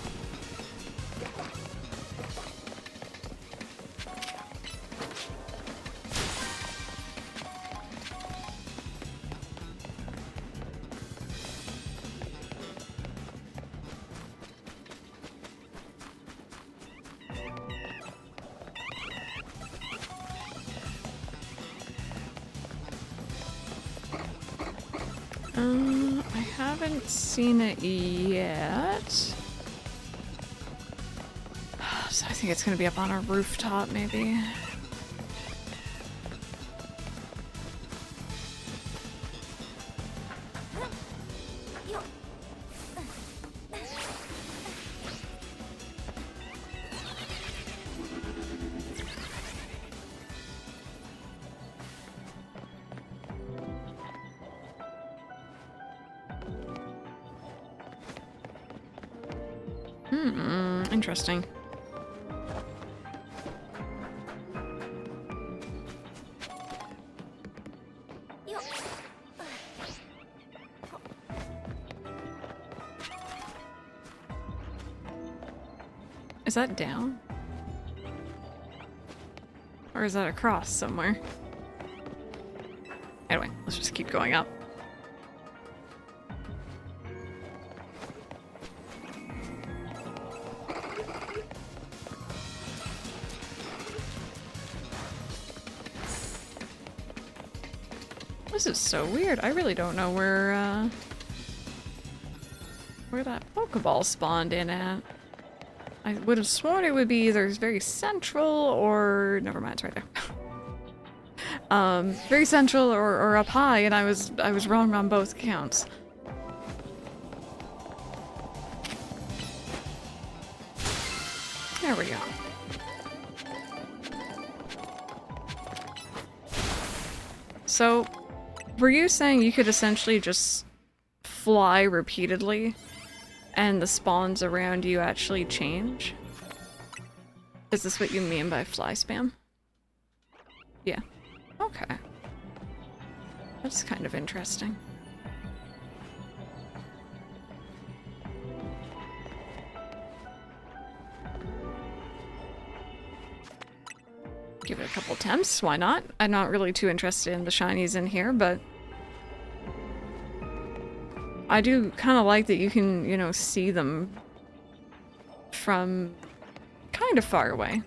I haven't seen it yet. So I think it's gonna be up on a rooftop, maybe. Interesting. Is that down? Or is that across somewhere? Anyway, let's just keep going up. This is so weird. I really don't know where that Pokeball spawned in at. I would have sworn it would be either very central or... Never mind, it's right there. Very central or up high, and I was wrong on both counts. There we go. So, were you saying you could essentially just fly repeatedly and the spawns around you actually change? Is this what you mean by fly spam? Yeah. Okay. That's kind of interesting. Give it a couple attempts, why not? I'm not really too interested in the shinies in here, but I do kind of like that you can, you know, see them from kind of far away.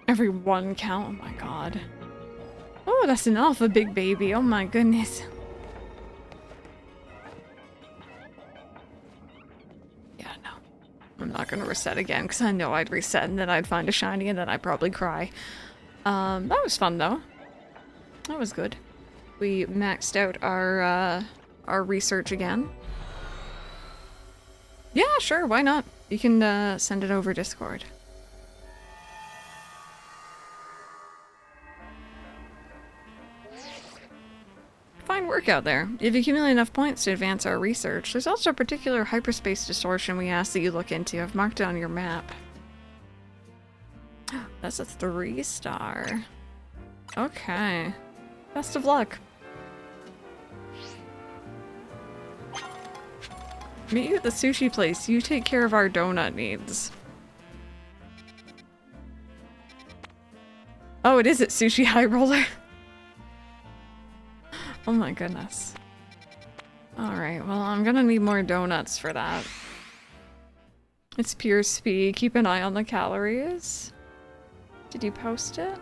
Every one count, oh my god. Oh, that's an alpha big baby, oh my goodness. Yeah, no. I'm not gonna reset again, because I know I'd reset and then I'd find a shiny and then I'd probably cry. That was fun though. That was good. We maxed out our research again. Yeah, sure, why not? You can send it over Discord. Fine work out there. If you accumulate enough points to advance our research, there's also a particular hyperspace distortion we ask that you look into. I've marked it on your map. That's a 3-star. Okay. Best of luck. Meet you at the sushi place. You take care of our donut needs. Oh, it is at Sushi High Roller. Oh my goodness. Alright, well, I'm gonna need more donuts for that. It's pure speed. Keep an eye on the calories. Did you post it?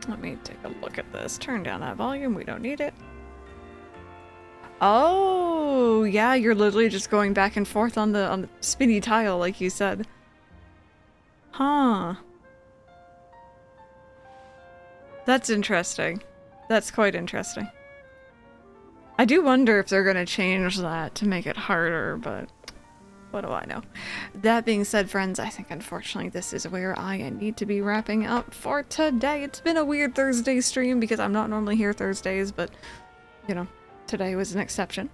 Let me take a look at this. Turn down that volume. We don't need it. Oh, yeah, you're literally just going back and forth on the spinny tile, like you said. Huh. That's interesting. That's quite interesting. I do wonder if they're gonna change that to make it harder, but what do I know? That being said, friends, I think unfortunately this is where I need to be wrapping up for today. It's been a weird Thursday stream because I'm not normally here Thursdays, but, you know, today was an exception.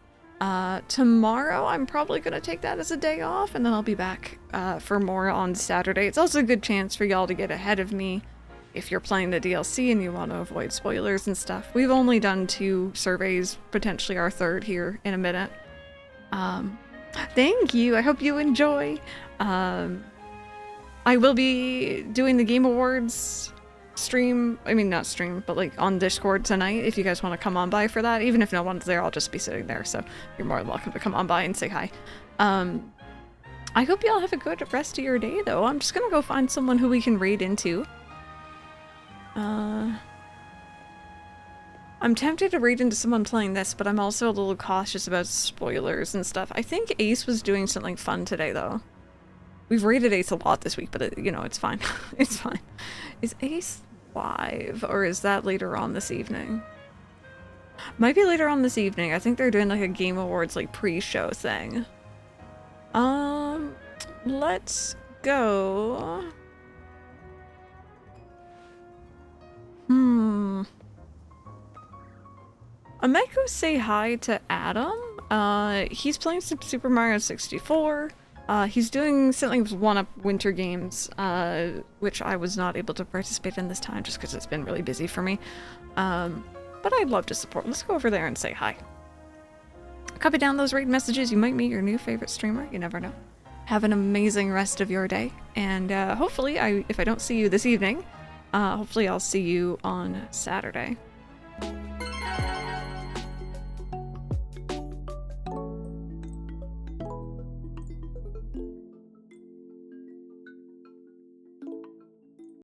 Tomorrow I'm probably gonna take that as a day off, and then I'll be back for more on Saturday. It's also a good chance for y'all to get ahead of me if you're playing the DLC and you want to avoid spoilers and stuff. We've only done 2 surveys, potentially our 3rd here in a minute. Thank you, I hope you enjoy. I will be doing the Game Awards stream, I mean not stream, but like on Discord tonight if you guys want to come on by for that. Even if no one's there, I'll just be sitting there, so you're more than welcome to come on by and say hi. I hope y'all have a good rest of your day though. I'm just gonna go find someone who we can raid into. I'm tempted to raid into someone playing this, but I'm also a little cautious about spoilers and stuff. I think Ace was doing something fun today though. We've raided Ace a lot this week, but you know, it's fine. It's fine. Is Ace live, or is that later on this evening? Might be later on this evening. I think they're doing like a Game Awards like pre-show thing. Let's go. I might go say hi to Adam. He's playing some Super Mario 64. He's doing something with 1UP Winter Games, which I was not able to participate in this time just because it's been really busy for me. But I'd love to support. Let's go over there and say hi. Copy down those raid messages. You might meet your new favorite streamer. You never know. Have an amazing rest of your day. And hopefully, if I don't see you this evening, hopefully I'll see you on Saturday.